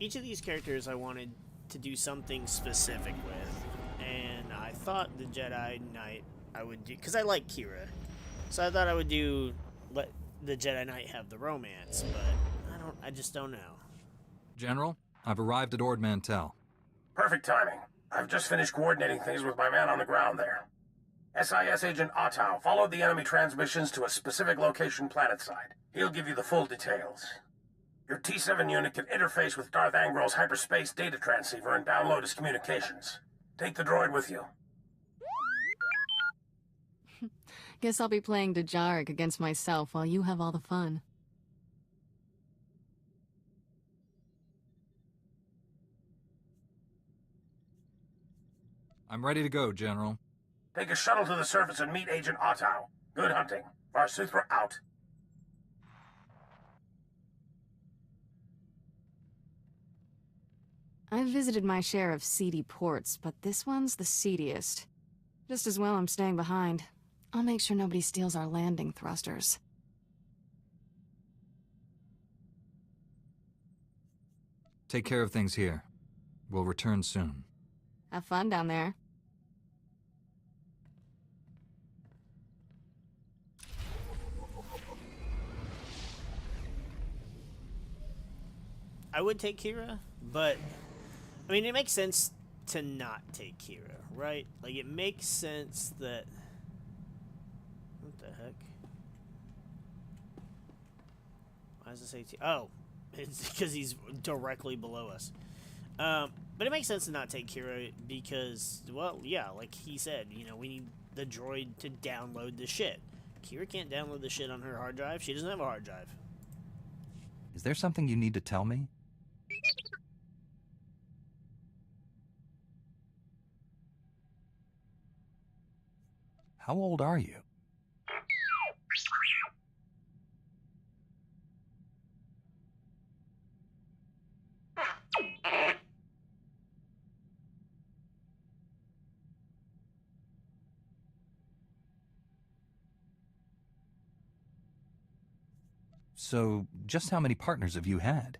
Each of these characters I wanted to do something specific with. And I thought the Jedi Knight I would do... Because I like Kira. So I thought I would do... Let the Jedi Knight have the romance, but I just don't know. General, I've arrived at Ord Mantell. Perfect timing. I've just finished coordinating things with my man on the ground there. SIS Agent Ottow followed the enemy transmissions to a specific location planetside. He'll give you the full details. Your T7 unit can interface with Darth Angrel's hyperspace data transceiver and download his communications. Take the droid with you. Guess I'll be playing Dejarik against myself while you have all the fun. I'm ready to go, General. Take a shuttle to the surface and meet Agent Ottow. Good hunting. Varsuthra out. I've visited my share of seedy ports, but this one's the seediest. Just as well I'm staying behind. I'll make sure nobody steals our landing thrusters. Take care of things here. We'll return soon. Have fun down there. I would take Kira, but... I mean, it makes sense to not take Kira, right? Like, it makes sense that... What the heck? Why does it say... Oh, it's because he's directly below us. But it makes sense to not take Kira because, well, yeah, like he said, you know, we need the droid to download the shit. Kira can't download the shit on her hard drive. She doesn't have a hard drive. Is there something you need to tell me? How old are you? So, just how many partners have you had?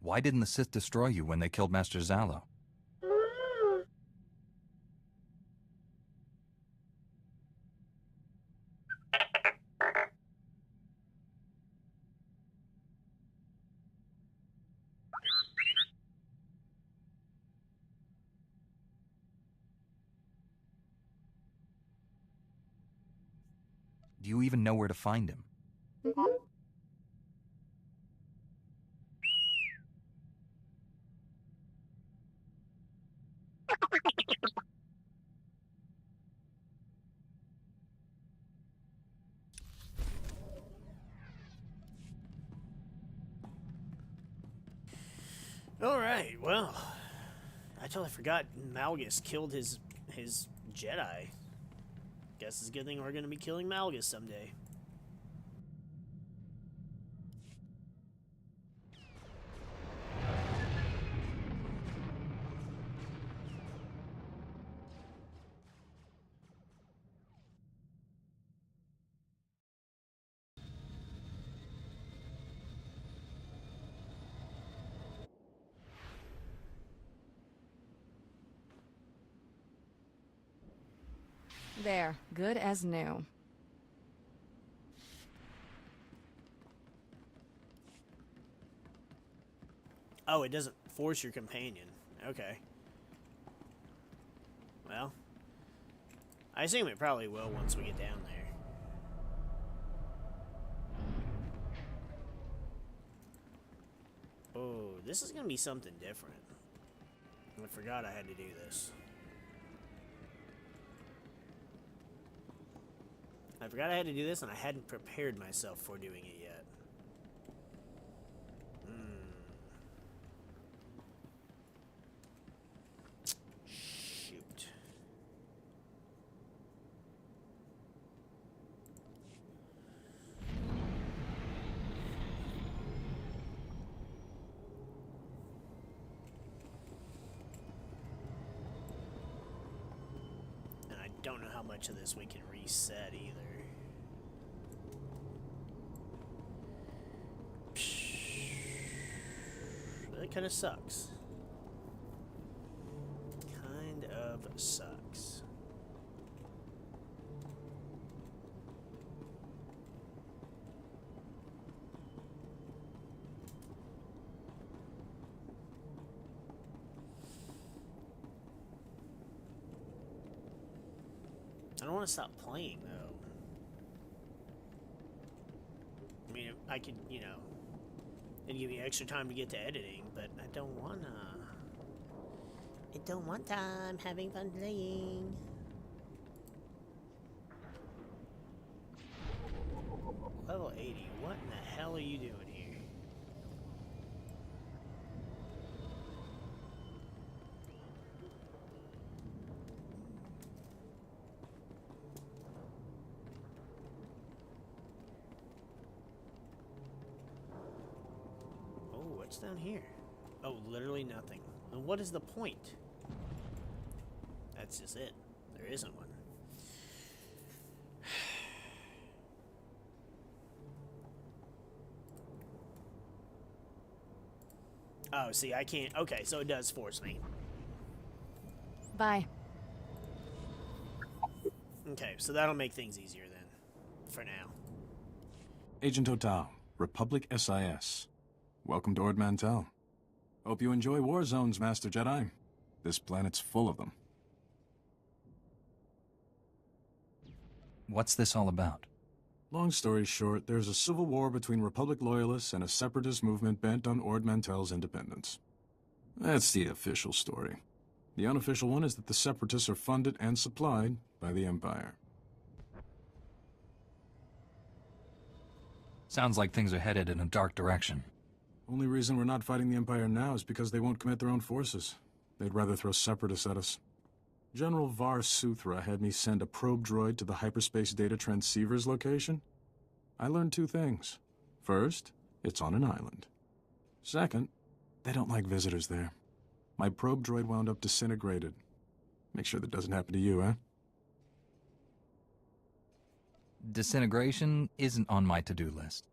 Why didn't the Sith destroy you when they killed Master Zalo? Do you even know where to find him? Alright, well, I totally forgot Malgus killed his Jedi. Guess it's a good thing we're going to be killing Malgus someday. There, good as new. Oh, it doesn't force your companion. Okay. Well, I assume it probably will once we get down there. Oh, this is going to be something different. I forgot I had to do this. I forgot I had to do this, and I hadn't prepared myself for doing it yet. don't know how much of this we can reset either. That kind of sucks. Kind of sucks. I don't want to stop playing, though. I mean, I could, you know, it'd give me extra time to get to editing, but I don't wanna. I don't want time having fun playing. Level 80, what in the hell are you doing here? What's down here? Oh, literally nothing. And what is the point? That's just it. There isn't one. Oh, see, I can't. Okay, so it does force me. Bye. Okay, so that'll make things easier then. For now. Agent Total, Republic SIS. Welcome to Ord Mantell. Hope you enjoy war zones, Master Jedi. This planet's full of them. What's this all about? Long story short, there's a civil war between Republic loyalists and a separatist movement bent on Ord Mantell's independence. That's the official story. The unofficial one is that the separatists are funded and supplied by the Empire. Sounds like things are headed in a dark direction. Only reason we're not fighting the Empire now is because they won't commit their own forces. They'd rather throw separatists at us. General Var Suthra had me send a probe droid to the hyperspace data transceiver's location. I learned two things. First, it's on an island. Second, they don't like visitors there. My probe droid wound up disintegrated. Make sure that doesn't happen to you, eh? Disintegration isn't on my to-do list.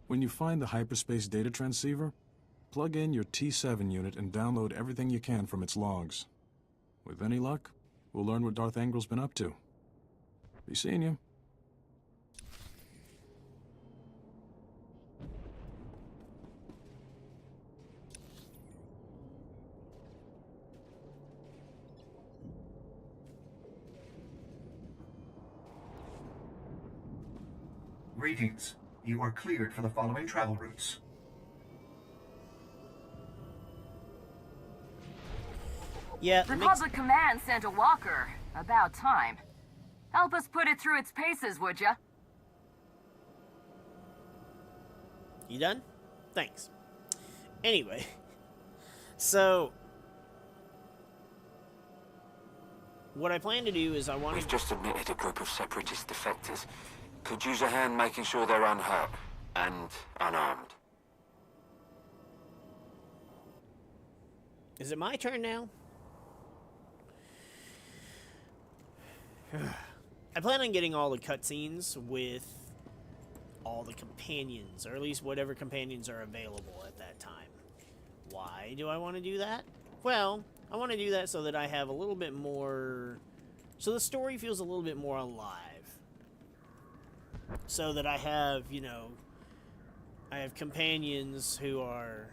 When you find the hyperspace data transceiver, plug in your T7 unit and download everything you can from its logs. With any luck, we'll learn what Darth Angril's been up to. Be seeing you. Greetings. You are cleared for the following travel routes. Yeah. Republic Command sent a walker. About time. Help us put it through its paces, would ya? You done? Thanks. Anyway, so what I plan to do is We've just admitted a group of separatist defectors. Could use a hand making sure they're unhurt and unarmed. Is it my turn now? I plan on getting all the cutscenes with all the companions, or at least whatever companions are available at that time. Why do I want to do that? Well, I want to do that so that I have a little bit more... So the story feels a little bit more alive. So that I have, you know, I have companions who are...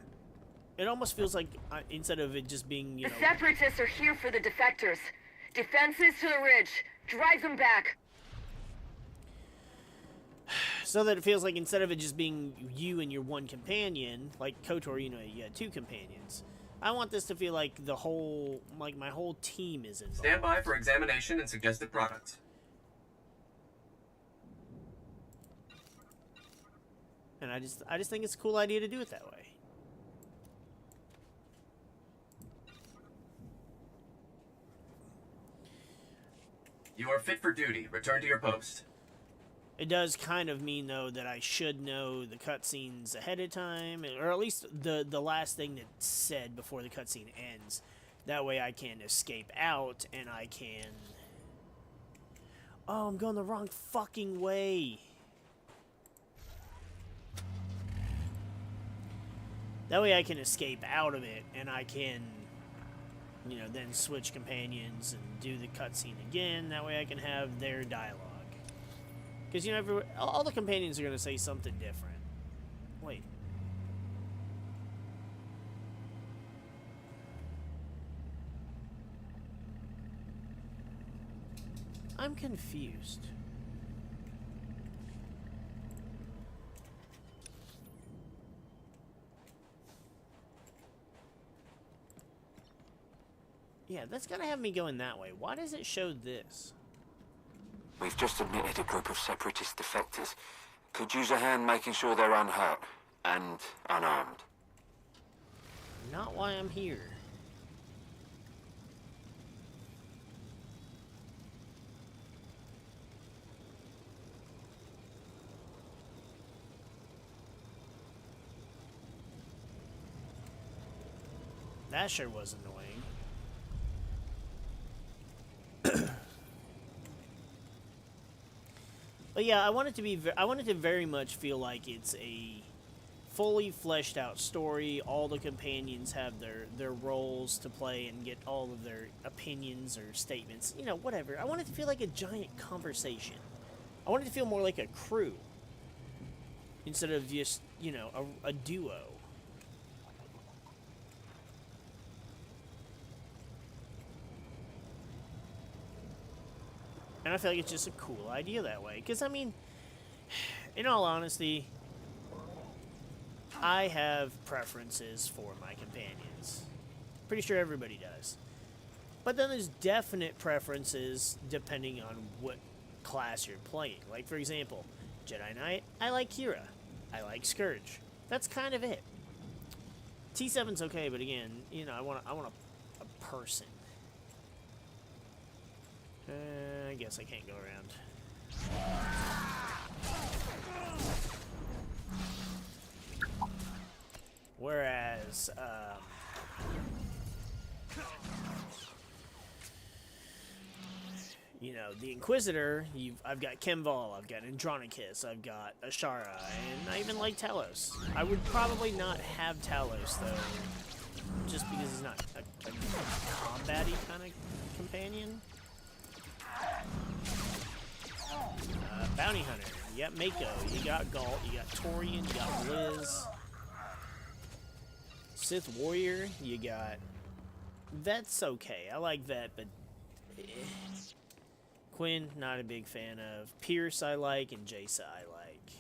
It almost feels like, instead of it just being, you know... The Separatists are here for the defectors. Defenses to the ridge. Drive them back. So that it feels like instead of it just being you and your one companion, like KOTOR, you know, you had two companions. I want this to feel like the whole, like my whole team is involved. Stand by for examination and suggested products. And I just think it's a cool idea to do it that way. You are fit for duty. Return to your post. It does kind of mean, though, that I should know the cutscenes ahead of time, or at least the last thing that's said before the cutscene ends. That way I can escape out, and I can Oh, I'm going the wrong fucking way. That way I can escape out of it, and I can, you know, then switch companions and do the cutscene again. That way I can have their dialogue. Because, you know, all the companions are going to say something different. Wait. I'm confused. Yeah, that's gotta have me going that way. Why does it show this? We've just admitted a group of separatist defectors. Could use a hand making sure they're unhurt and unarmed. Not why I'm here. That sure was annoying. But yeah, I want it to very much feel like it's a fully fleshed out story. All the companions have their roles to play and get all of their opinions or statements, you know, whatever. I want it to feel like a giant conversation. I want it to feel more like a crew instead of just, you know, a duo. And I feel like it's just a cool idea that way. Because, I mean, in all honesty, I have preferences for my companions. Pretty sure everybody does. But then there's definite preferences depending on what class you're playing. Like, for example, Jedi Knight, I like Kira. I like Scourge. That's kind of it. T7's okay, but again, you know, I want a person. I guess I can't go around. Whereas, you know, the Inquisitor, I've got Kemval, I've got Andronicus, I've got Ashara, and I even like Talos. I would probably not have Talos, though, just because he's not a combat-y kind of companion. Bounty Hunter, you got Mako, you got Galt, you got Torian, you got Liz. Sith Warrior, you got... Vet's okay, I like Vet, but... Quinn, not a big fan of. Pierce I like, and Jace I like.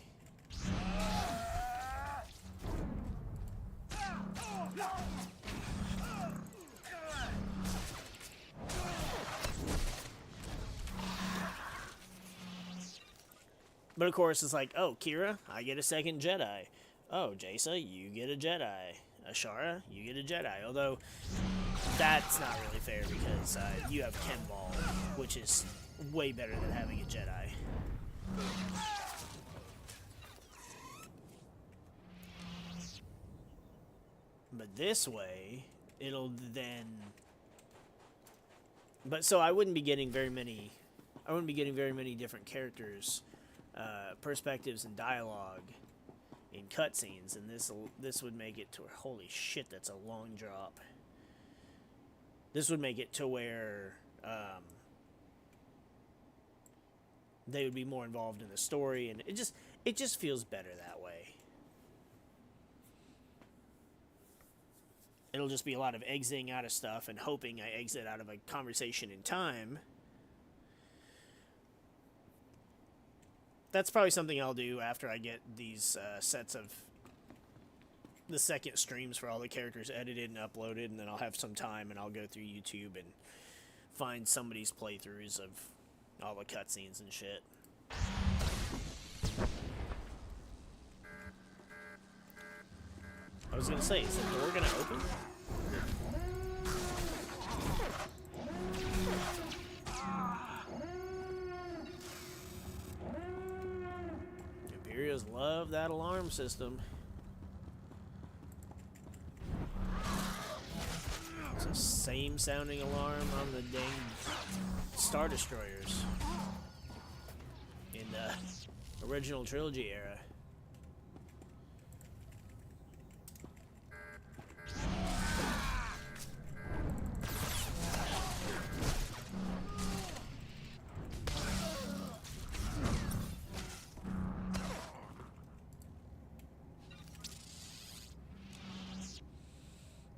But of course, it's like, oh, Kira, I get a second Jedi. Oh, Jace, you get a Jedi. Ashara, you get a Jedi. Although, that's not really fair because you have Kemval, which is way better than having a Jedi. But this way, it'll then... But so I wouldn't be getting very many... I wouldn't be getting very many different characters... perspectives and dialogue in cutscenes, and this would make it to where, holy shit, that's a long drop. This would make it to where they would be more involved in the story, and it just feels better that way. It'll just be a lot of exiting out of stuff and hoping I exit out of a conversation in time. That's probably something I'll do after I get these sets of the second streams for all the characters edited and uploaded, and then I'll have some time and I'll go through YouTube and find somebody's playthroughs of all the cutscenes and shit. I was gonna say, is the door gonna open? Imperials love that alarm system. It's the same sounding alarm on the dang Star Destroyers. the original trilogy era.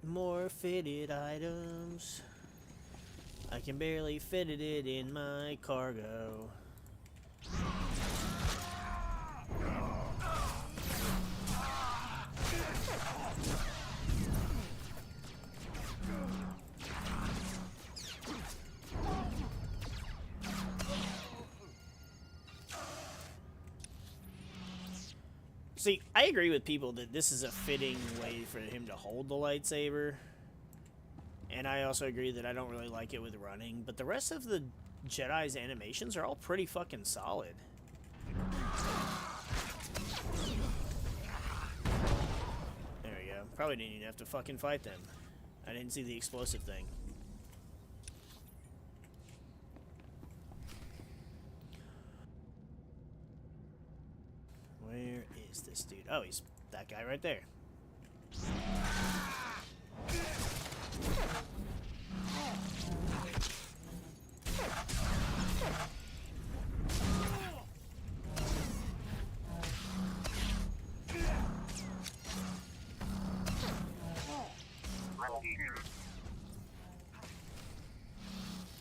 More fitted items. I can barely fit it in my cargo. See, I agree with people that this is a fitting way for him to hold the lightsaber. And I also agree that I don't really like it with running. But the rest of the Jedi's animations are all pretty fucking solid. There we go. Probably didn't even have to fucking fight them. I didn't see the explosive thing. Where is this dude? Oh, he's that guy right there.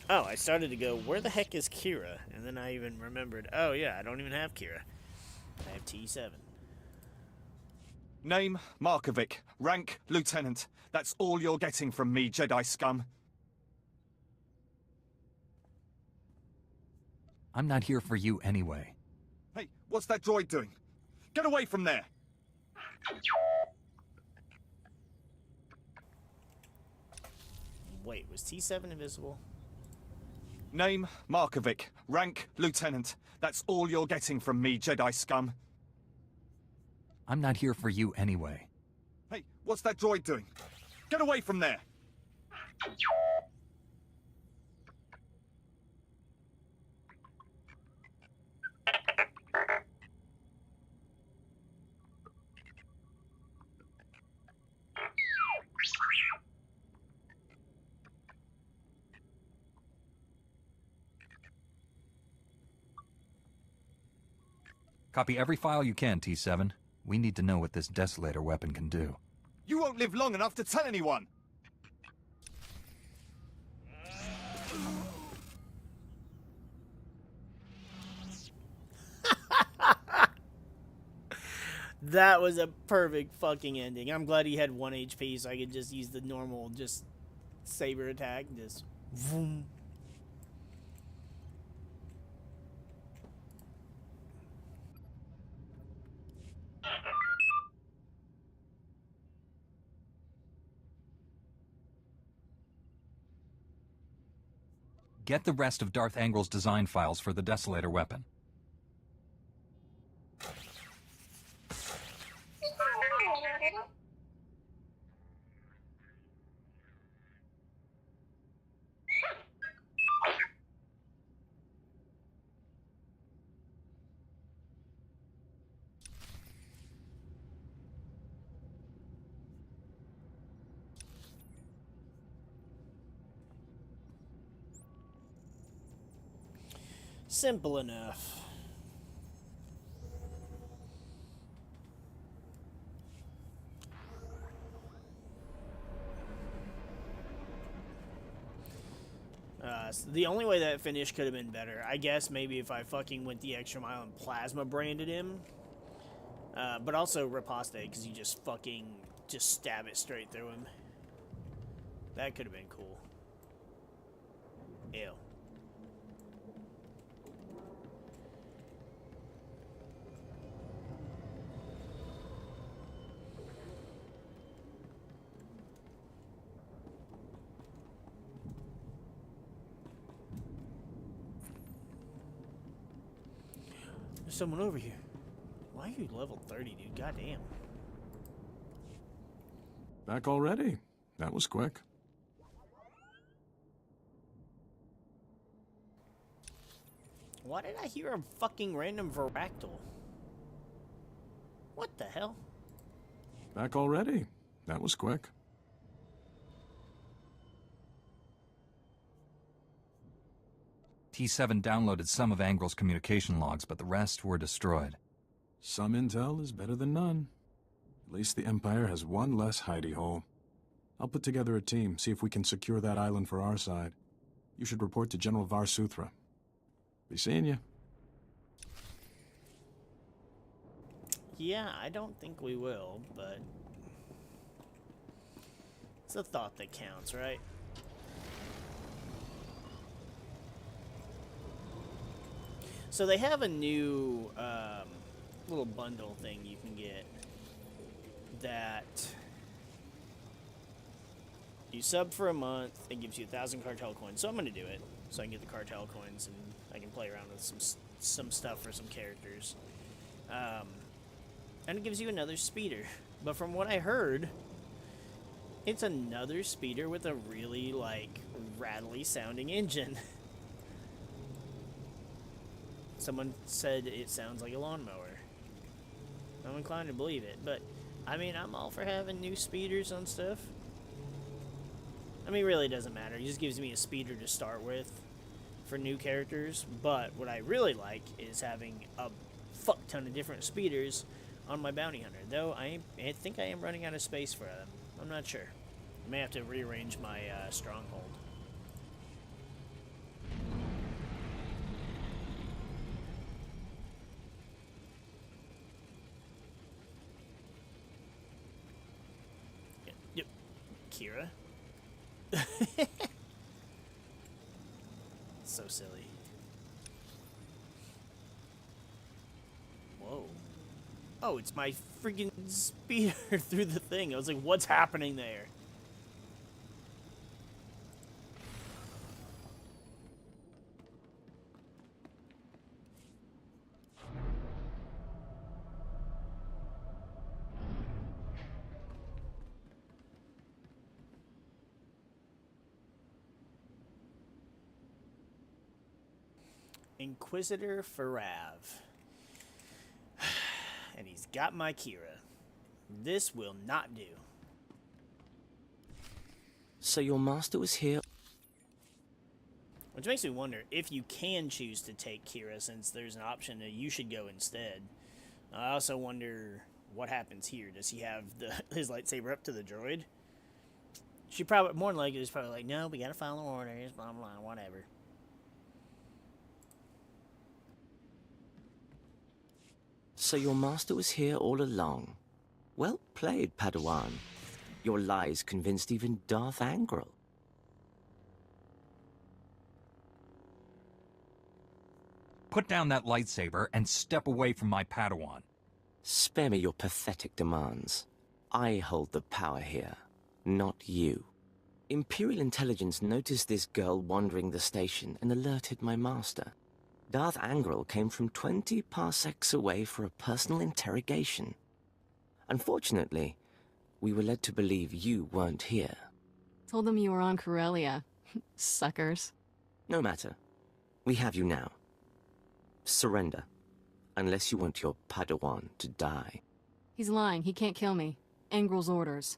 Oh, I started to go, where the heck is Kira? And then I even remembered, oh yeah, I don't even have Kira. I have T7. Name, Markovic. Rank, Lieutenant. That's all you're getting from me, Jedi scum. I'm not here for you anyway. Hey, what's that droid doing? Get away from there! Wait, was T7 invisible? Name, Markovic. Rank, Lieutenant. That's all you're getting from me, Jedi scum. I'm not here for you anyway. Hey, what's that droid doing? Get away from there! Copy every file you can, T7. We need to know what this Desolator weapon can do. You won't live long enough to tell anyone! That was a perfect fucking ending. I'm glad he had 1 HP so I could just use the normal, just saber attack. Just vroom. Get the rest of Darth Angrel's design files for the Desolator weapon. Simple enough. So the only way that finish could have been better, I guess maybe if I fucking went the extra mile and plasma branded him. But also riposte, because you just fucking just stab it straight through him. That could have been cool. Ew. There's someone over here. Why are you level 30, dude? Goddamn. Back already? That was quick. Why did I hear a fucking random Varactyl? What the hell? Back already? That was quick. T7 downloaded some of Angril's communication logs, but the rest were destroyed. Some intel is better than none. At least the Empire has one less hidey hole. I'll put together a team, see if we can secure that island for our side. You should report to General Var Suthra. Be seeing you. Yeah, I don't think we will, but it's a thought that counts, right? So they have a new little bundle thing you can get that you sub for a month, it gives you 1,000 cartel coins. So I'm gonna do it so I can get the cartel coins and I can play around with some stuff for some characters. And it gives you another speeder. But from what I heard, it's another speeder with a really, like, rattly sounding engine. Someone said it sounds like a lawnmower. I'm inclined to believe it, but, I mean, I'm all for having new speeders on stuff. I mean, really, it doesn't matter. It just gives me a speeder to start with for new characters, but what I really like is having a fuck ton of different speeders on my bounty hunter, though I think I am running out of space for them. I'm not sure. I may have to rearrange my stronghold. Yep. Kira? So silly. Whoa. Oh, it's my freaking speeder through the thing. I was like, what's happening there? Inquisitor Farav. And he's got my Kira. This will not do. So your master was here? Which makes me wonder if you can choose to take Kira, since there's an option that you should go instead. I also wonder what happens here. Does he have his lightsaber up to the droid? She probably, more than likely, is probably like, no, we gotta follow orders, blah, blah, blah, whatever. So your master was here all along. Well played, Padawan. Your lies convinced even Darth Angril. Put down that lightsaber and step away from my Padawan. Spare me your pathetic demands. I hold the power here, not you. Imperial intelligence noticed this girl wandering the station and alerted my master. Darth Angril came from 20 parsecs away for a personal interrogation. Unfortunately, we were led to believe you weren't here. Told them you were on Corellia. Suckers. No matter. We have you now. Surrender, unless you want your Padawan to die. He's lying. He can't kill me. Angril's orders.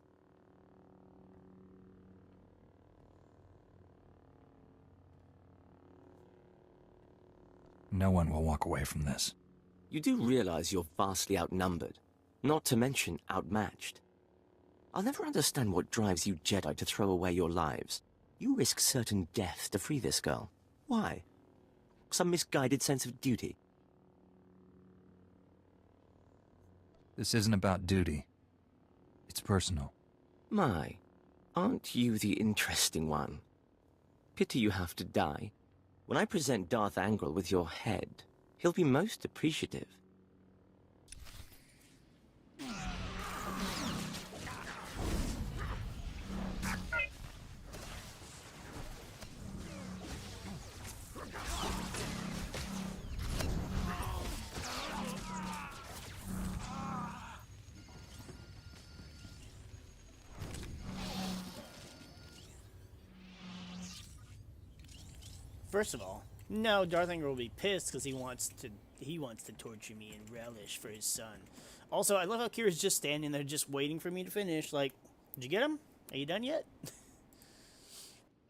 No one will walk away from this. You do realize you're vastly outnumbered, not to mention outmatched. I'll never understand what drives you Jedi to throw away your lives. You risk certain death to free this girl. Why? Some misguided sense of duty? This isn't about duty. It's personal. My, aren't you the interesting one? Pity you have to die. When I present Darth Angril with your head, he'll be most appreciative. First of all, No, Darth Angel will be pissed because he wants to torture me and relish for his son. Also, I love how Kira's just standing there just waiting for me to finish. Like, did you get him? Are you done yet?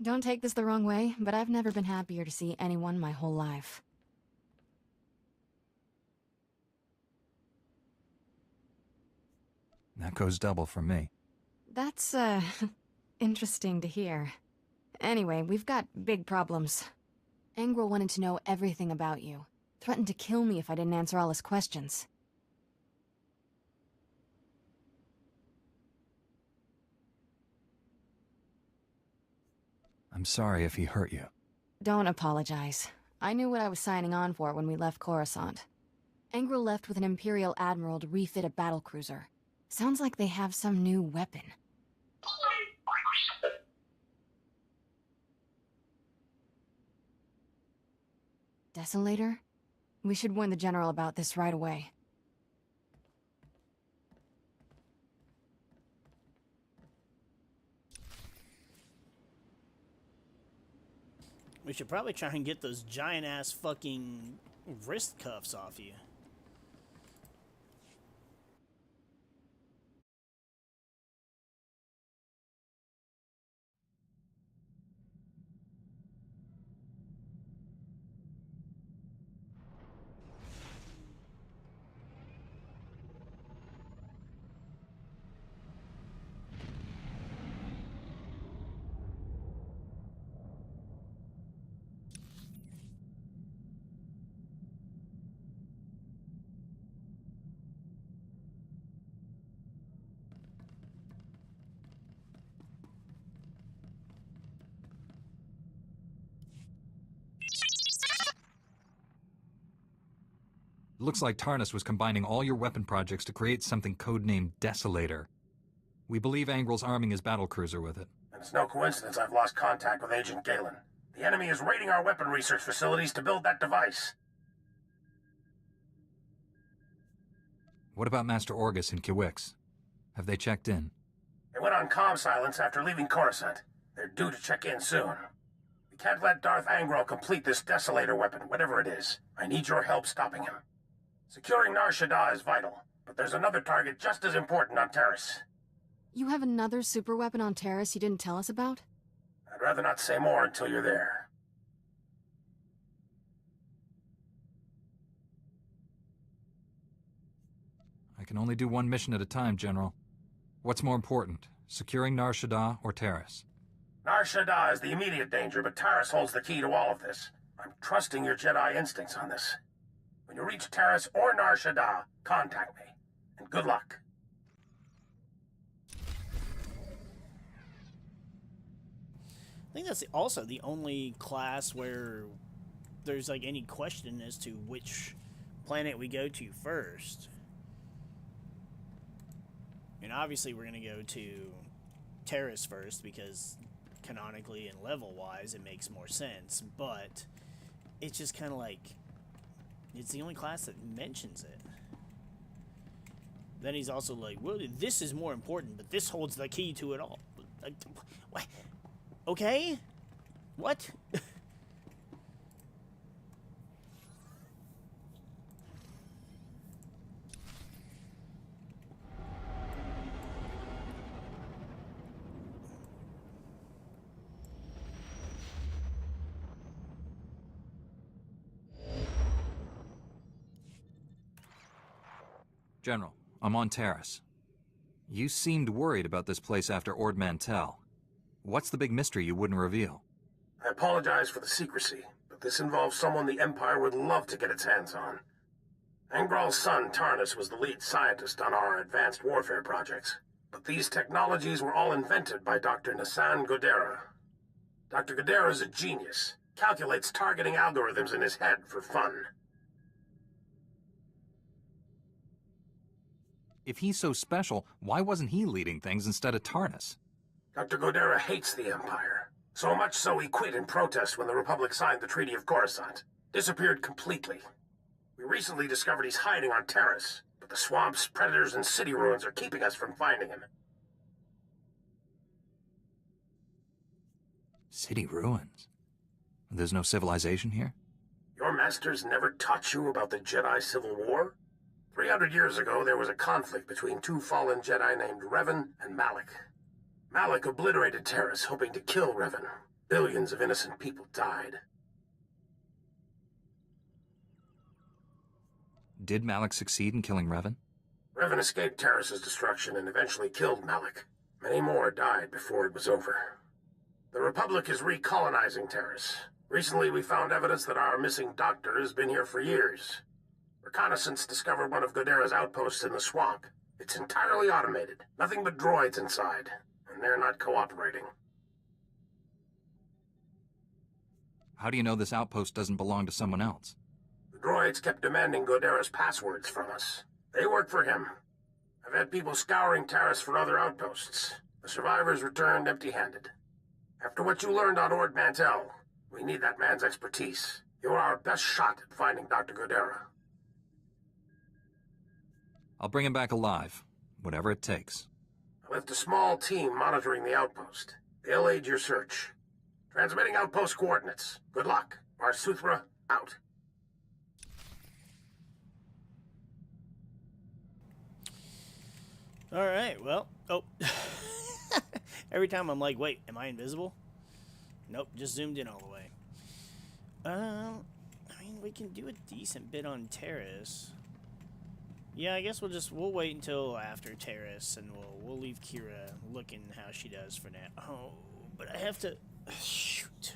Don't take this the wrong way, but I've never been happier to see anyone my whole life. That goes double for me. That's, interesting to hear. Anyway, we've got big problems. Angrel wanted to know everything about you. Threatened to kill me if I didn't answer all his questions. I'm sorry if he hurt you. Don't apologize. I knew what I was signing on for when we left Coruscant. Angrel left with an Imperial Admiral to refit a battlecruiser. Sounds like they have some new weapon. Desolator? We should warn the General about this right away. We should probably try and get those giant-ass fucking wrist cuffs off you. It looks like Tarnus was combining all your weapon projects to create something codenamed Desolator. We believe Angrel's arming his battlecruiser with it. And it's no coincidence I've lost contact with Agent Galen. The enemy is raiding our weapon research facilities to build that device. What about Master Orgus and Kiwix? Have they checked in? They went on comm silence after leaving Coruscant. They're due to check in soon. We can't let Darth Angrel complete this Desolator weapon, whatever it is. I need your help stopping him. Securing Nar Shaddaa is vital, but there's another target just as important on Terrace. You have another superweapon on Terrace you didn't tell us about? I'd rather not say more until you're there. I can only do one mission at a time, General. What's more important, securing Nar Shaddaa or Terrace? Nar Shaddaa is the immediate danger, but Terrace holds the key to all of this. I'm trusting your Jedi instincts on this. When you reach Terrace or Nar Shaddaa, contact me. And good luck. I think that's also the only class where there's like any question as to which planet we go to first. And obviously we're going to go to Terrace first because canonically and level-wise it makes more sense, but it's just kind of like it's the only class that mentions it. Then he's also like, well, this is more important, but this holds the key to it all. Like, what? Okay? What? General, I'm on Terrace. You seemed worried about this place after Ord Mantell. What's the big mystery you wouldn't reveal? I apologize for the secrecy, but this involves someone the Empire would love to get its hands on. Angral's son, Tarnus, was the lead scientist on our advanced warfare projects. But these technologies were all invented by Dr. Nassan Godera. Dr. Godera is a genius. Calculates targeting algorithms in his head for fun. If he's so special, why wasn't he leading things instead of Tarnus? Dr. Godera hates the Empire. So much so he quit in protest when the Republic signed the Treaty of Coruscant. Disappeared completely. We recently discovered he's hiding on Terrace, but the swamps, predators, and city ruins are keeping us from finding him. City ruins? There's no civilization here? masters never taught you about the Jedi Civil War? 300 years ago, there was a conflict between two fallen Jedi named Revan and Malak. Malak obliterated Terrace, hoping to kill Revan. Billions of innocent people died. Did Malak succeed in killing Revan? Revan escaped Terrace's destruction and eventually killed Malak. Many more died before it was over. The Republic is recolonizing Terrace. Recently, we found evidence that our missing doctor has been here for years. Reconnaissance discovered one of Godera's outposts in the swamp. It's entirely automated. Nothing but droids inside. And they're not cooperating. How do you know this outpost doesn't belong to someone else? The droids kept demanding Godera's passwords from us. They work for him. I've had people scouring Terrace for other outposts. The survivors returned empty-handed. After what you learned on Ord Mantell, we need that man's expertise. You're our best shot at finding Dr. Godera. I'll bring him back alive, whatever it takes. I left a small team monitoring the outpost. They'll aid your search. Transmitting outpost coordinates. Good luck. Bar Suthra, out. Alright, well, oh. Every time I'm like, wait, am I invisible? Nope, just zoomed in all the way. I mean, we can do a decent bit on Terrace. Yeah, I guess we'll wait until after Terrace, and we'll leave Kira looking how she does for now. Oh, but I have to shoot.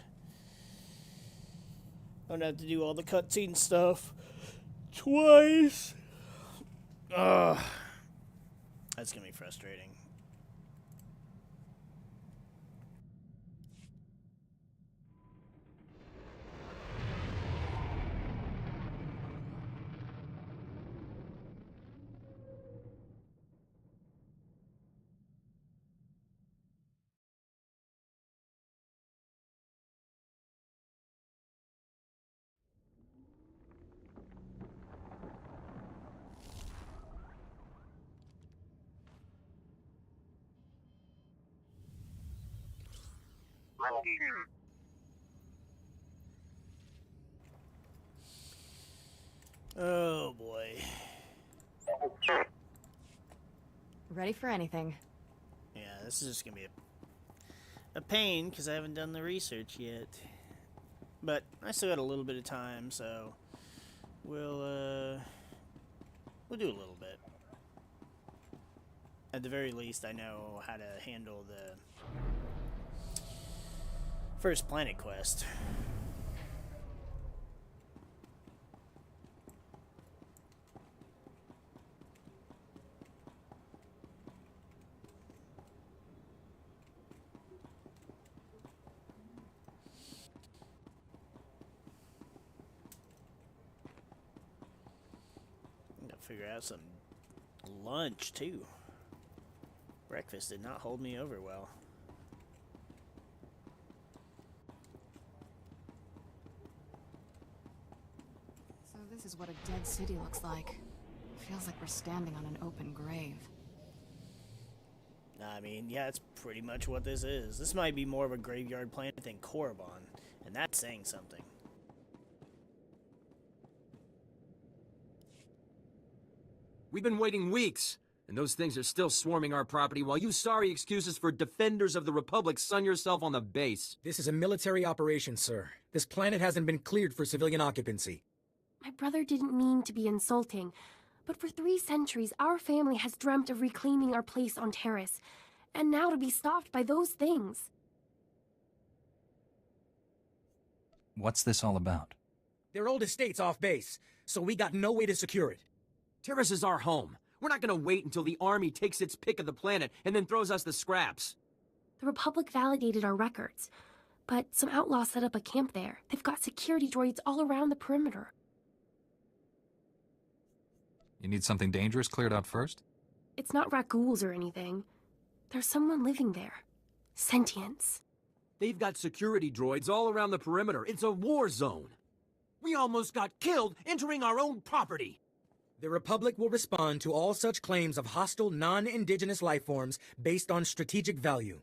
I'm gonna have to do all the cutscene stuff twice. Ugh. That's gonna be frustrating. Oh boy. Ready for anything. Yeah, this is just gonna be a pain because I haven't done the research yet. But I still got a little bit of time, so we'll do a little bit. At the very least, I know how to handle the first planet quest. Figure out some lunch too. Breakfast did not hold me over well. So this is what a dead city looks like. Feels like we're standing on an open grave. I mean, yeah, that's pretty much what this is. This might be more of a graveyard planet than Korriban, and that's saying something. We've been waiting weeks, and those things are still swarming our property while you sorry excuses for defenders of the Republic sun yourself on the base. This is a military operation, sir. This planet hasn't been cleared for civilian occupancy. My brother didn't mean to be insulting, but for 3 centuries, our family has dreamt of reclaiming our place on Terrace, and now to be stopped by those things. What's this all about? Their old estate's off base, so we got no way to secure it. Terrace is our home. We're not gonna wait until the army takes its pick of the planet and then throws us the scraps. The Republic validated our records, but some outlaws set up a camp there. They've got security droids all around the perimeter. You need something dangerous cleared out first? It's not rat-ghouls or anything. There's someone living there. Sentience. They've got security droids all around the perimeter. It's a war zone. We almost got killed entering our own property. The Republic will respond to all such claims of hostile, non-indigenous life forms based on strategic value.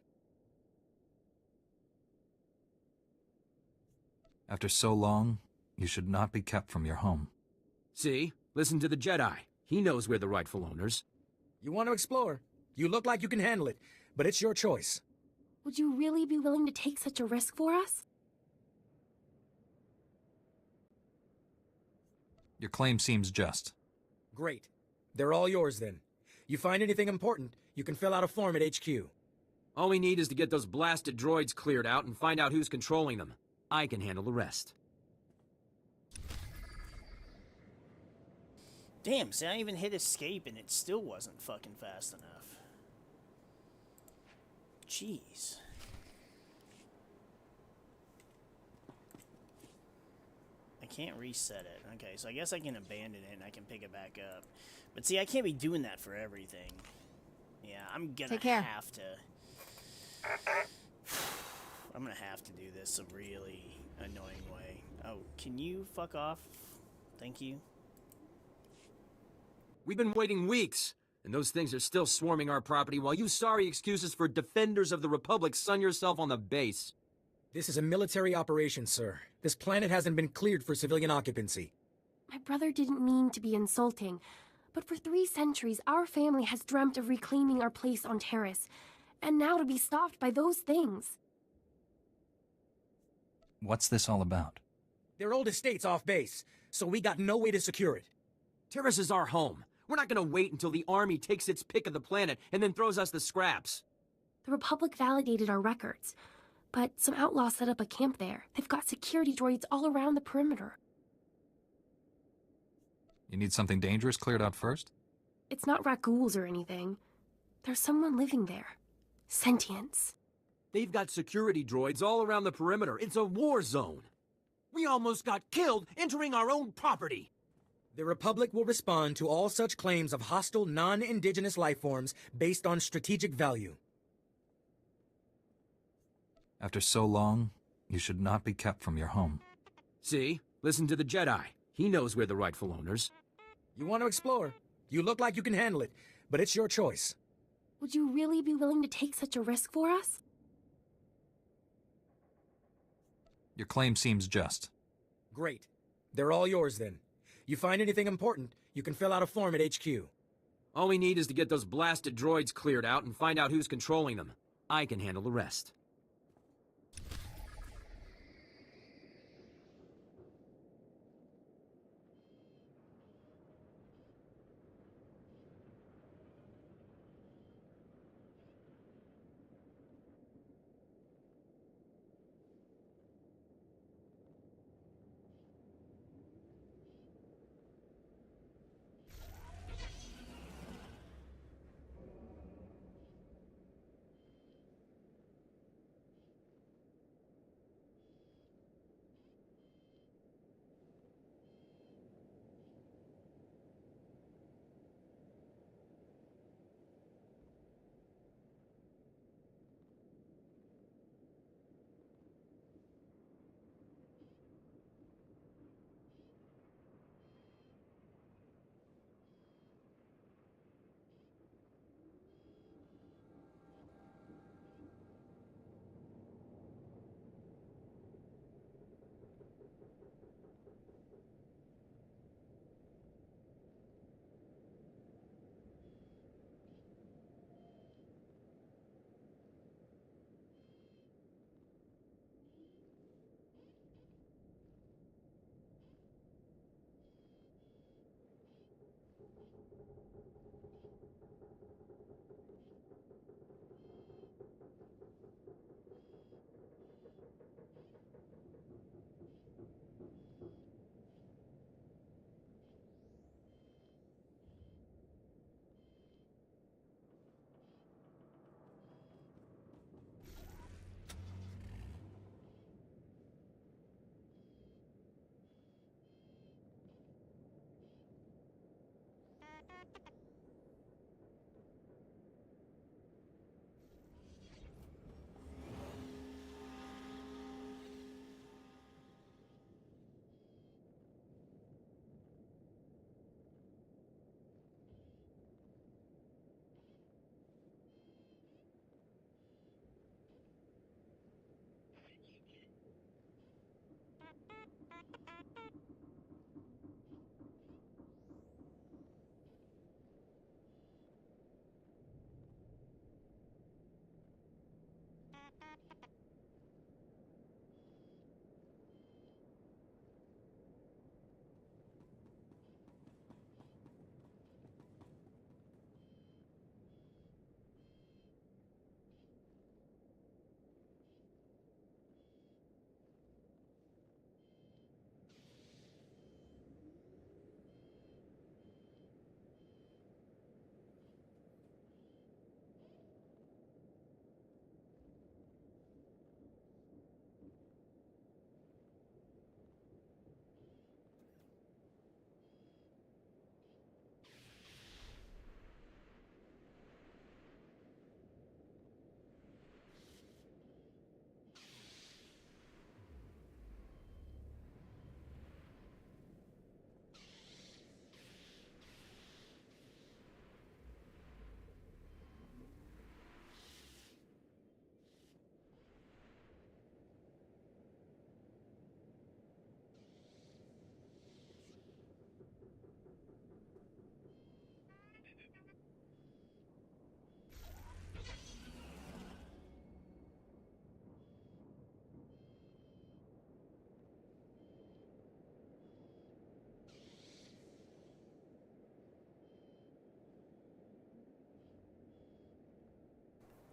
After so long, you should not be kept from your home. See? Listen to the Jedi. He knows we're the rightful owners. You want to explore? You look like you can handle it, but it's your choice. Would you really be willing to take such a risk for us? Your claim seems just. Great. They're all yours then. You find anything important, you can fill out a form at HQ. All we need is to get those blasted droids cleared out and find out who's controlling them. I can handle the rest. Damn, see, I even hit escape and it still wasn't fucking fast enough. Jeez. I can't reset it. Okay, so I guess I can abandon it and I can pick it back up. But see, I can't be doing that for everything. Yeah, I'm gonna have to... I'm gonna have to do this a really annoying way. Oh, can you fuck off? Thank you. We've been waiting weeks, and those things are still swarming our property while you sorry excuses for defenders of the Republic sun yourself on the base. This is a military operation, sir. This planet hasn't been cleared for civilian occupancy. My brother didn't mean to be insulting, but for 3 centuries, our family has dreamt of reclaiming our place on Terrace, and now to be stopped by those things. What's this all about? They're old estates off base, so we got no way to secure it. Terrace is our home. We're not gonna wait until the army takes its pick of the planet and then throws us the scraps. The Republic validated our records, but some outlaws set up a camp there. They've got security droids all around the perimeter. You need something dangerous cleared out first? It's not rat-ghouls or anything. There's someone living there. Sentience. They've got security droids all around the perimeter. It's a war zone. We almost got killed entering our own property. The Republic will respond to all such claims of hostile, non-indigenous life forms based on strategic value. After so long, you should not be kept from your home. See? Listen to the Jedi. He knows we're the rightful owners. You want to explore? You look like you can handle it, but it's your choice. Would you really be willing to take such a risk for us? Your claim seems just. Great. They're all yours then. You find anything important, you can fill out a form at HQ. All we need is to get those blasted droids cleared out and find out who's controlling them. I can handle the rest.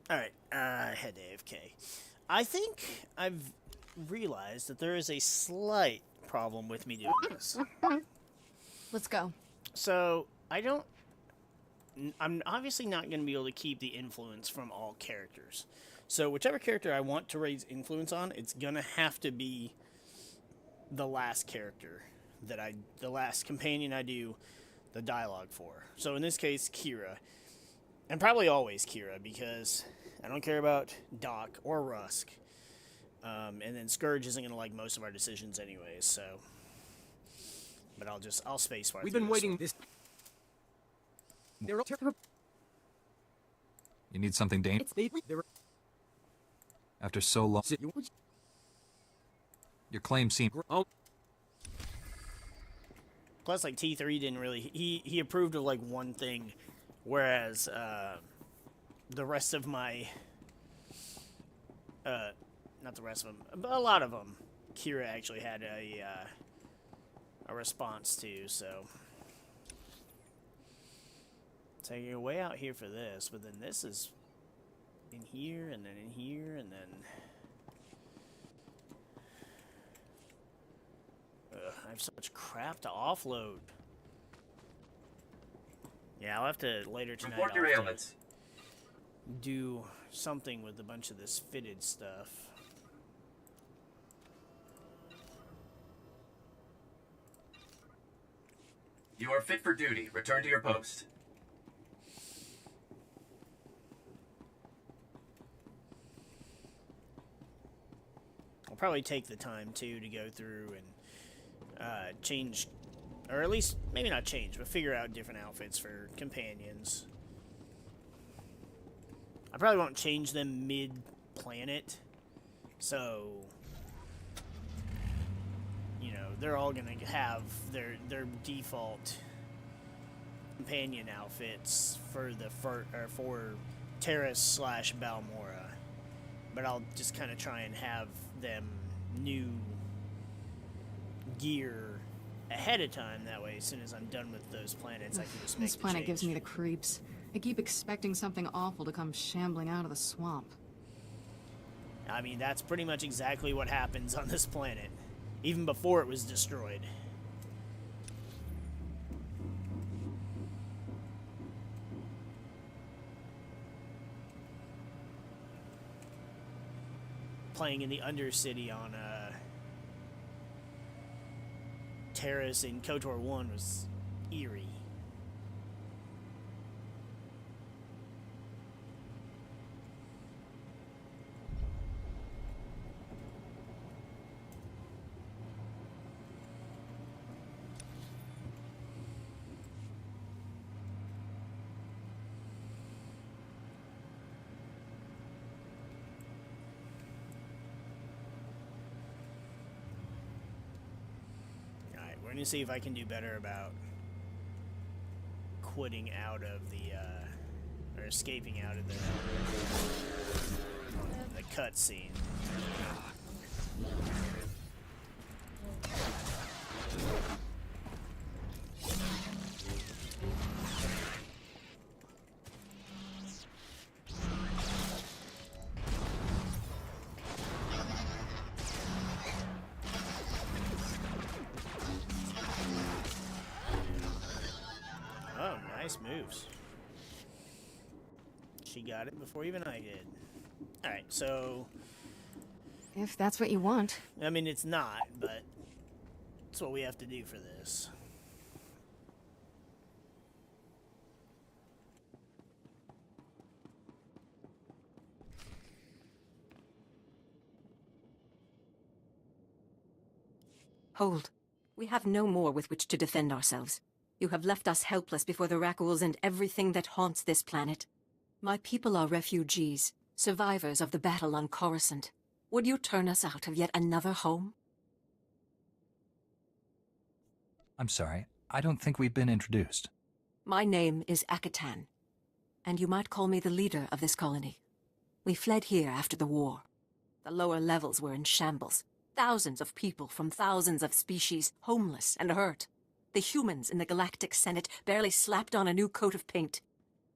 Alright, head to AFK. I think I've realized that there is a slight problem with me doing this. Let's go. So, I'm obviously not going to be able to keep the influence from all characters. So, whichever character I want to raise influence on, it's going to have to be the last character the last companion I do the dialogue for. So, in this case, Kira. And probably always Kira, because I don't care about Doc or Rusk. And then Scourge isn't going to like most of our decisions anyways, so... But I'll spacebar. We've been waiting this... You need something dangerous? After so long... Your claim seemed... Plus, like, T3 didn't really... He approved of, like, one thing, whereas, the rest of my... not the rest of them, but a lot of them, Kira actually had a response to, so... So you're way out here for this, but then this is in here, and then in here, and then... Ugh, I have so much crap to offload. Yeah, I'll have to later tonight. Report your ailments. Do something with a bunch of this fitted stuff. You are fit for duty. Return to your post. I'll probably take the time, too, to go through and change, or at least, maybe not change, but figure out different outfits for companions. I probably won't change them mid-planet, so, you know, they're all gonna have their default companion outfits for Terrace/Balmora, but I'll just kind of try and have them new gear ahead of time. That way, as soon as I'm done with those planets, I can just make This planet the gives change. me the creeps. I keep expecting something awful to come shambling out of the swamp. I mean, that's pretty much exactly what happens on this planet, even before it was destroyed. Playing in the Undercity on Terrace in KOTOR 1 was eerie. We're going to see if I can do better about quitting out of the, or escaping out of the cutscene. Nice moves. She got it before even I did. Alright, so... If that's what you want. I mean, it's not, but... it's what we have to do for this. Hold. We have no more with which to defend ourselves. You have left us helpless before the Rackles and everything that haunts this planet. My people are refugees, survivors of the battle on Coruscant. Would you turn us out of yet another home? I'm sorry, I don't think we've been introduced. My name is Akatan, and you might call me the leader of this colony. We fled here after the war. The lower levels were in shambles. Thousands of people from thousands of species, homeless and hurt. The humans in the Galactic Senate barely slapped on a new coat of paint.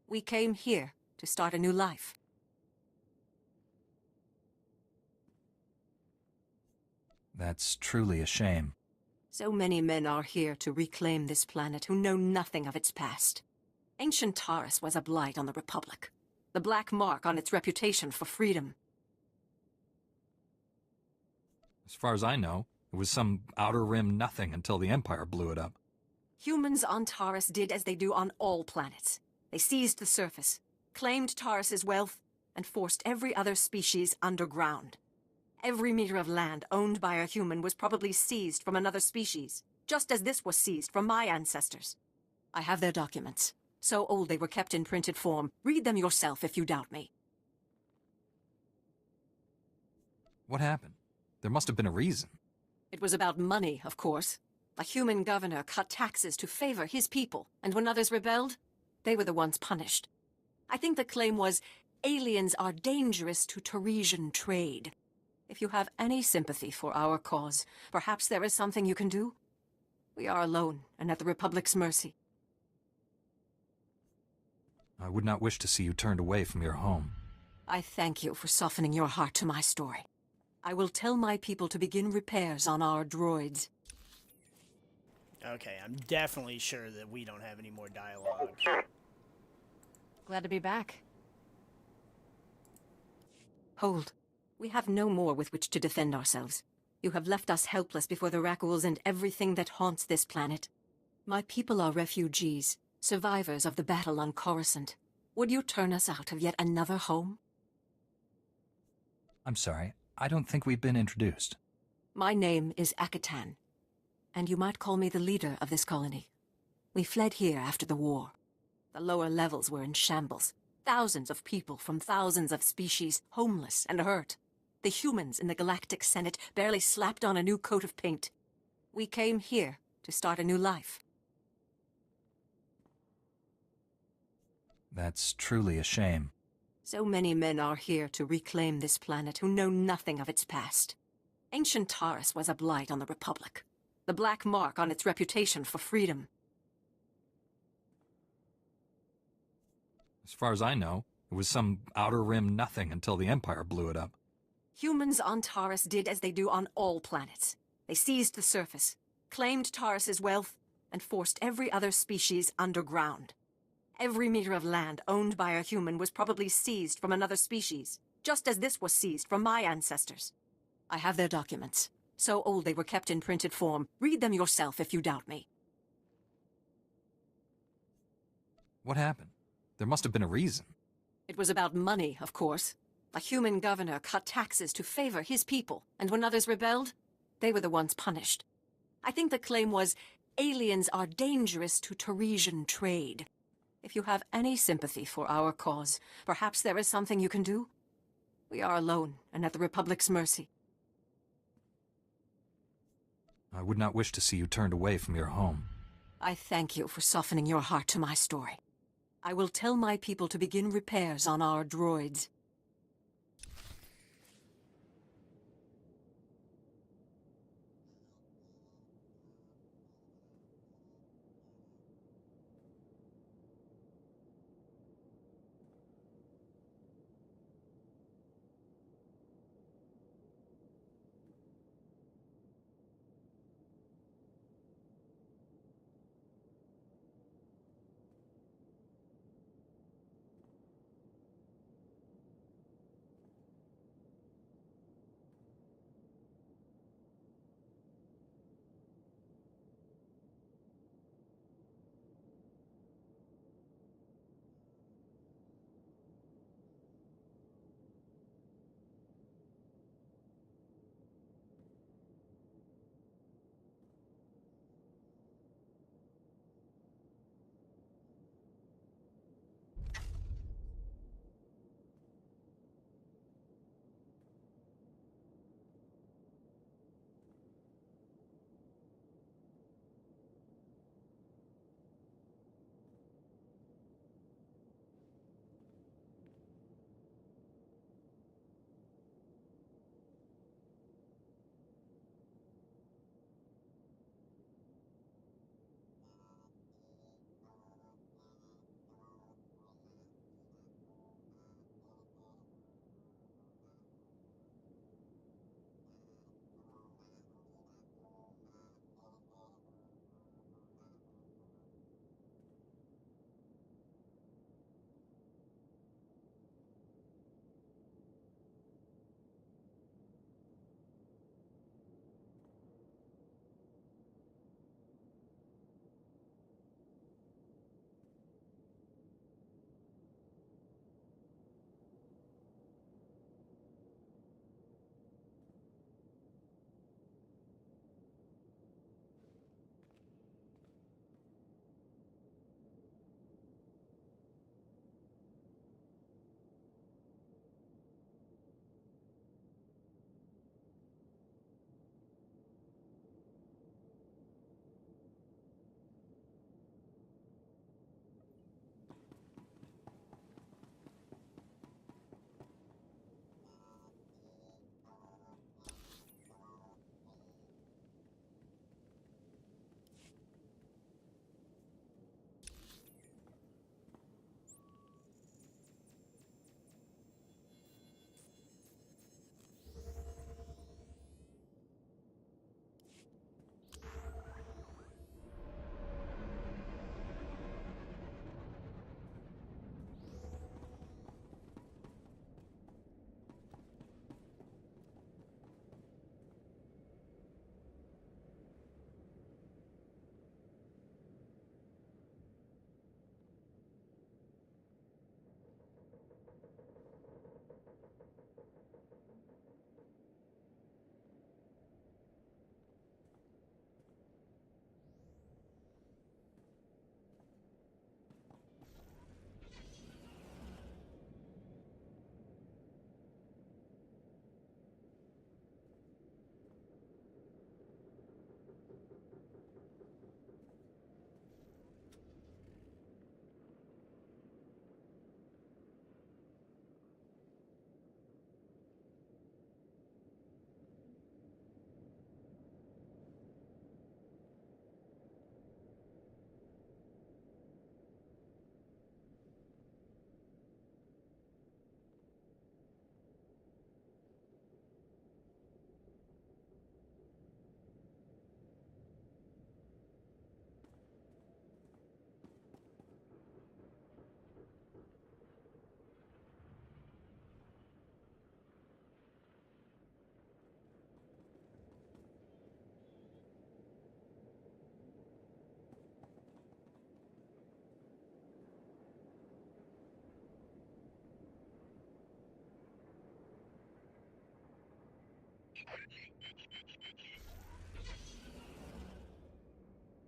We came here to start a new life. That's truly a shame. So many men are here to reclaim this planet who know nothing of its past. Ancient Taurus was a blight on the Republic, the black mark on its reputation for freedom. As far as I know, it was some Outer Rim nothing until the Empire blew it up. Humans on Taurus did as they do on all planets. They seized the surface, claimed Taurus's wealth, and forced every other species underground. Every meter of land owned by a human was probably seized from another species, just as this was seized from my ancestors. I have their documents. So old they were kept in printed form. Read them yourself if you doubt me. What happened? There must have been a reason. It was about money, of course. A human governor cut taxes to favor his people, and when others rebelled, they were the ones punished. I think the claim was, aliens are dangerous to Teresian trade. If you have any sympathy for our cause, perhaps there is something you can do? We are alone and at the Republic's mercy. I would not wish to see you turned away from your home. I thank you for softening your heart to my story. I will tell my people to begin repairs on our droids. Okay, I'm definitely sure that we don't have any more dialogue. Glad to be back. Hold. We have no more with which to defend ourselves. You have left us helpless before the Rakuls and everything that haunts this planet. My people are refugees, survivors of the battle on Coruscant. Would you turn us out of yet another home? I'm sorry, I don't think we've been introduced. My name is Akatan, and you might call me the leader of this colony. We fled here after the war. The lower levels were in shambles. Thousands of people from thousands of species, homeless and hurt. The humans in the Galactic Senate barely slapped on a new coat of paint. We came here to start a new life. That's truly a shame. So many men are here to reclaim this planet who know nothing of its past. Ancient Taurus was a blight on the Republic, the black mark on its reputation for freedom. As far as I know, it was some Outer Rim nothing until the Empire blew it up. Humans on Taurus did as they do on all planets. They seized the surface, claimed Taurus's wealth, and forced every other species underground. Every meter of land owned by a human was probably seized from another species, just as this was seized from my ancestors. I have their documents. So old they were kept in printed form. Read them yourself if you doubt me. What happened? There must have been a reason. It was about money, of course. A human governor cut taxes to favor his people, and when others rebelled, they were the ones punished. I think the claim was, aliens are dangerous to Teresian trade. If you have any sympathy for our cause, perhaps there is something you can do? We are alone and at the Republic's mercy. I would not wish to see you turned away from your home. I thank you for softening your heart to my story. I will tell my people to begin repairs on our droids.